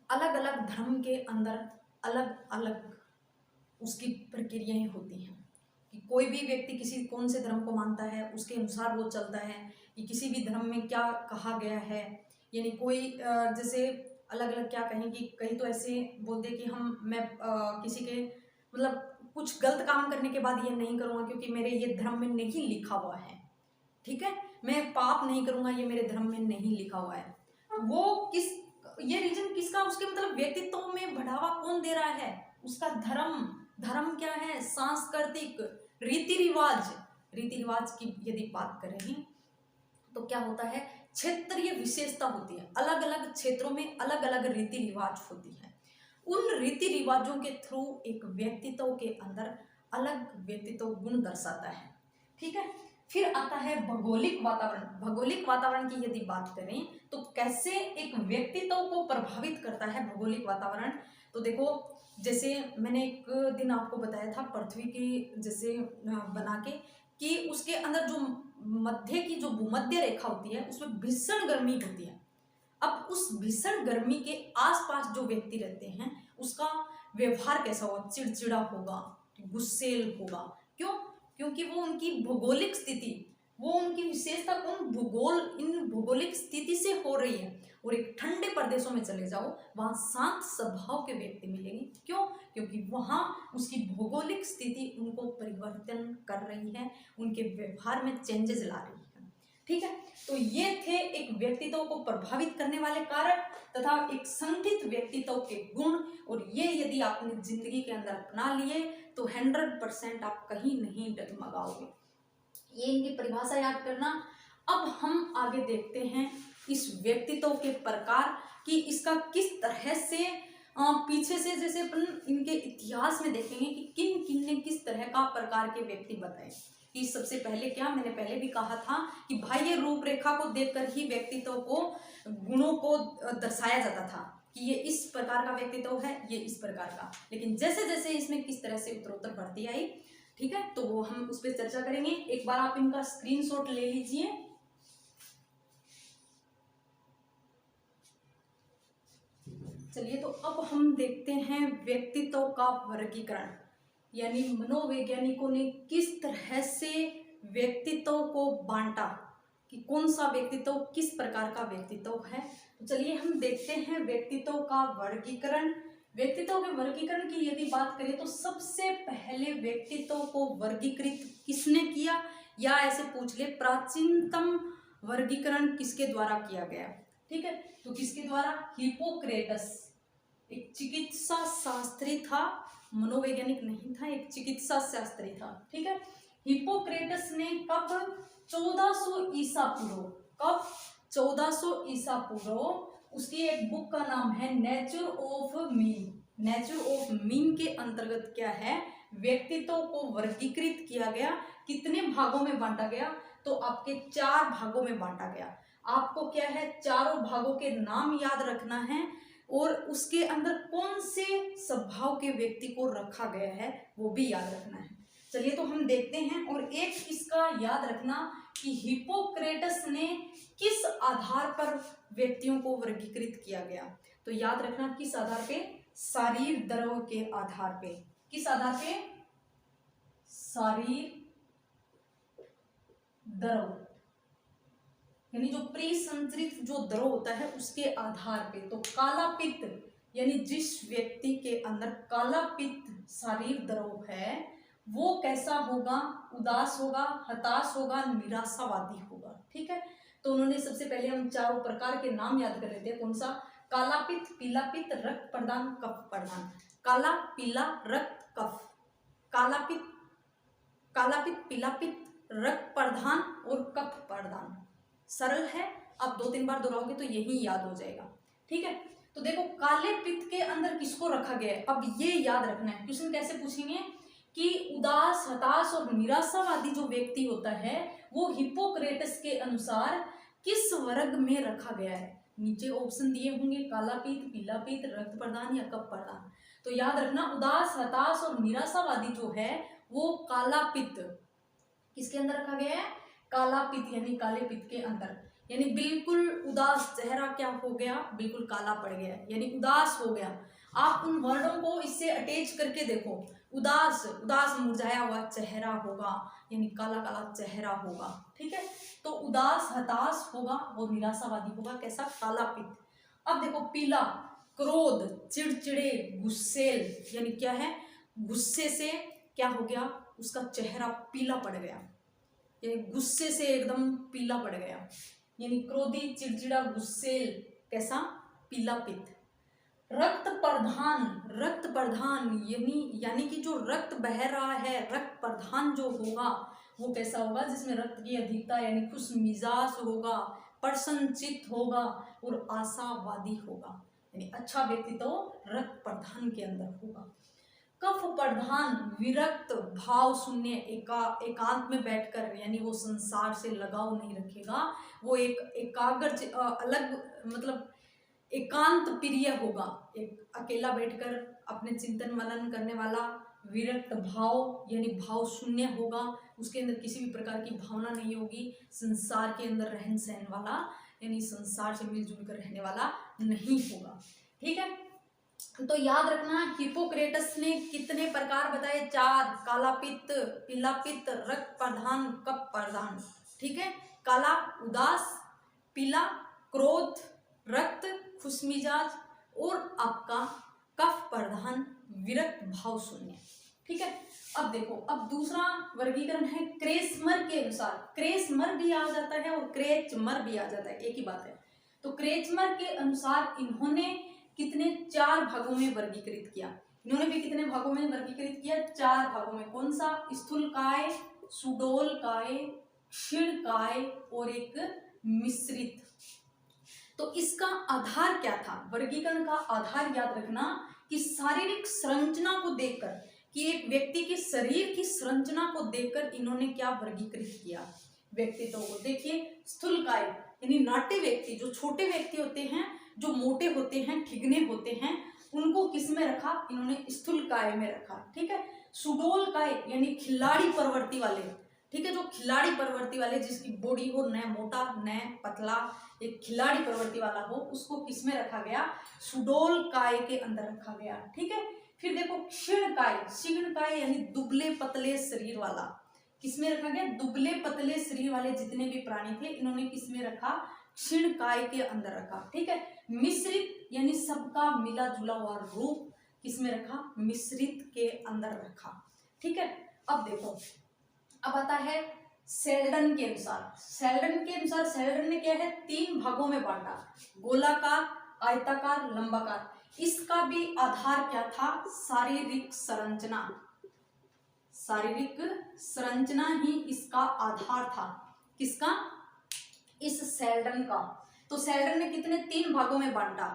अलग अलग धर्म के अंदर अलग अलग उसकी प्रक्रियाएं होती हैं कि कोई भी व्यक्ति किसी कौन से धर्म को मानता है उसके अनुसार वो चलता है कि किसी भी धर्म में क्या कहा गया है। यानी कोई जैसे अलग अलग क्या कहें कि कहीं तो ऐसे बोलते कि मैं किसी के मतलब कुछ गलत काम करने के बाद ये नहीं करूँगा क्योंकि मेरे ये धर्म में नहीं लिखा हुआ है, ठीक है, मैं पाप नहीं करूँगा ये मेरे धर्म में नहीं लिखा हुआ है। वो किस ये रीजन किसका उसके मतलब व्यक्तित्व में बढ़ावा कौन दे रहा है, उसका धर्म। धर्म क्या है, सांस्कृतिक रीति रिवाज की यदि बात करें तो क्या होता है, क्षेत्रीय विशेषता होती है, अलग अलग क्षेत्रों में अलग अलग रीति रिवाज होती है। उन रीति रिवाजों के थ्रू एक व्यक्तित्व के अंदर अलग व्यक्तित्व गुण दर्शाता है, ठीक है। फिर आता है भौगोलिक वातावरण। भौगोलिक वातावरण की यदि बात करें तो कैसे एक व्यक्तित्व को प्रभावित करता है भौगोलिक वातावरण। तो देखो जैसे मैंने एक दिन आपको बताया था पृथ्वी की जैसे बना के कि उसके अंदर जो मध्य की जो भूमध्य रेखा होती है उसमें भीषण गर्मी होती है। अब उस भीषण गर्मी के आसपास जो व्यक्ति रहते हैं उसका व्यवहार कैसा होगा, चिड़चिड़ा होगा, गुस्सेल होगा। क्यों? क्योंकि वो उनकी भौगोलिक स्थिति, वो उनकी विशेषता कौन भूगोल इन भौगोलिक स्थिति से हो रही है। और एक ठंडे प्रदेशों में चले जाओ वहां शांत स्वभाव के व्यक्ति मिलेंगे। क्यों? क्योंकि वहां उसकी भौगोलिक स्थिति उनको परिवर्तन कर रही है, उनके व्यवहार में चेंजेस ला रही है, ठीक है। तो ये थे एक व्यक्तित्व को प्रभावित करने वाले कारक तथा एक संगठित व्यक्तित्व के गुण। और ये यदि आपने जिंदगी के अंदर अपना लिए तो 100% आप कहीं नहीं डगमगाओगे। ये इनकी परिभाषा याद करना। अब हम आगे देखते हैं इस व्यक्तित्व के प्रकार कि इसका किस तरह से पीछे से जैसे अपन इनके इतिहास में देखेंगे कि किन किन ने किस तरह का प्रकार के व्यक्ति बताए। कि सबसे पहले क्या मैंने पहले भी कहा था कि भाई ये रूपरेखा को देखकर ही व्यक्तित्व को गुणों को दर्शाया जाता था कि ये इस प्रकार का व्यक्तित्व है, ये इस प्रकार का। लेकिन जैसे जैसे इसमें किस तरह से उत्तरोत्तर बढ़ती आई, ठीक है, तो वो हम उस पर चर्चा करेंगे। एक बार आप इनका स्क्रीनशॉट ले लीजिए। चलिए तो अब हम देखते हैं व्यक्तित्व का वर्गीकरण, यानी मनोवैज्ञानिकों ने किस तरह से व्यक्तित्व को बांटा कि कौन सा व्यक्तित्व किस प्रकार का व्यक्तित्व है। तो चलिए हम देखते हैं व्यक्तित्व का वर्गीकरण। व्यक्तित्व के वर्गीकरण की यदि बात करें तो सबसे पहले व्यक्तित्व को वर्गीकृत किसने किया, या ऐसे पूछ ले प्राचीनतम वर्गीकरण किसके द्वारा किया गया, ठीक है। तो किसके द्वारा, हिप्पोक्रेटस, एक चिकित्सा शास्त्री था, मनोवैज्ञानिक नहीं था, एक चिकित्सा शास्त्री था, ठीक है। हिप्पोक्रेटस ने कब 1400 ईसा पूर्व, कब 1400 ईसा पूर्व, उसकी एक बुक का नाम है nature of mean. Nature of mean के अंतर्गत क्या है, व्यक्तित्व को वर्गीकृत किया गया। कितने भागों में बांटा गया, तो आपके 4 भागों में बांटा गया। आपको क्या है, चारों भागों के नाम याद रखना है और उसके अंदर कौन से स्वभाव के व्यक्ति को रखा गया है वो भी याद रखना है। चलिए तो हम देखते हैं। और एक इसका याद रखना कि हिप्पोक्रेटस ने किस आधार पर व्यक्तियों को वर्गीकृत किया गया। तो याद रखना किस आधार पे, शारीर द्रव के आधार पे। किस आधार पे, शारीर द्रव, यानी जो प्रीसंचरित जो द्रव होता है उसके आधार पे। तो काला पित्त, यानी जिस व्यक्ति के अंदर काला पित्त शारीर द्रव है वो कैसा होगा, उदास होगा, हताश होगा, निराशावादी होगा, ठीक है। तो उन्होंने सबसे पहले हम चारों प्रकार के नाम याद कर रहे थे। कौन सा, काला पित्त, पीला पित्त, रक्त प्रदान, कफ प्रदान। काला, पीला, रक्त, कफ। काला पित्त, पीला पित्त, रक्त प्रदान और कफ प्रदान। सरल है, आप 2-3 बार दोहराओगे तो यही याद हो जाएगा, ठीक है। तो देखो काले पित्त के अंदर किसको रखा गया है, अब ये याद रखना है। क्वेश्चन कैसे पूछेंगे कि उदास, हताश और निराशावादी जो व्यक्ति होता है वो हिप्पोक्रेटस के अनुसार किस वर्ग में रखा गया है। नीचे ऑप्शन दिए होंगे, काला पित्त, पीला पित्त, रक्त प्रदान या कफ प्रदान। तो याद रखना उदास, हताश और निराशावादी जो है वो काला पित्त, किसके अंदर रखा गया है? काला पित्त यानी काले पित्त के अंदर। यानी बिल्कुल उदास चेहरा क्या हो गया? बिल्कुल काला पड़ गया, यानी उदास हो गया। आप उन वर्डों को इससे अटैच करके देखो। उदास, उदास मुरझाया हुआ चेहरा होगा, यानी काला काला चेहरा होगा। ठीक है, तो उदास हताश होगा, वो निराशावादी होगा। कैसा? काला पित्त। अब देखो पीला, क्रोध, चिड़चिड़े, गुस्सेल, यानी क्या है? गुस्से से क्या हो गया? उसका चेहरा पीला पड़ गया, यानी गुस्से से एकदम पीला पड़ गया, यानी क्रोधी, चिड़चिड़ा, गुस्सेल। कैसा? पीला पित्त। रक्त प्रधान, रक्त प्रधान यानी कि जो रक्त बह रहा है, रक्त प्रधान जो होगा वो कैसा होगा? जिसमें रक्त की अधिकता, यानी खुश मिजाज होगा, प्रसन्नचित्त होगा और आशावादी होगा, यानी अच्छा व्यक्ति तो रक्त प्रधान के अंदर होगा। कफ प्रधान, विरक्त, भाव शून्य, एकांत में बैठकर, यानी वो संसार से लगाव नहीं रखेगा, वो एक एकाग्र अलग मतलब एकांत प्रिय होगा, एक अकेला बैठकर अपने चिंतन मनन करने वाला। विरक्त भाव यानी भाव शून्य होगा, उसके अंदर किसी भी प्रकार की भावना नहीं होगी, संसार के अंदर रहन सहन वाला, यानी संसार से मिलजुल कर रहने वाला नहीं होगा। ठीक है, तो याद रखना हिपोक्रेटस ने कितने प्रकार बताए? 4। काला पित्त, पीला पित्त, रक्त प्रधान, कफ प्रधान। ठीक है, काला उदास, पीला क्रोध, रक्त खुशमिजाज और आपका कफ प्रधान विरक्त भाव शून्य। ठीक है, अब देखो, अब दूसरा वर्गीकरण है क्रेसमर के अनुसार। क्रेसमर भी आ जाता है और क्रेचमर भी आ जाता है, एक ही बात है। तो क्रेचमर के अनुसार इन्होंने कितने? 4 भागों में वर्गीकृत किया। इन्होंने भी कितने भागों में वर्गीकृत किया? 4 भागों में। कौन सा? स्थूलकाय, सुडोलकाय, क्षीणकाय और एक मिश्रित। तो इसका आधार क्या था? वर्गीकरण का आधार याद रखना कि शारीरिक संरचना को देखकर, कि एक व्यक्ति के शरीर की संरचना को देखकर इन्होंने क्या वर्गीकृत किया? व्यक्तित्व को। देखिए, स्थूलकाय यानी नाट्य व्यक्ति, जो छोटे व्यक्ति होते हैं, जो मोटे होते हैं, ठिगने होते हैं, उनको किस में रखा? इन्होंने स्थूलकाय में रखा। ठीक है, सुडोलकाय यानी खिलाड़ी प्रवृत्ति वाले। ठीक है, जो खिलाड़ी प्रवृत्ति वाले, जिसकी बॉडी हो न मोटा न पतला, एक खिलाड़ी प्रवृत्ति वाला हो, उसको किस में रखा गया? सुडोलकाय के अंदर रखा गया। ठीक है, फिर देखो क्षीणकाय, क्षीणकाय यानी दुबले पतले शरीर वाला, किसमें रखा गया? दुबले पतले शरीर वाले जितने भी प्राणी थे, इन्होंने किसमें रखा? क्षीणकाय के अंदर रखा। ठीक है, मिश्रित यानी सबका मिला जुला हुआ रूप, किसमें रखा? मिश्रित के अंदर रखा। ठीक है, अब देखो, अब आता है सेल्डन के अनुसार। सेल्डन के अनुसार, सेल्डन ने क्या है? 3 भागों में बांटा, गोलाकार, आयताकार, लंबाकार। इसका भी आधार क्या था? शारीरिक संरचना। शारीरिक संरचना ही इसका आधार था। किसका? इस सेल्डन का। तो सेल्डन ने कितने? 3 भागों में बांटा।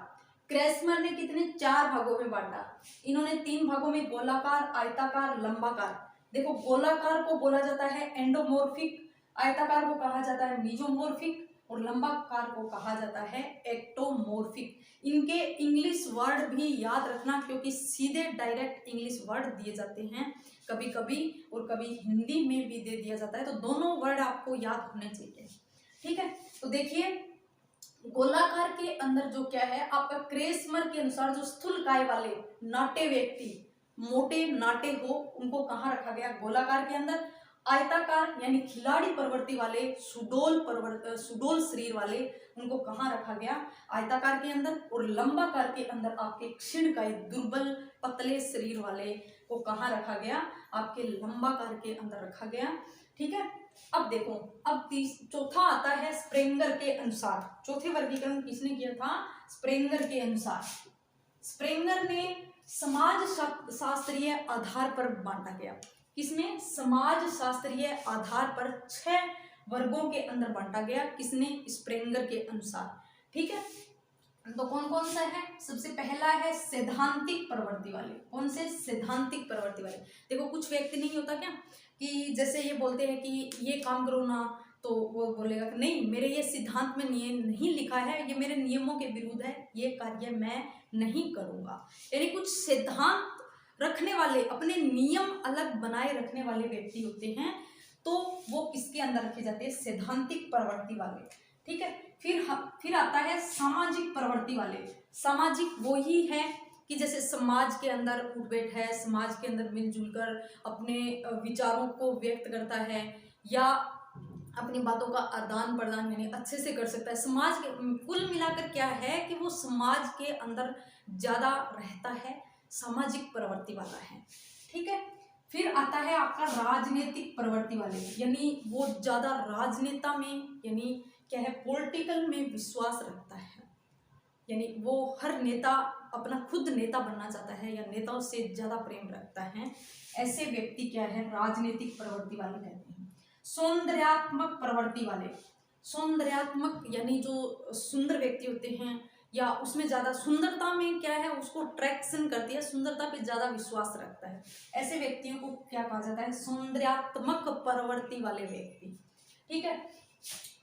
क्रेसमर ने कितने? 4 भागों में बांटा। इन्होंने 3 भागों में गोलाकार, आयताकार, लंबाकार। देखो, गोलाकार को बोला जाता है एंडोमॉर्फिक, आयताकार को कहा जाता है मीजोमॉर्फिक और लंबाकार को कहा जाता है एक्टोमॉर्फिक। इनके इंग्लिश वर्ड भी याद रखना, क्योंकि सीधे डायरेक्ट इंग्लिश वर्ड दिए जाते हैं कभी कभी, और कभी हिंदी में भी दे दिया जाता है, तो दोनों वर्ड आपको याद होने चाहिए। ठीक है, तो देखिए, गोलाकार के अंदर जो क्या है आपका, क्रेसमर के अनुसार जो स्थूलकाय वाले नाटे व्यक्ति, मोटे नाटे हो, उनको कहाँ रखा गया? गोलाकार के अंदर। आयताकार यानी खिलाड़ी प्रवृत्ति वाले, सुडोल शरीर वाले, उनको कहाँ रखा गया? आयताकार के अंदर। और लंबाकार के अंदर आपके क्षीणकाय, दुर्बल पतले शरीर वाले को कहाँ रखा गया? आपके लंबाकार के अंदर रखा गया। ठीक है, अब देखो, अब चौथा आता है स्प्रेंगर के अनुसार। चौथे वर्गीकरण किसने किया था? स्प्रेंगर के अनुसार। स्प्रेंगर ने समाज शास्त्रीय आधार पर बांटा गया। किसमें? समाज शास्त्रीय आधार पर 6 वर्गों के अंदर बांटा गया। किसने? स्प्रेंगर के अनुसार। ठीक है, तो कौन कौन सा है? सबसे पहला है सैद्धांतिक प्रवृत्ति वाले। कौन से? सैद्धांतिक प्रवृत्ति वाले। देखो, कुछ व्यक्ति नहीं होता क्या कि जैसे ये बोलते हैं कि ये काम करो ना, तो वो बोलेगा कि नहीं, मेरे ये सिद्धांत में नियम नहीं लिखा है, ये मेरे नियमों के विरुद्ध है, ये कार्य मैं नहीं करूँगा। यानी कुछ सिद्धांत रखने वाले, अपने नियम अलग बनाए रखने वाले व्यक्ति होते हैं, तो वो किसके अंदर रखे जाते हैं, सैद्धांतिक प्रवृत्ति वाले। ठीक है, फिर आता है सामाजिक प्रवृत्ति वाले। सामाजिक वो ही है कि जैसे समाज के अंदर उठ बैठ है, समाज के अंदर मिलजुल कर अपने विचारों को व्यक्त करता है या अपनी बातों का आदान प्रदान यानी अच्छे से कर सकता है। समाज के कुल मिलाकर क्या है कि वो समाज के अंदर ज्यादा रहता है, सामाजिक प्रवृत्ति वाला है। ठीक है, फिर आता है आपका राजनीतिक प्रवृत्ति वाले, यानी वो ज्यादा राजनेता में यानी क्या है, पॉलिटिकल में विश्वास रखता है, यानी वो हर नेता अपना खुद नेता बनना चाहता है या नेताओं से ज्यादा प्रेम रखता है। ऐसे व्यक्ति क्या है, राजनीतिक प्रवृत्ति वाले कहते हैं। सौंदर्यात्मक प्रवृत्ति वाले, सौंदर्यात्मक यानी जो सुंदर व्यक्ति होते हैं या उसमें ज्यादा सुंदरता में क्या है, उसको अट्रैक्शन करती है, सुंदरता पे ज्यादा विश्वास रखता है, ऐसे व्यक्तियों को क्या कहा जाता है, सौंदर्यात्मक प्रवृत्ति वाले व्यक्ति। ठीक है,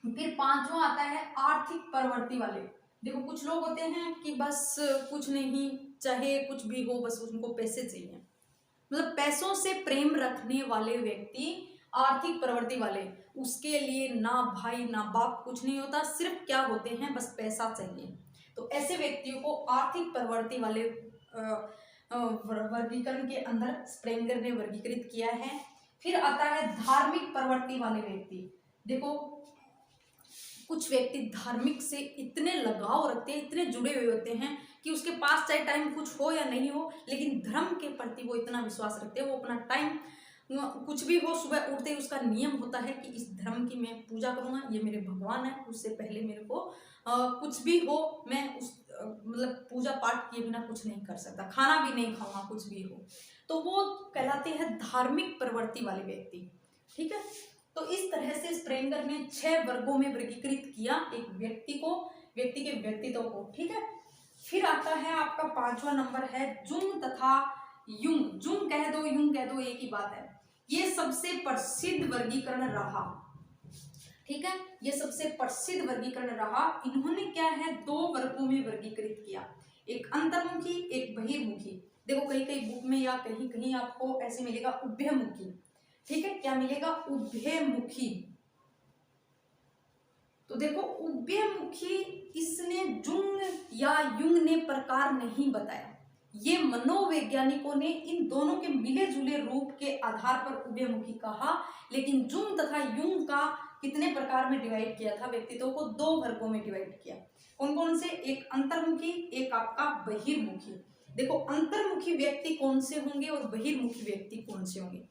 फिर पांचवा आता है आर्थिक प्रवृत्ति वाले। देखो कुछ लोग होते हैं कि बस कुछ नहीं, चाहे कुछ भी हो, बस उनको पैसे चाहिए, मतलब पैसों से प्रेम रखने वाले व्यक्ति आर्थिक प्रवृत्ति वाले, उसके लिए ना भाई ना बाप कुछ नहीं होता, सिर्फ क्या होते हैं, बस पैसा चाहिए। तो ऐसे व्यक्तियों को आर्थिक प्रवृत्ति वाले वर्गीकरण के अंदर स्प्रेंगर ने वर्गीकृत किया है। फिर आता है धार्मिक प्रवृत्ति वाले व्यक्ति। देखो कुछ व्यक्ति धार्मिक से इतने लगाव रखते हैं, इतने जुड़े हुए होते हैं कि उसके पास चाहे टाइम कुछ हो या नहीं हो, लेकिन धर्म के प्रति वो इतना विश्वास रखते हैं, वो अपना टाइम कुछ भी हो, सुबह उठते ही उसका नियम होता है कि इस धर्म की मैं पूजा करूंगा, ये मेरे भगवान है, उससे पहले मेरे को कुछ भी हो मैं उस मतलब पूजा पाठ किए बिना कुछ नहीं कर सकता, खाना भी नहीं खाऊंगा, कुछ भी हो। तो वो कहलाते हैं धार्मिक प्रवृत्ति वाले व्यक्ति। ठीक है, तो इस तरह से स्प्रेंगर ने 6 वर्गों में वर्गीकृत किया एक व्यक्ति को, व्यक्ति के व्यक्तित्व को। ठीक है, फिर आता है आपका 5वां नंबर है जुंग तथा युंग। जुंग कह दो युंग कह दो एक ही बात है, ये सबसे प्रसिद्ध वर्गीकरण रहा। ठीक है, ये सबसे प्रसिद्ध वर्गीकरण रहा। इन्होंने क्या है, 2 वर्गों में वर्गीकृत किया, एक अंतर्मुखी एक बहिर्मुखी। देखो कहीं कहीं बुक में या कहीं कहीं आपको ऐसे मिलेगा उभयमुखी। ठीक है, क्या मिलेगा, उभयमुखी। तो देखो उभयमुखी इसने जुंग या युंग ने प्रकार नहीं बताया, ये मनोवैज्ञानिकों ने इन दोनों के मिले जुले रूप के आधार पर उभयमुखी कहा, लेकिन जुंग तथा युंग का कितने प्रकार में डिवाइड किया था, व्यक्तित्व को 2 वर्गों में डिवाइड किया। कौन कौन से, एक अंतर्मुखी एक आपका बहिर्मुखी। देखो अंतर्मुखी व्यक्ति कौन से होंगे और बहिर्मुखी व्यक्ति कौन से होंगे।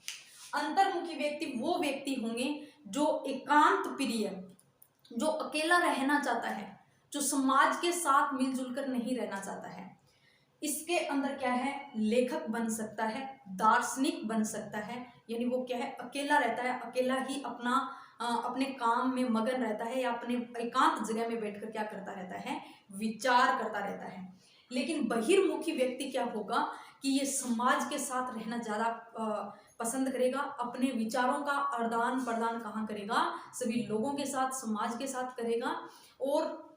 अंतर्मुखी व्यक्ति वो व्यक्ति होंगे जो एकांत प्रिय, जो अकेला रहना चाहता है, जो समाज के साथ मिलजुल कर नहीं रहना चाहता है। इसके अंदर क्या है, लेखक बन सकता है, दार्शनिक बन सकता है, यानी वो क्या है, अकेला रहता है, अकेला ही अपने काम में मगन रहता है या अपने एकांत जगह में बैठकर क्या करता रहता है, विचार करता रहता है। लेकिन बहिर्मुखी व्यक्ति क्या होगा कि ये समाज के साथ रहना ज्यादा पसंद करेगा, अपने विचारों का आदान प्रदान कहाँ करेगा, सभी लोगों के साथ, समाज के साथ करेगा। और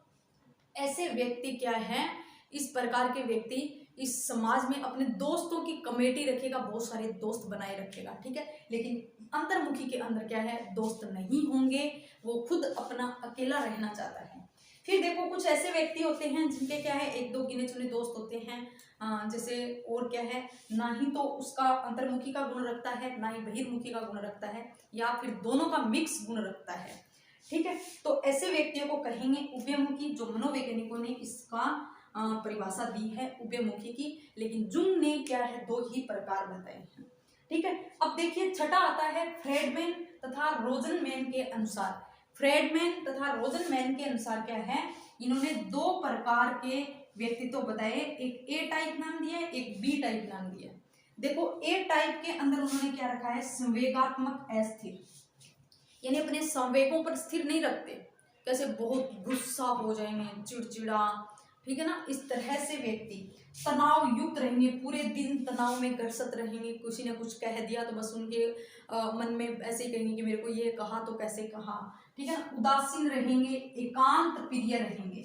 ऐसे व्यक्ति क्या है, इस प्रकार के व्यक्ति इस समाज में अपने दोस्तों की कमेटी रखेगा, बहुत सारे दोस्त बनाए रखेगा। ठीक है, लेकिन अंतर्मुखी के अंदर क्या है, दोस्त नहीं होंगे, वो खुद अपना अकेला रहना चाहता है। फिर देखो कुछ ऐसे व्यक्ति होते हैं जिनके क्या है, 1-2 गिने चुने दोस्त होते हैं, जैसे और क्या है, ना ही तो उसका अंतर्मुखी का गुण रखता है ना ही बहिर्मुखी का गुण रखता है, या फिर दोनों का मिक्स गुण रखता है। ठीक है, तो ऐसे व्यक्तियों को कहेंगे उभयमुखी, जो मनोवैज्ञानिकों ने इसका परिभाषा दी है उभयमुखी की, लेकिन जुंग ने क्या है, 2 ही प्रकार बताए हैं। ठीक है, अब देखिए छठा आता है फ्रेडमैन तथा रोजनमैन के अनुसार। फ्रेडमैन तथा रोजनमैन के अनुसार क्या है, इन्होंने 2 प्रकार के व्यक्तित्व बताए, एक ए टाइप नाम दिया है, एक बी टाइप नाम दिया है। देखो ए टाइप के अंदर उन्होंने क्या रखा है, संवेगात्मक अस्थिर, यानी अपने संवेगों पर स्थिर नहीं रखते, कैसे बहुत गुस्सा हो जाएंगे, चिड़चिड़ा, ठीक है ना, इस तरह से व्यक्ति तनाव युक्त रहेंगे, पूरे दिन तनाव में ग्रसित रहेंगे, किसी ने कुछ कह दिया तो बस उनके मन में ऐसे ही कहेंगे कि मेरे को ये कहा तो कैसे कहा। ठीक है ना, उदासीन रहेंगे, एकांत प्रिय रहेंगे।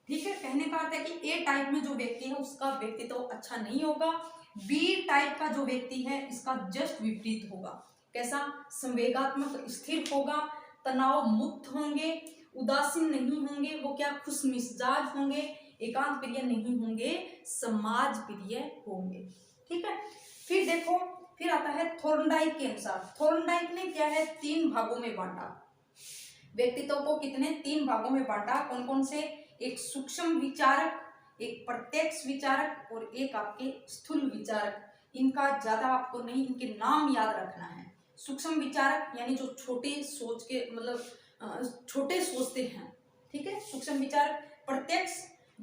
ठीक है, कहने का अर्थ है कि ए टाइप में जो व्यक्ति है उसका व्यक्तित्व अच्छा नहीं होगा, बी टाइप का जो व्यक्ति है इसका जस्ट विपरीत होगा। कैसा? संवेगात्मक स्थिर होगा, तनाव मुक्त होंगे, उदासीन नहीं होंगे, वो क्या? खुश मिजाज होंगे, एकांत प्रिय नहीं होंगे, समाज प्रिय होंगे। ठीक है। फिर देखो, फिर आता है थोर्नडाइक के अनुसार। थोर्नडाइक ने क्या है? 3 भागों में बांटा व्यक्तित्व को। कितने? 3 भागों में बांटा। कौन कौन से? एक सूक्ष्म विचारक, एक प्रत्यक्ष विचारक और एक आपके स्थूल विचारक। इनका ज्यादा आपको नहीं, इनके नाम याद रखना है। सूक्ष्म विचारक यानी जो छोटे सोच के, मतलब छोटे सोचते हैं। ठीक है, सूक्ष्म विचारक। प्रत्यक्ष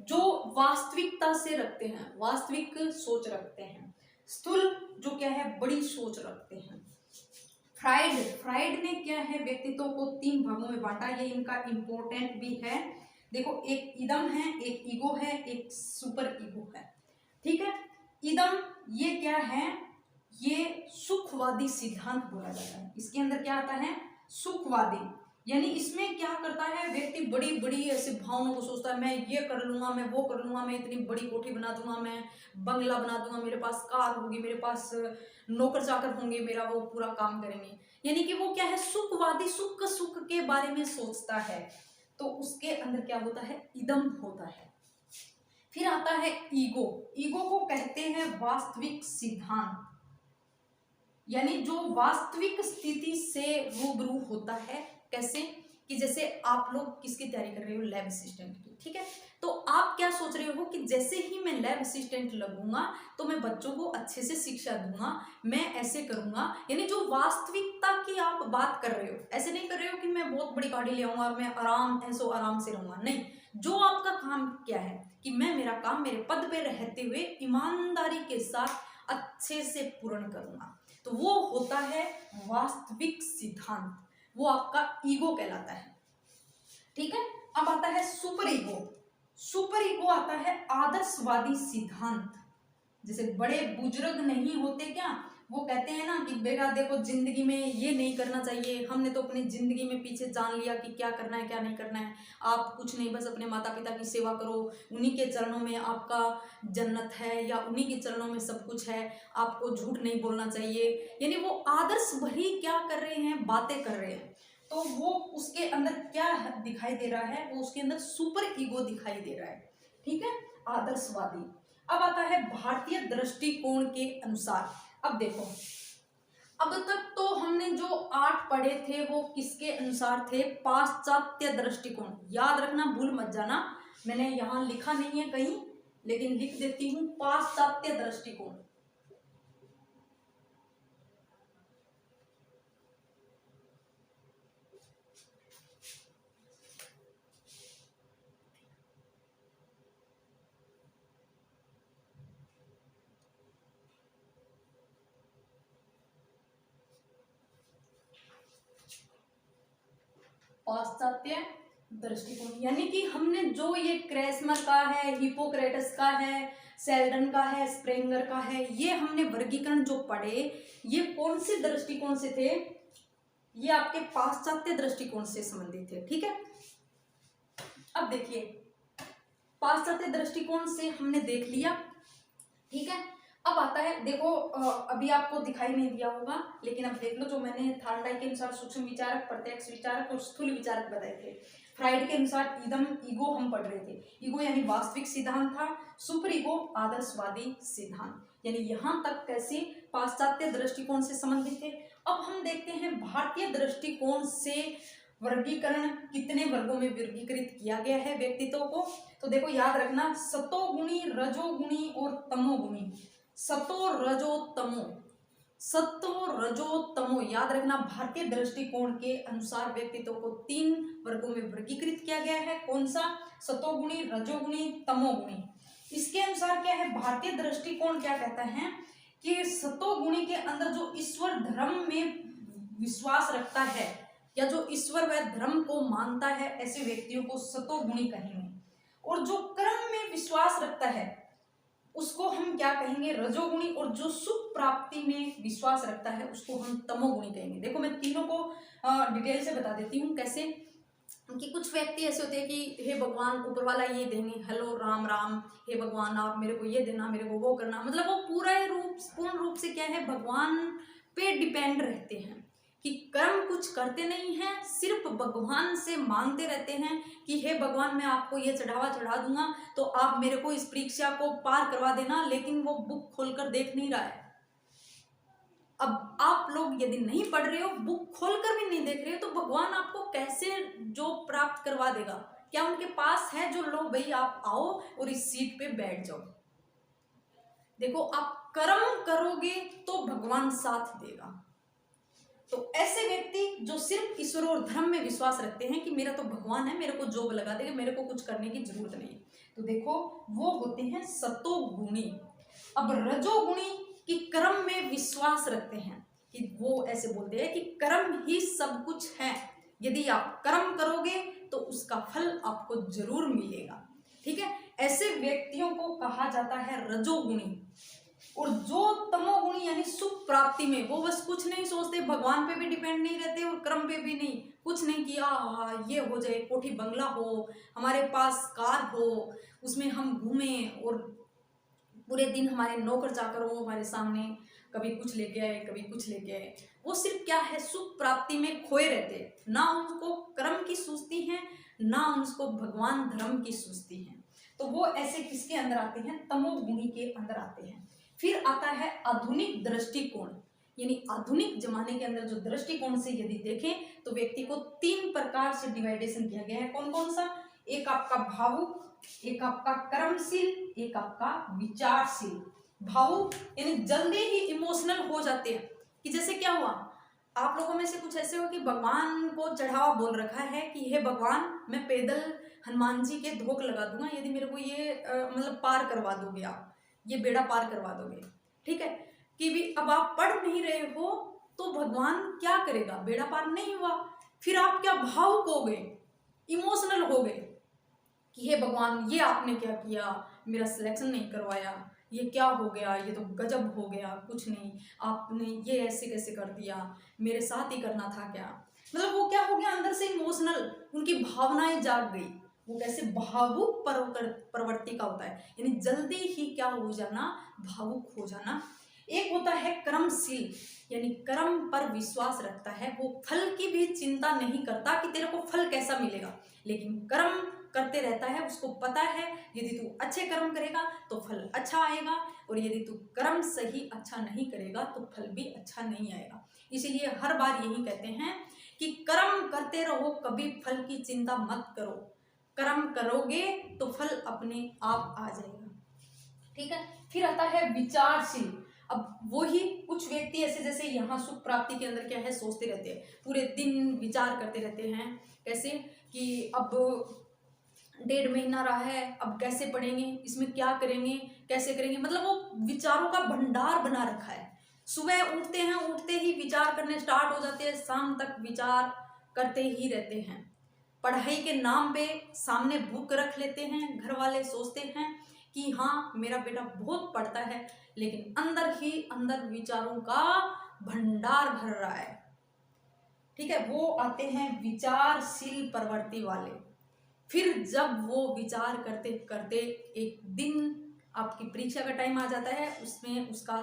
जो वास्तविकता से रखते हैं, वास्तविक सोच रखते हैं। स्थूल जो क्या है? बड़ी सोच रखते हैं। फ्राइड ने क्या है? व्यक्तित्व को 3 भागों में बांटा। ये इनका इंपॉर्टेंट भी है। देखो, एक इदम है, एक ईगो है, एक सुपर ईगो है। ठीक है। इदम ये क्या है? ये सुखवादी सिद्धांत बोला जाता है। इसके अंदर क्या आता है? सुखवादी, यानी इसमें क्या करता है व्यक्ति? बड़ी बड़ी ऐसे भावनाओं को सोचता है, मैं ये कर लूंगा, मैं वो कर लूंगा, मैं इतनी बड़ी कोठी बना दूंगा, मैं बंगला बना दूंगा, मेरे पास कार होगी, मेरे पास नौकर चाकर होंगे, मेरा वो पूरा काम करेंगे। यानी कि वो क्या है? सुखवादी, सुख के बारे में सोचता है। तो उसके अंदर क्या होता है? इदम होता है। फिर आता है ईगो। ईगो को कहते हैं वास्तविक सिद्धांत, यानी जो वास्तविक स्थिति से रूबरू होता है। कैसे? कि जैसे आप लोग किसकी तैयारी कर रहे हो? लैब असिस्टेंट की। ठीक है, तो आप क्या सोच रहे हो कि जैसे ही मैं लैब असिस्टेंट लगूंगा तो मैं बच्चों को अच्छे से शिक्षा दूंगा, मैं ऐसे करूंगा। यानी जो वास्तविकता की आप बात कर रहे हो, ऐसे नहीं कर रहे हो कि मैं बहुत बड़ी गाड़ी ले आऊंगा और मैं आराम से रहूंगा। नहीं, जो आपका काम क्या है कि मैं मेरा काम मेरे पद पे रहते हुए ईमानदारी के साथ अच्छे से पूर्ण करूंगा, तो वो होता है वास्तविक सिद्धांत। वो आपका ईगो कहलाता है। ठीक है। अब आता है सुपर ईगो। सुपर ईगो आता है आदर्शवादी सिद्धांत। जैसे बड़े बुजुर्ग नहीं होते क्या, वो कहते हैं ना कि बेटा देखो, जिंदगी में ये नहीं करना चाहिए, हमने तो अपनी जिंदगी में पीछे जान लिया कि क्या करना है क्या नहीं करना है। आप कुछ नहीं, बस अपने माता पिता की सेवा करो, उन्हीं के चरणों में आपका जन्नत है, या उन्हीं के चरणों में सब कुछ है, आपको झूठ नहीं बोलना चाहिए। यानी वो आदर्श भरी क्या कर रहे हैं? बातें कर रहे हैं। तो वो उसके अंदर क्या दिखाई दे रहा है? वो उसके अंदर सुपर ईगो दिखाई दे रहा है। ठीक है, आदर्शवादी। अब आता है भारतीय दृष्टिकोण के अनुसार। अब देखो, अब तक तो हमने जो 8 पढ़े थे वो किसके अनुसार थे? पाश्चात्य दृष्टिकोण। याद रखना, भूल मत जाना, मैंने यहाँ लिखा नहीं है कहीं, लेकिन लिख देती हूँ, पाश्चात्य दृष्टिकोण। पाश्चात्य दृष्टिकोण, यानी कि हमने जो ये क्रेसमर का है, हिपोक्रेटस का है, सेल्डन का है, स्प्रेंगर का है, ये हमने वर्गीकरण जो पढ़े, ये कौन से दृष्टिकोण से थे? ये आपके पाश्चात्य दृष्टिकोण से संबंधित थे। ठीक है। अब देखिए, पाश्चात्य दृष्टिकोण से हमने देख लिया। ठीक है। अब आता है, देखो अभी आपको दिखाई नहीं दिया होगा, लेकिन अब देख लो, जो मैंने थॉर्नडाइक के अनुसार सूक्ष्म विचारक, प्रत्यक्ष विचारक और स्थूल विचारक बताए थे। फ्राइड के अनुसार इदम, ईगो हम पढ़ रहे थे। ईगो यानी वास्तविक सिद्धांत था, सुपर ईगो आदर्शवादी सिद्धांत। यानी यहां तक कैसे पाश्चात्य दृष्टिकोण से संबंधित थे। अब हम देखते हैं भारतीय दृष्टिकोण से वर्गीकरण कितने वर्गों में वर्गीकृत किया गया है व्यक्तित्व को। तो देखो, याद रखना, सतोगुणी, रजोगुणी और तमोगुणी। सतो रजो तमो, सतो रजो तमो, याद रखना, भारतीय दृष्टिकोण के अनुसार व्यक्तित्व को 3 वर्गों में वर्गीकृत किया गया है। कौन सा? सतोगुणी, रजोगुणी, तमोगुणी। इसके अनुसार क्या है? भारतीय दृष्टिकोण क्या कहता है कि सतोगुणी के अंदर जो ईश्वर धर्म में विश्वास रखता है, या जो ईश्वर व धर्म को मानता है, ऐसे व्यक्तियों को सतोगुणी कहेंगे। और जो कर्म में विश्वास रखता है उसको हम क्या कहेंगे? रजोगुणी। और जो सुख प्राप्ति में विश्वास रखता है उसको हम तमोगुणी कहेंगे। देखो, मैं तीनों को डिटेल से बता देती हूँ कैसे। कि कुछ व्यक्ति ऐसे होते हैं कि हे भगवान, ऊपर वाला ये देंगे, हेलो राम राम, हे भगवान आप मेरे को ये देना, मेरे को वो करना, मतलब वो पूर्ण रूप से क्या है? भगवान पे डिपेंड रहते हैं, कि कर्म कुछ करते नहीं हैं, सिर्फ भगवान से मांगते रहते हैं कि हे भगवान मैं आपको ये चढ़ावा चढ़ा दूंगा तो आप मेरे को इस परीक्षा को पार करवा देना, लेकिन वो बुक खोलकर देख नहीं रहा है। अब आप लोग यदि नहीं पढ़ रहे हो, बुक खोलकर भी नहीं देख रहे हो, तो भगवान आपको कैसे जो प्राप्त करवा देगा? क्या उनके पास है जो लो भाई आप आओ और इस सीट पे बैठ जाओ? देखो, आप कर्म करोगे तो भगवान साथ देगा। तो ऐसे व्यक्ति जो सिर्फ ईश्वर और धर्म में विश्वास रखते हैं कि मेरा तो भगवान है, मेरे को जॉब लगा देगा, मेरे को कुछ करने की जरूरत नहीं, तो देखो वो होते हैं सतोगुणी। अब रजोगुणी की कर्म में विश्वास रखते हैं, कि वो ऐसे बोलते हैं कि कर्म ही सब कुछ है, यदि आप कर्म करोगे तो उसका फल आपको जरूर मिलेगा। ठीक है, ऐसे व्यक्तियों को कहा जाता है रजोगुणी। और जो तमोगुणी यानी सुख प्राप्ति में, वो बस कुछ नहीं सोचते, भगवान पे भी डिपेंड नहीं रहते और कर्म पे भी नहीं, कुछ नहीं किया ये हो जाए, कोठी बंगला हो, हमारे पास कार हो, उसमें हम घूमें और पूरे दिन हमारे नौकर चाकर हो हमारे सामने, कभी कुछ लेके आए कभी कुछ लेके आए, वो सिर्फ क्या है, सुख प्राप्ति में खोए रहते हैं, ना उनको कर्म की सूझती है ना उनको भगवान धर्म की सूझती है। तो वो ऐसे किसके अंदर आते हैं? तमोगुणी के अंदर आते हैं। फिर आता है आधुनिक दृष्टिकोण, यानी आधुनिक जमाने के अंदर जो दृष्टिकोण से यदि देखें तो व्यक्ति को 3 प्रकार से डिवाइडेशन किया गया है। कौन कौन सा? एक आपका भावुक, एक आपका कर्मशील, एक आपका विचारशील। भावुक यानी जल्दी ही इमोशनल हो जाते हैं, कि जैसे क्या हुआ, आप लोगों में से कुछ ऐसे हो कि भगवान को चढ़ावा बोल रखा है कि हे भगवान मैं पैदल हनुमान जी के धोख लगा दूंगा यदि मेरे को ये मतलब पार करवा दोगे, आप ये बेड़ा पार करवा दोगे। ठीक है, कि भी अब आप पढ़ नहीं रहे हो तो भगवान क्या करेगा? बेड़ा पार नहीं हुआ, फिर आप क्या भावुक हो गए, इमोशनल हो गए कि हे भगवान ये आपने क्या किया, मेरा सिलेक्शन नहीं करवाया, ये क्या हो गया, ये तो गजब हो गया, कुछ नहीं आपने ये ऐसे कैसे कर दिया, मेरे साथ ही करना था क्या? मतलब वो क्या हो गया, अंदर से इमोशनल, उनकी भावनाएं जाग गई। वो कैसे भावुक प्रवृत्ति का होता है, यानी जल्दी ही क्या हो जाना, भावुक हो जाना। एक होता है कर्मशील, यानी कर्म पर विश्वास रखता है, वो फल की भी चिंता नहीं करता कि तेरे को फल कैसा मिलेगा, लेकिन कर्म करते रहता है। उसको पता है यदि तू अच्छे कर्म करेगा तो फल अच्छा आएगा, और यदि तू कर्म सही अच्छा नहीं करेगा तो फल भी अच्छा नहीं आएगा। इसीलिए हर बार यही कहते हैं कि कर्म करते रहो, कभी फल की चिंता मत करो, कर्म करोगे तो फल अपने आप आ जाएगा। ठीक है, फिर आता है विचारशील। अब वो ही कुछ व्यक्ति ऐसे, जैसे यहाँ सुख प्राप्ति के अंदर क्या है, सोचते रहते हैं, पूरे दिन विचार करते रहते हैं, कैसे कि अब 1.5 महीना रहा है, अब कैसे पढ़ेंगे, इसमें क्या करेंगे, कैसे करेंगे, मतलब वो विचारों का भंडार बना रखा है। सुबह उठते हैं, उठते ही विचार करने स्टार्ट हो जाते हैं, शाम तक विचार करते ही रहते हैं। पढ़ाई के नाम पे सामने बुक रख लेते हैं, घर वाले सोचते हैं कि हाँ मेरा बेटा बहुत पढ़ता है, लेकिन अंदर ही अंदर विचारों का भंडार भर रहा है। ठीक है, वो आते हैं विचारशील प्रवृत्ति वाले। फिर जब वो विचार करते करते एक दिन आपकी परीक्षा का टाइम आ जाता है, उसमें उसका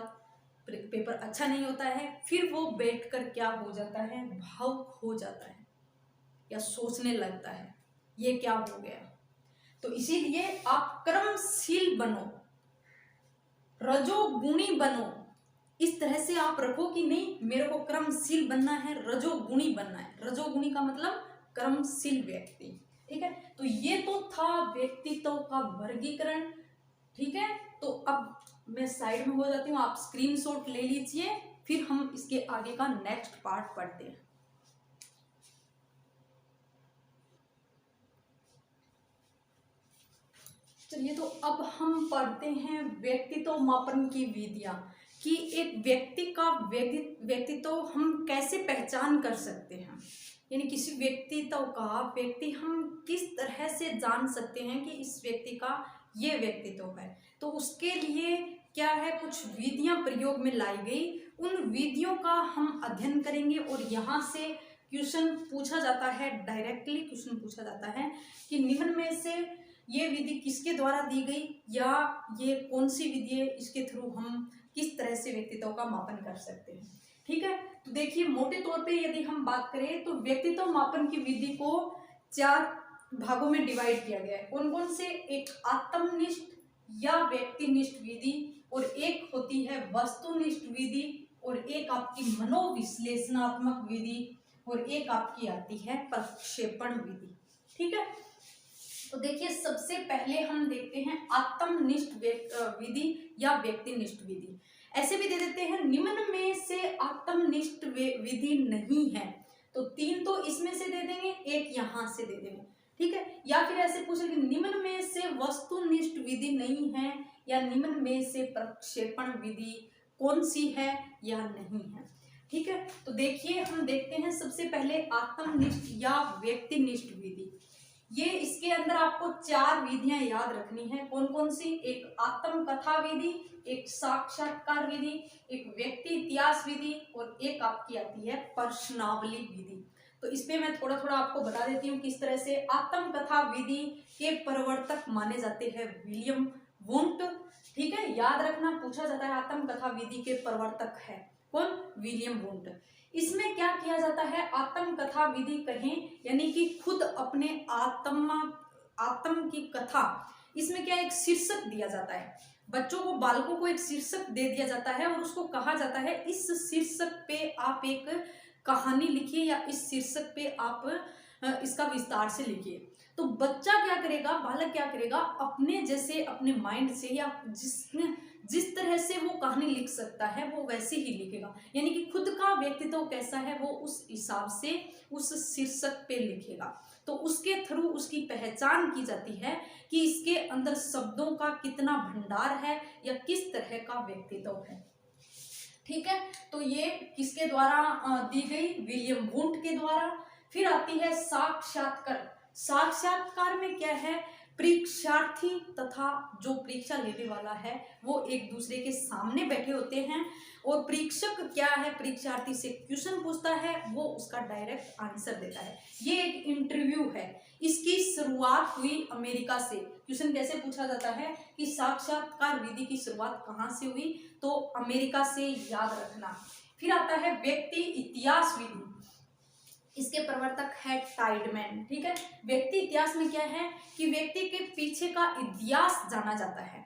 पेपर अच्छा नहीं होता है, फिर वो बैठकर क्या हो जाता है, भावुक हो जाता है या सोचने लगता है ये क्या हो गया। तो इसीलिए आप कर्मशील बनो, रजोगुणी बनो, इस तरह से आप रखो कि नहीं मेरे को कर्मशील बनना है, रजोगुणी बनना है। रजोगुणी का मतलब कर्मशील व्यक्ति। ठीक है, तो ये तो था व्यक्तित्व का वर्गीकरण। ठीक है, तो अब मैं साइड में हो जाती हूँ, आप स्क्रीनशॉट ले लीजिए, फिर हम इसके आगे का नेक्स्ट पार्ट पढ़ते हैं। चलिए, तो अब हम पढ़ते हैं व्यक्तित्व मापन की विधियां, कि एक व्यक्ति का व्यक्तित्व हम कैसे पहचान कर सकते हैं, यानी किसी व्यक्तित्व का व्यक्ति हम किस तरह से जान सकते हैं कि इस व्यक्ति का ये व्यक्तित्व है। तो उसके लिए क्या है, कुछ विधियां प्रयोग में लाई गई, उन विधियों का हम अध्ययन करेंगे। और यहाँ से क्वेश्चन पूछा जाता है, डायरेक्टली क्वेश्चन पूछा जाता है कि निम्न में से ये विधि किसके द्वारा दी गई, या ये कौन सी विधि है, इसके थ्रू हम किस तरह से व्यक्तित्व का मापन कर सकते हैं। ठीक है। तो देखिए मोटे तौर पे यदि हम बात करें तो व्यक्तित्व मापन की विधि को 4 भागों में डिवाइड किया गया है। कौन कौन से? एक आत्मनिष्ठ या व्यक्तिनिष्ठ विधि, और एक होती है वस्तुनिष्ठ विधि, और एक आपकी मनोविश्लेषणात्मक विधि, और एक आपकी आती है प्रक्षेपण विधि। ठीक है। तो देखिए सबसे पहले हम देखते हैं आत्मनिष्ठ विधि या व्यक्तिनिष्ठ विधि। ऐसे भी दे देते हैं निम्न में से आत्मनिष्ठ विधि नहीं है, तो 3 तो इसमें से दे देंगे, एक यहां से दे देंगे। ठीक है। या फिर ऐसे पूछेंगे निम्न में से वस्तुनिष्ठ विधि नहीं है, या निम्न में से प्रक्षेपण विधि कौन सी है या नहीं है। ठीक है। तो देखिए हम देखते हैं सबसे पहले आत्मनिष्ठ या व्यक्तिनिष्ठ विधि। ये इसके अंदर आपको 4 विधियां याद रखनी है। कौन कौन सी? एक आत्मकथा विधि, एक साक्षात्कार विधि, एक व्यक्ति इतिहास विधि, और एक आपकी आती है प्रश्नावली विधि। तो इस पे मैं थोड़ा थोड़ा आपको बता देती हूँ किस तरह से। आत्मकथा विधि के प्रवर्तक माने जाते हैं विलियम वुंट। ठीक है, याद रखना, पूछा जाता है आत्मकथा विधि के प्रवर्तक है कौन? William Wundt. इसमें क्या किया जाता है? आत्मकथा विधि कहें यानी कि खुद अपने आत्म की कथा। इसमें क्या एक शीर्षक दिया जाता है, बच्चों को, बालकों को एक शीर्षक दे दिया जाता है और उसको कहा जाता है इस शीर्षक पे आप एक कहानी लिखिए, या इस शीर्षक पे आप इसका विस्तार से लिखिए। तो बच्चा क्या करेगा, बालक क्या करेगा, अपने जैसे अपने माइंड से या जिस तरह से वो कहानी लिख सकता है वो वैसे ही लिखेगा। यानी कि खुद का व्यक्तित्व कैसा है वो उस हिसाब से उस शीर्षक पे लिखेगा। तो उसके थ्रू उसकी पहचान की जाती है कि इसके अंदर शब्दों का कितना भंडार है या किस तरह का व्यक्तित्व है। ठीक है। तो ये किसके द्वारा दी गई? विलियम वुंट के द्वारा। फिर आती है साक्षात्कार। साक्षात्कार में क्या है? परीक्षार्थी तथा जो परीक्षा लेने वाला है वो एक दूसरे के सामने बैठे होते हैं, और परीक्षक क्या है, परीक्षार्थी से क्वेश्चन पूछता है, वो उसका डायरेक्ट आंसर देता है। ये एक इंटरव्यू है। इसकी शुरुआत हुई अमेरिका से। क्वेश्चन कैसे पूछा जाता है कि साक्षात्कार विधि की शुरुआत कहाँ से हुई? तो अमेरिका से, याद रखना। फिर आता है व्यक्ति इतिहास विधि। इसके प्रवर्तक है टाइडमैन। ठीक है। व्यक्ति इतिहास में क्या है कि व्यक्ति के पीछे का इतिहास जाना जाता है,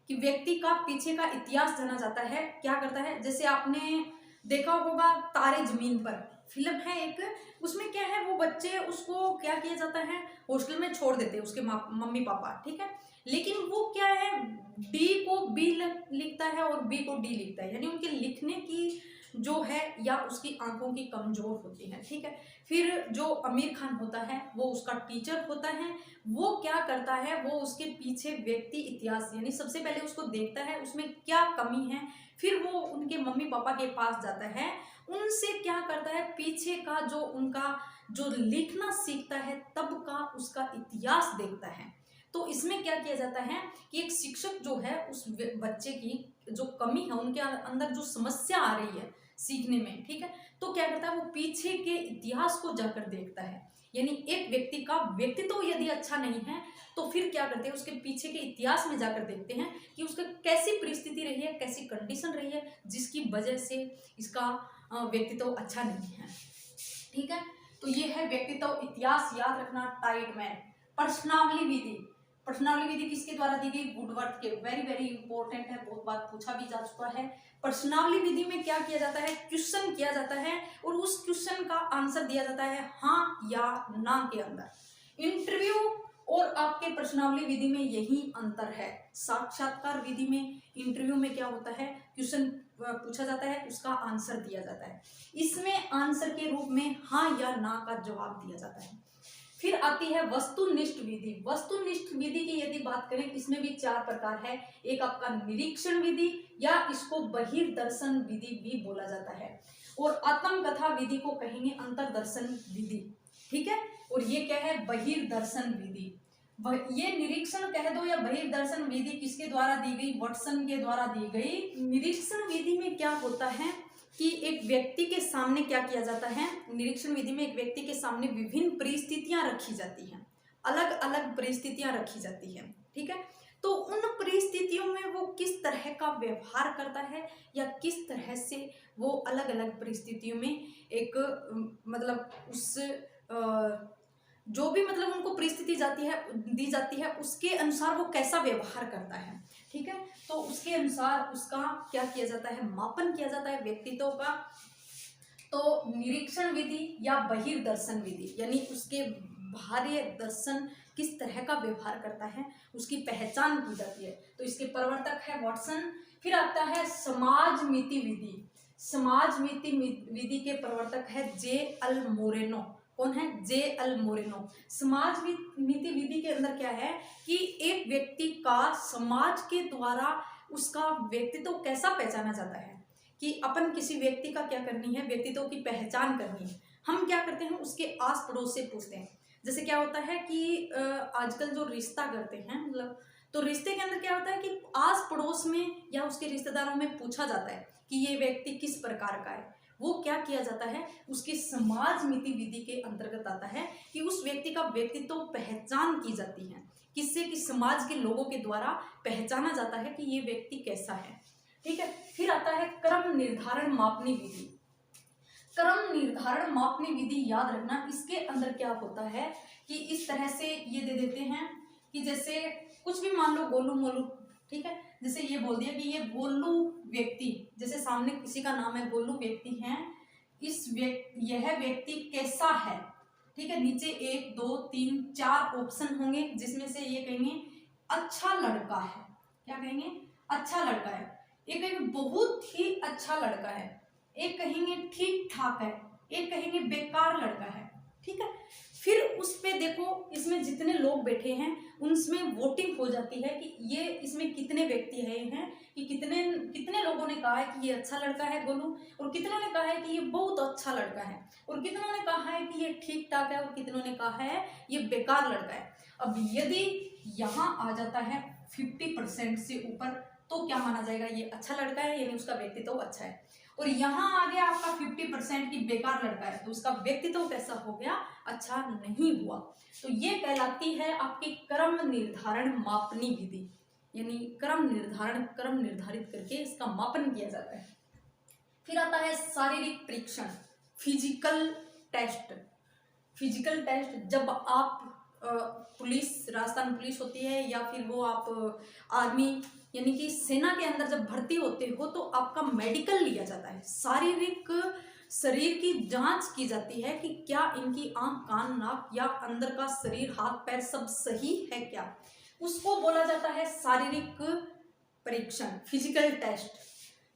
कि व्यक्ति का पीछे का इतिहास जाना जाता है। क्या करता है, जैसे आपने देखा होगा तारे जमीन पर फिल्म है एक, उसमें क्या है, वो बच्चे उसको क्या किया जाता है, हॉस्टल में छोड़ देते हैं उसके मम्मी पापा। ठीक है। लेकिन वो क्या है, डी को बी लिखता है और बी को डी लिखता है, यानी उनके लिखने की जो है या उसकी आंखों की कमजोर होती है। ठीक है। फिर जो आमिर खान होता है वो उसका टीचर होता है। वो क्या करता है, वो उसके पीछे व्यक्ति इतिहास यानी सबसे पहले उसको देखता है उसमें क्या कमी है, फिर वो उनके मम्मी पापा के पास जाता है, उनसे क्या करता है, पीछे का जो उनका जो लिखना सीखता है तब का उसका इतिहास देखता है। तो इसमें क्या किया जाता है कि एक शिक्षक जो है उस बच्चे की जो कमी है, उनके अंदर जो समस्या आ रही है सीखने में, ठीक है, तो क्या करता है, वो पीछे के इतिहास को जाकर देखता है। यानी एक व्यक्ति का व्यक्तित्व यदि अच्छा नहीं है तो फिर क्या करते हैं, उसके पीछे के इतिहास में जाकर देखते हैं कि उसका कैसी परिस्थिति रही है, कैसी कंडीशन रही है जिसकी वजह से इसका व्यक्तित्व अच्छा नहीं है। ठीक है। तो ये है व्यक्तित्व इतिहास, याद रखना टाइडमैन। प्रश्नावली विधि। प्रश्नावली विधि किसके द्वारा दी गई? वुडवर्थ के। वेरी वेरी इंपॉर्टेंट है, बहुत बार पूछा भी जा चुका है। प्रश्नावली विधि में क्या किया जाता है, क्वेश्चन किया जाता है और उस क्वेश्चन का आंसर दिया जाता है हाँ या ना के अंदर। इंटरव्यू और आपके प्रश्नावली विधि में यही अंतर है। साक्षात्कार विधि में, इंटरव्यू में क्या होता है, क्वेश्चन पूछा जाता है, उसका आंसर दिया जाता है। इसमें आंसर के रूप में हाँ या ना का जवाब दिया जाता है। फिर आती है वस्तुनिष्ठ विधि। वस्तुनिष्ठ विधि की यदि बात करें, इसमें भी 4 प्रकार है। एक आपका निरीक्षण विधि या इसको बहिर्दर्शन विधि भी बोला जाता है, और आत्मकथा विधि को कहेंगे अंतर्दर्शन विधि। ठीक है। और ये क्या है, बहिर्दर्शन विधि। ये निरीक्षण कह दो या बहिर्दर्शन विधि किसके द्वारा दी गई? वाटसन के द्वारा दी गई। निरीक्षण विधि में क्या होता है कि एक व्यक्ति के सामने क्या किया जाता है, निरीक्षण विधि में एक व्यक्ति के सामने विभिन्न परिस्थितियां रखी जाती हैं, अलग अलग परिस्थितियां रखी जाती हैं। ठीक है। तो उन परिस्थितियों में वो किस तरह का व्यवहार करता है या किस तरह से वो अलग अलग परिस्थितियों में एक मतलब उस जो भी मतलब उनको परिस्थिति दी जाती है उसके अनुसार वो कैसा व्यवहार करता है। ठीक है, तो उसके अनुसार उसका क्या किया जाता है, मापन किया जाता है व्यक्तित्व का। तो निरीक्षण विधि या बहिर्दर्शन विधि, यानी उसके बाह्य दर्शन किस तरह का व्यवहार करता है उसकी पहचान की जाती है। तो इसके प्रवर्तक है वॉटसन। फिर आता है समाज मिति विधि। समाज मिति विधि के प्रवर्तक है जे एल मोरेनो। कौन है? J L Moreno. समाज मिति विधि के अंदर क्या है कि एक व्यक्ति का समाज के द्वारा उसका व्यक्तित्व कैसा पहचाना जाता है, कि अपन किसी व्यक्ति का क्या करनी है, व्यक्तित्व की पहचान करनी है। हम क्या करते हैं, उसके आस पड़ोस से पूछते हैं। जैसे क्या होता है कि आजकल जो रिश्ता करते हैं मतलब, तो रिश्ते के अंदर क्या होता है कि आस पड़ोस में या उसके रिश्तेदारों में पूछा जाता है कि ये व्यक्ति किस प्रकार का है। वो क्या किया जाता है, उसकी समाज मिति विधि के अंतर्गत आता है कि उस व्यक्ति का व्यक्तित्व पहचान की जाती है। किससे? कि समाज के लोगों के द्वारा पहचाना जाता है कि ये व्यक्ति कैसा है। ठीक है, फिर आता है क्रम निर्धारण मापनी विधि। क्रम निर्धारण मापनी विधि याद रखना, इसके अंदर क्या होता है कि इस तरह से ये दे देते हैं कि जैसे कुछ भी मान लो गोलू मोलू, ठीक है, जैसे ये बोल दिया कि ये गोलू व्यक्ति, जैसे सामने किसी का नाम है गोलू व्यक्ति है, यह व्यक्ति कैसा है। ठीक है, नीचे 1 2 3 4 ऑप्शन होंगे जिसमें से ये कहेंगे अच्छा लड़का है। क्या कहेंगे? अच्छा लड़का है। एक कहेंगे बहुत ही अच्छा लड़का है, एक कहेंगे ठीक ठाक है, एक कहेंगे बेकार लड़का है। ठीक है, फिर उस पे देखो इसमें जितने लोग बैठे हैं उनमें वोटिंग हो जाती है कि ये इसमें कितने व्यक्ति हैं कि कितने लोगों ने कहा है कि ये अच्छा लड़का है गोलू, और कितनों ने कहा है कि ये बहुत अच्छा लड़का है, और कितनों ने कहा है कि ये ठीक ठाक है, और कितनों ने कहा है ये बेकार लड़का है। अब यदि यहाँ आ जाता है 50% से ऊपर तो क्या माना जाएगा, ये अच्छा लड़का है, यानी उसका व्यक्तित्व अच्छा है। और यहाँ आ गया आपका 50% की बेकार लड़का है, तो उसका व्यक्तित्व कैसा हो गया, अच्छा नहीं हुआ। तो ये कहलाती है आपकी क्रम निर्धारण मापनी विधि, यानी क्रम निर्धारित करके इसका मापन किया जाता है। फिर आता है शारीरिक परीक्षण, फिजिकल टेस्ट। फिजिकल टेस्ट जब आप पुलिस, राजस्थान पुलिस होती है या फिर वो आप आर्मी यानी कि सेना के अंदर जब भर्ती होते हो तो आपका मेडिकल लिया जाता है। शारीरिक शरीर की जांच की जाती है कि क्या इनकी आंख कान नाक या अंदर का शरीर हाथ पैर सब सही है क्या, उसको बोला जाता है शारीरिक परीक्षण, फिजिकल टेस्ट।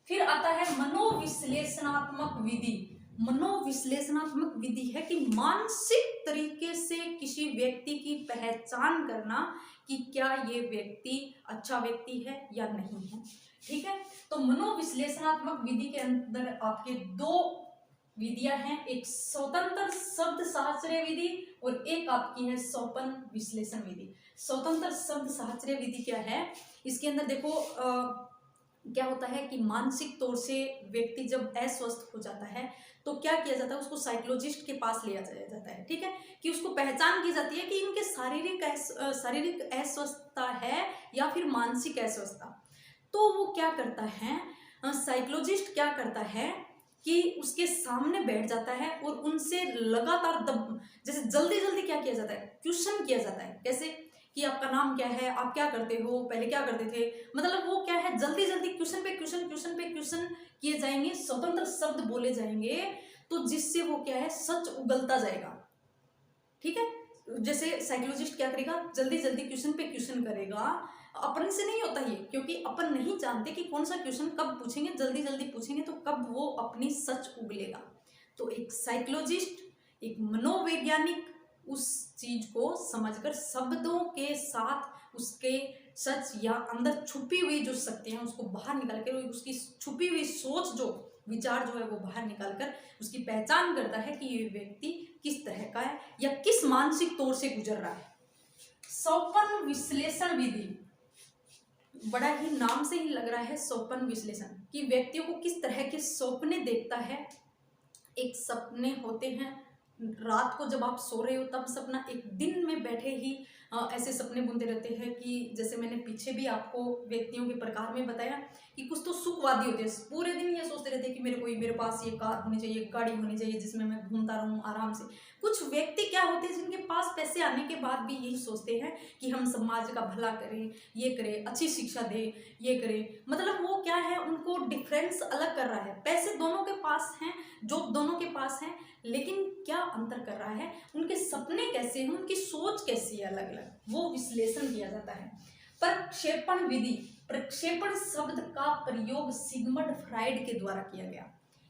फिर आता है मनोविश्लेषणात्मक विधि। मनोविश्लेषणात्मक विधि है कि मानसिक तरीके से किसी व्यक्ति की पहचान करना कि क्या ये व्यक्ति अच्छा व्यक्ति है या नहीं है। ठीक है, तो मनोविश्लेषणात्मक विधि के अंदर आपके 2 विधियां हैं, एक स्वतंत्र शब्द शास्त्रीय विधि और एक आपकी है सोपन विश्लेषण विधि। स्वतंत्र शब्द शास्त्रीय विधि क्या है, इसके अंदर देखो क्या होता है कि मानसिक तौर से व्यक्ति जब अस्वस्थ हो जाता है तो क्या किया जाता है, उसको साइकोलॉजिस्ट के पास लिया जाता है। ठीक है, कि उसको पहचान की जाती है कि इनके शारीरिक अस्वस्थता है या फिर मानसिक अस्वस्थता। तो वो क्या करता है, साइकोलॉजिस्ट क्या करता है कि उसके सामने बैठ जाता है और उनसे लगातार जैसे जल्दी जल्दी क्या किया जाता है, क्वेश्चन किया जाता है। कैसे कि आपका नाम क्या है, आप क्या करते हो, पहले क्या करते थे, मतलब वो क्या है जल्दी जल्दी क्वेश्चन पे क्वेश्चन किए जाएंगे, स्वतंत्र शब्द बोले जाएंगे, तो जिससे वो क्या है सच उगलता जाएगा। ठीक है, जैसे साइकोलॉजिस्ट क्या करेगा, जल्दी जल्दी क्वेश्चन पे क्वेश्चन करेगा। अपन से नहीं होता ये, क्योंकि अपन नहीं जानते कि कौन सा क्वेश्चन कब पूछेंगे, जल्दी जल्दी पूछेंगे तो कब वो अपनी सच उगलेगा। तो एक साइकोलॉजिस्ट, एक मनोवैज्ञानिक उस चीज को समझकर शब्दों के साथ उसके सच या अंदर छुपी हुई जो शक्तियां उसको बाहर निकाल कर, उसकी छुपी हुई सोच जो विचार जो है वो बाहर निकालकर उसकी पहचान करता है कि ये व्यक्ति किस तरह का है या किस मानसिक तौर से गुजर रहा है। स्वप्न विश्लेषण विधि, बड़ा ही नाम से ही लग रहा है स्वप्न विश्लेषण, कि व्यक्तियों को किस तरह के सपने देखता है। एक सपने होते हैं रात को जब आप सो रहे हो तब सपना, एक दिन में बैठे ही ऐसे सपने बुनते रहते हैं कि जैसे मैंने पीछे भी आपको व्यक्तियों के प्रकार में बताया कि कुछ तो सुखवादी होते हैं, पूरे दिन ये सोचते रहते हैं कि मेरे पास ये कार होनी चाहिए, गाड़ी होनी चाहिए जिसमें मैं घूमता रहूं आराम से। कुछ व्यक्ति क्या होते हैं जिनके पास पैसे आने के बाद भी यही सोचते हैं कि हम समाज का भला करें, ये करें, अच्छी शिक्षा दें, ये करें। मतलब वो क्या है, उनको डिफरेंस अलग कर रहा है। पैसे दोनों के पास हैं, जॉब दोनों के पास हैं, लेकिन क्या अंतर कर रहा है, उनके सपने कैसे हैं, उनकी सोच कैसी है, अलग अलग, वो विश्लेषण किया जाता है। प्रक्षेपण विधि, प्रक्षेपण शब्द का प्रयोग सिगमंड फ्राइड के द्वारा किया गया।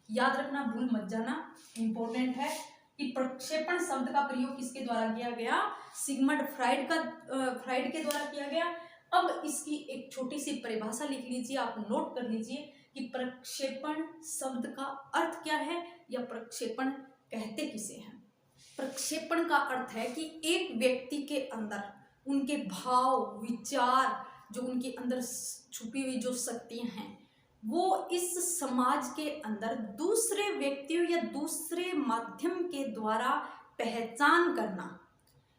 याद रखना, भूल मत जाना, इंपॉर्टेंट है कि प्रक्षेपण शब्द का प्रयोग किसके द्वारा किया गया, सिगमंड फ्राइड के द्वारा किया गया। अब इसकी एक छोटी सी परिभाषा लिख लीजिए, आप नोट कर लीजिए कि प्रक्षेपण शब्द का अर्थ क्या है या प्रक्षेपण कहते किसे हैं। प्रक्षेपण का अर्थ है कि एक व्यक्ति के अंदर उनके भाव, विचार, जो उनके अंदर छुपी हुई जो शक्तियां हैं, वो इस समाज के अंदर दूसरे व्यक्तियों या दूसरे माध्यम के द्वारा पहचान करना,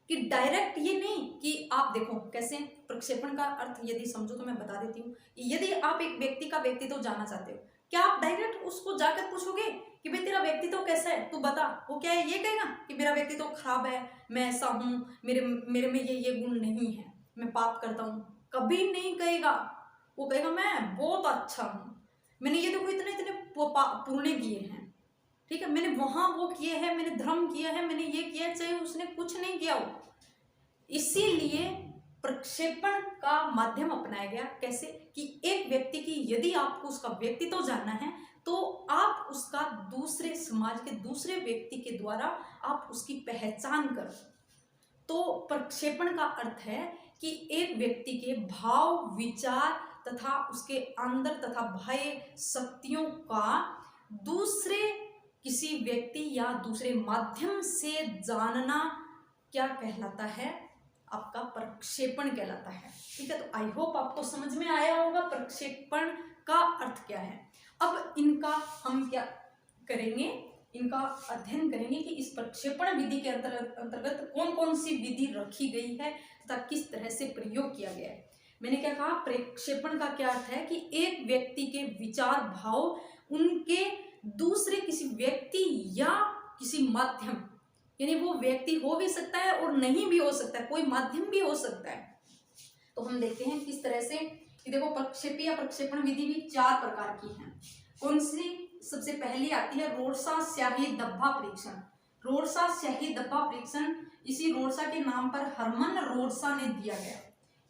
कि डायरेक्ट ये नहीं कि आप देखो कैसे। प्रक्षेपण का अर्थ यदि समझो तो मैं बता देती हूँ। यदि आप एक व्यक्ति का व्यक्तित्व जानना चाहते हो, क्या आप डायरेक्ट उसको जाकर पूछोगे कि भाई तेरा व्यक्तित्व कैसा है, तू बता। वो क्या है, ये कहेगा कि मेरा व्यक्तित्व खराब है, मैं ऐसा हूँ, मेरे में ये गुण नहीं है, मैं पाप करता हूँ, कभी नहीं कहेगा। वो कहेगा मैं बहुत अच्छा हूँ, मैंने ये देखो इतने इतने पुण्य किए हैं, ठीक है, मैंने वहां वो किए हैं, मैंने धर्म किया है, मैंने ये किया है, चाहे उसने कुछ नहीं किया हो। इसीलिए प्रक्षेपण का माध्यम अपनाया गया। कैसे कि एक व्यक्ति की यदि आपको उसका व्यक्तित्व जानना है तो आप उसका दूसरे समाज के दूसरे व्यक्ति के द्वारा आप उसकी पहचान करो। तो प्रक्षेपण का अर्थ है कि एक व्यक्ति के भाव, विचार तथा उसके अंदर तथा बाह्य शक्तियों का दूसरे किसी व्यक्ति या दूसरे माध्यम से जानना क्या कहलाता है, आपका प्रक्षेपण कहलाता है। ठीक है, तो आई होप आपको समझ में आया होगा प्रक्षेपण का अर्थ क्या है। अब इनका हम क्या करेंगे, इनका अध्ययन करेंगे कि इस प्रक्षेपण विधि के अंतर्गत कौन कौन सी विधि रखी गई है तथा किस तरह से प्रयोग किया गया है। मैंने क्या कहा, प्रक्षेपण का क्या अर्थ है कि एक व्यक्ति के विचार, भाव उनके दूसरे किसी व्यक्ति या किसी माध्यम, यानी वो व्यक्ति हो भी सकता है और नहीं भी हो सकता है, कोई माध्यम भी हो सकता है। तो हम देखते हैं किस तरह से कि देखो प्रक्षेपी या प्रक्षेपण विधि भी 4 प्रकार की है। कौन सी? सबसे पहली आती है रोडसा स्याही धब्बा परीक्षण। रोडसा स्याही धब्बा परीक्षण इसी रोडसा के नाम पर हरमन रोडसा ने दिया गया।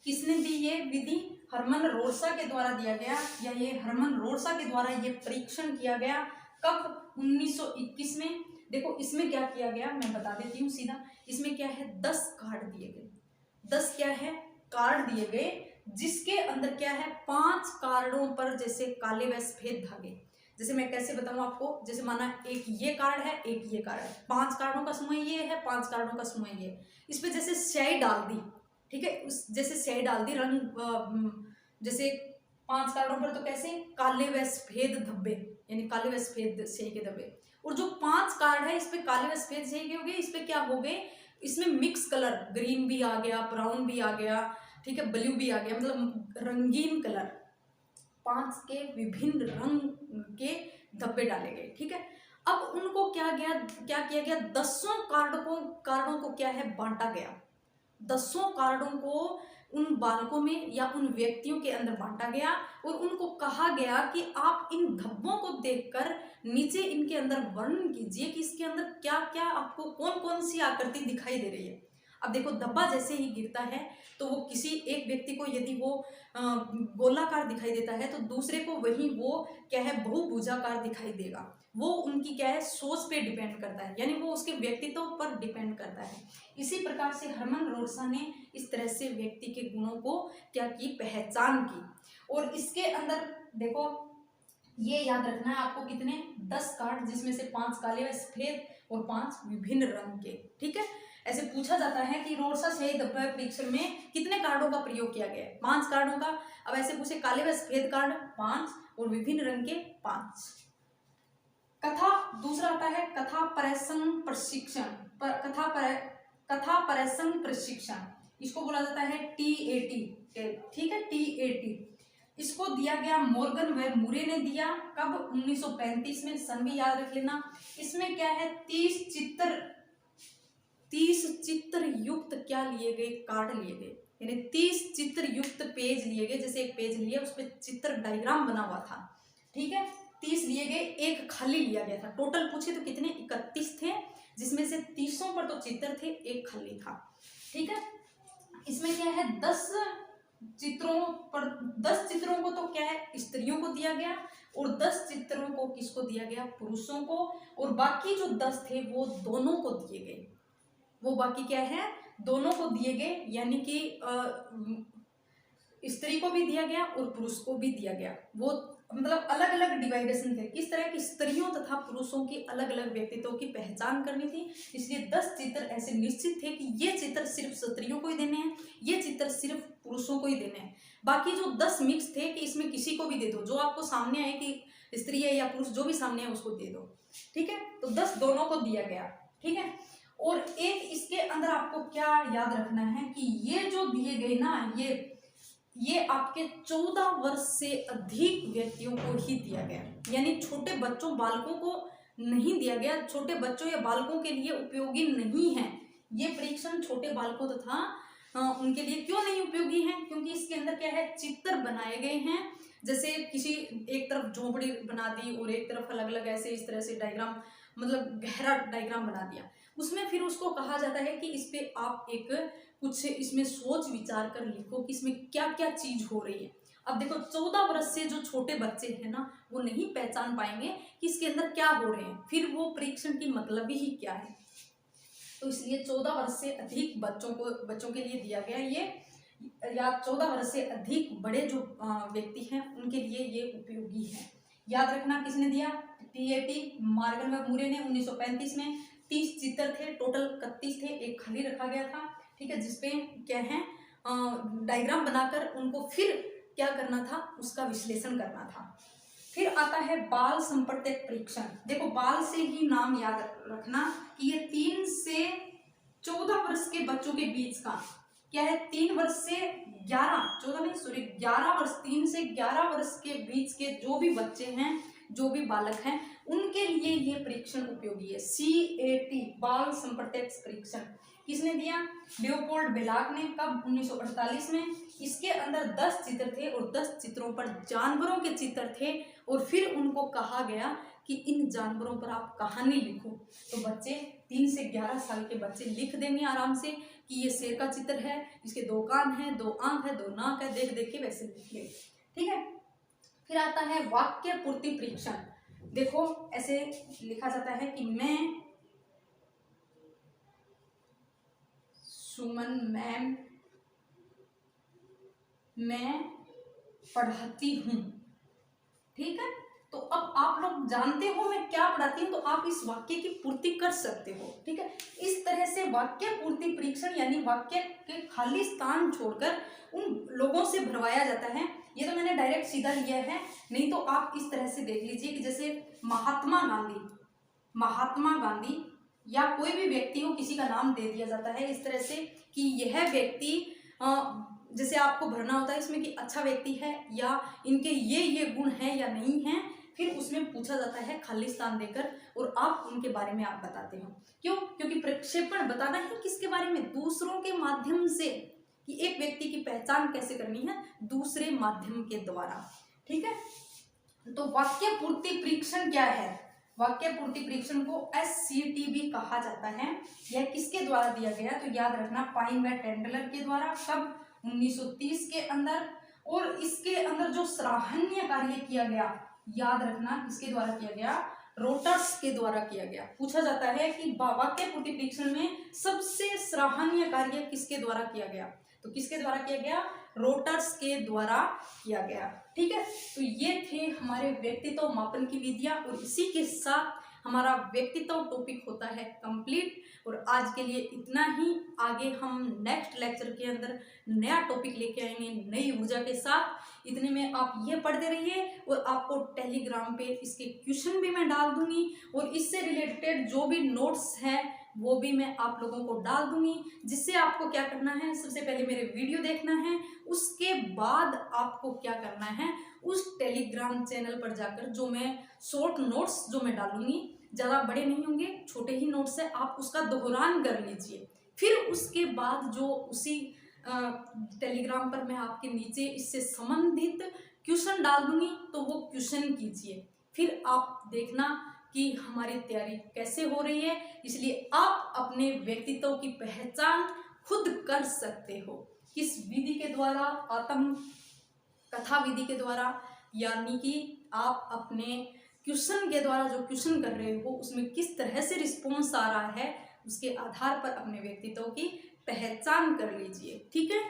किसने दी ये विधि? हरमन रोडसा के द्वारा दिया गया, या ये हरमन रोडसा के द्वारा ये परीक्षण किया गया। कब? 1921 में। देखो इसमें क्या किया गया मैं बता देती हूँ सीधा। इसमें क्या है, 10 कार्ड दिए गए। 10 क्या है, कार्ड दिए गए, जिसके अंदर क्या है, 5 कार्डों पर जैसे काले व सफेद धागे। जैसे मैं कैसे बताऊं आपको, जैसे माना एक ये कार्ड है, एक ये कार्ड है, 5 कार्डों का समूह ये है, 5 कार्डों का समूह ये। इस पे जैसे स्याही डाल दी, ठीक है, उस जैसे स्याही डाल दी रंग, जैसे 5 कार्डों पर तो कैसे काले व सफेद धब्बे, यानी काले व सफेद स्याही के धब्बे। और जो 5 कार्ड है इस पे काले व सफेद स्याही के हो गए, इस पे क्या हो गए, इसमें मिक्स कलर, ग्रीन भी आ गया, ब्राउन भी आ गया, ठीक है, ब्लू भी आ गया, मतलब रंगीन कलर, 5 के विभिन्न रंग के धब्बे डाले गए। ठीक है, अब उनको क्या किया गया, 10 कार्डों को क्या है, बांटा गया। 10 कार्डों को उन बालकों में या उन व्यक्तियों के अंदर बांटा गया और उनको कहा गया कि आप इन धब्बों को देखकर नीचे इनके अंदर वर्णन कीजिए कि इसके अंदर क्या क्या आपको कौन कौन सी आकृति दिखाई दे रही है। अब देखो धब्बा जैसे ही गिरता है तो वो किसी एक व्यक्ति को यदि वो गोलाकार दिखाई देता है तो दूसरे को वही वो क्या है, बहुभुजाकार दिखाई देगा। वो उनकी क्या है, सोच पे डिपेंड करता है, यानी वो उसके व्यक्तित्व पर डिपेंड करता है। इसी प्रकार से हरमन रोडसा ने इस तरह से व्यक्ति के गुणों को क्या की, पहचान की। और इसके अंदर देखो ये याद रखना है आपको, कितने, 10 कार्ड, जिसमें से 5 काले व सफेद और 5 विभिन्न रंग के। ठीक है, ऐसे पूछा जाता है कि रोडसा स्याही धब्बा परीक्षण में कितने कार्डों का प्रयोग किया गया है, 5 कार्डों का। अब ऐसे पूछे काले व सफेद कार्ड 5 और विभिन्न रंग के 5। कथा, दूसरा आता है कथा प्रसंग प्रशिक्षण, कथा प्रसंग प्रशिक्षण, इसको बोला जाता है TAT, ठीक है, TAT। इसको दिया गया मॉर्गन व मूरे ने दिया, कब? 1935 में, सन भी याद रख लेना। इसमें क्या है, 30 चित्र युक्त क्या लिए गए, कार्ड लिए गए, यानी 30 चित्र युक्त पेज लिए गए। जैसे एक पेज लिया, उस पर चित्र डायग्राम बना हुआ था, ठीक है, 30 लिए गए, एक खाली लिया गया था। टोटल पूछे तो कितने, 31 थे, जिसमें से 30 पर तो चित्र थे, एक खाली था, ठीक है। इसमें क्या है, 10 चित्रों को तो क्या है, स्त्रियों को दिया गया, और 10 चित्रों को किसको दिया गया, पुरुषों को, और बाकी जो 10 थे वो दोनों को दिए गए, वो बाकी क्या है, दोनों को दिए गए, यानी कि स्त्री को भी दिया गया और पुरुष को भी दिया गया। वो मतलब अलग अलग डिवाइडेशन थे, किस तरह की, स्त्रियों तथा पुरुषों की अलग अलग व्यक्तित्वों की पहचान करनी थी। इसलिए 10 चित्र ऐसे निश्चित थे कि ये चित्र सिर्फ स्त्रियों को ही देने हैं, ये चित्र सिर्फ पुरुषों को ही देने हैं। बाकी जो 10 मिक्स थे कि इसमें किसी को भी दे दो, जो आपको सामने आए कि स्त्री है या पुरुष, जो भी सामने है उसको दे दो, ठीक है। तो 10 दोनों को दिया गया, ठीक है। और एक इसके अंदर आपको क्या याद रखना है कि ये जो दिए गए ना, ये आपके 14 वर्ष से अधिक व्यक्तियों को ही दिया गया, यानी छोटे बच्चों, बालकों को नहीं दिया गया। छोटे बच्चों या बालकों के लिए उपयोगी नहीं है ये परीक्षण, छोटे बालकों तथा उनके लिए क्यों नहीं उपयोगी है, क्योंकि इसके अंदर क्या है, चित्र बनाए गए हैं। जैसे किसी एक तरफ झोंपड़ी बना दी और एक तरफ अलग अलग ऐसे इस तरह से डायग्राम, मतलब गहरा डायग्राम बना दिया, उसमें फिर उसको कहा जाता है कि इस पे आप एक कुछ इसमें सोच विचार कर लिखो कि इसमें क्या क्या चीज हो रही है। अब देखो 14 वर्ष से जो छोटे बच्चे हैं ना, वो नहीं पहचान पाएंगे कि इसके अंदर क्या हो रहे हैं, फिर वो परीक्षण की मतलब ही क्या है। तो इसलिए 14 वर्ष से अधिक बच्चों के लिए दिया गया ये, या 14 वर्ष से अधिक बड़े जो व्यक्ति हैं उनके लिए ये उपयोगी है। याद रखना किसने दिया, TAT, मॉर्गन व मूरे ने 1935 में। 30 चित्र थे, टोटल 31 थे, एक खाली रखा गया था, ठीक है, जिसपे क्या है, डायग्राम बनाकर उनको फिर क्या करना था, उसका विश्लेषण करना था। फिर आता है बाल संप्रत्यक परीक्षण। देखो बाल से ही नाम याद रखना कि ये 3 से 14 वर्ष के बच्चों के बीच का क्या है, 3 वर्ष से 11 वर्ष, 3 से 11 वर्ष के बीच के जो भी बच्चे हैं, जो भी बालक हैं, उनके लिए ये परीक्षण उपयोगी है। CAT, बाल संप्रत्यक्ष परीक्षण, किसने दिया, लियोपोल्ड बेलाक ने, कब? 1948 में। इसके अंदर 10 चित्र थे और 10 चित्रों पर जानवरों के चित्र थे, और फिर उनको कहा गया कि इन जानवरों पर आप कहानी लिखो। तो बच्चे 3 से 11 साल के बच्चे लिख देंगे आराम से कि ये शेर का चित्र है, इसके 2 कान हैं, 2 आंख है, 2 नाक है, देख देख के वैसे लिख ले, ठीक है। फिर आता है वाक्य पूर्ति परीक्षण। देखो ऐसे लिखा जाता है कि मैं सुमन मैम, मैं पढ़ाती हूँ, ठीक है। तो अब आप लोग जानते हो मैं क्या पढ़ाती हूँ, तो आप इस वाक्य की पूर्ति कर सकते हो, ठीक है। इस तरह से वाक्य पूर्ति परीक्षण यानी वाक्य के खाली स्थान छोड़कर उन लोगों से भरवाया जाता है। ये तो मैंने डायरेक्ट सीधा लिया है, नहीं तो आप इस तरह से देख लीजिए कि जैसे महात्मा गांधी या कोई भी व्यक्ति हो, किसी का नाम दे दिया जाता है इस तरह से कि यह व्यक्ति, जैसे आपको भरना होता है इसमें कि अच्छा व्यक्ति है या इनके ये गुण हैं या नहीं हैं, फिर उसमें पूछा जाता है खाली स्थान देकर, और आप उनके बारे में आप बताते हो। क्यों? क्योंकि प्रक्षेपण बताना है किसके बारे में, दूसरों के माध्यम से, कि एक व्यक्ति की पहचान कैसे करनी है दूसरे माध्यम के द्वारा, ठीक है। तो वाक्य पूर्ति परीक्षण क्या है, वाक्य पूर्ति परीक्षण को SCT भी कहा जाता है। यह किसके द्वारा दिया गया, तो याद रखना पाइन व टेंडलर के द्वारा, कब? 1930 के अंदर। और इसके अंदर जो सराहनीय कार्य किया गया, याद रखना किसके द्वारा किया गया, रोटर्स के द्वारा किया गया। पूछा जाता है कि वाक्य पूर्ति परीक्षण में सबसे सराहनीय कार्य किसके द्वारा किया गया, तो किसके द्वारा किया गया, रोटर्स के द्वारा किया गया, ठीक है। तो ये थे हमारे व्यक्तित्व मापन की विधियां, और इसी के साथ हमारा व्यक्तित्व टॉपिक होता है कंप्लीट। और आज के लिए इतना ही। आगे हम नेक्स्ट लेक्चर के अंदर नया टॉपिक लेके आएंगे नई ऊर्जा के साथ। इतने में आप ये पढ़ते रहिए और आपको टेलीग्राम पे इसके क्वेश्चन भी मैं डाल दूंगी और इससे रिलेटेड जो भी नोट्स हैं वो भी मैं आप लोगों को डाल दूंगी। जिससे आपको क्या करना है, सबसे पहले मेरे वीडियो देखना है, उसके बाद आपको क्या करना है, उस टेलीग्राम चैनल पर जाकर जो मैं शॉर्ट नोट्स जो मैं डालूंगी, ज़्यादा बड़े नहीं होंगे, छोटे ही नोट्स है, आप उसका दोहरान कर लीजिए। फिर उसके बाद जो उसी टेलीग्राम पर मैं आपके नीचे इससे संबंधित क्वेश्चन डाल दूंगी, तो वो क्वेश्चन कीजिए। फिर आप देखना कि हमारी तैयारी कैसे हो रही है। इसलिए आप अपने व्यक्तित्व की पहचान खुद कर सकते हो किस विधि के द्वारा, आत्म कथा विधि के द्वारा, यानी कि आप अपने क्वेश्चन के द्वारा जो क्वेश्चन कर रहे हो उसमें किस तरह से रिस्पॉन्स आ रहा है, उसके आधार पर अपने व्यक्तित्व की पहचान कर लीजिए। ठीक है।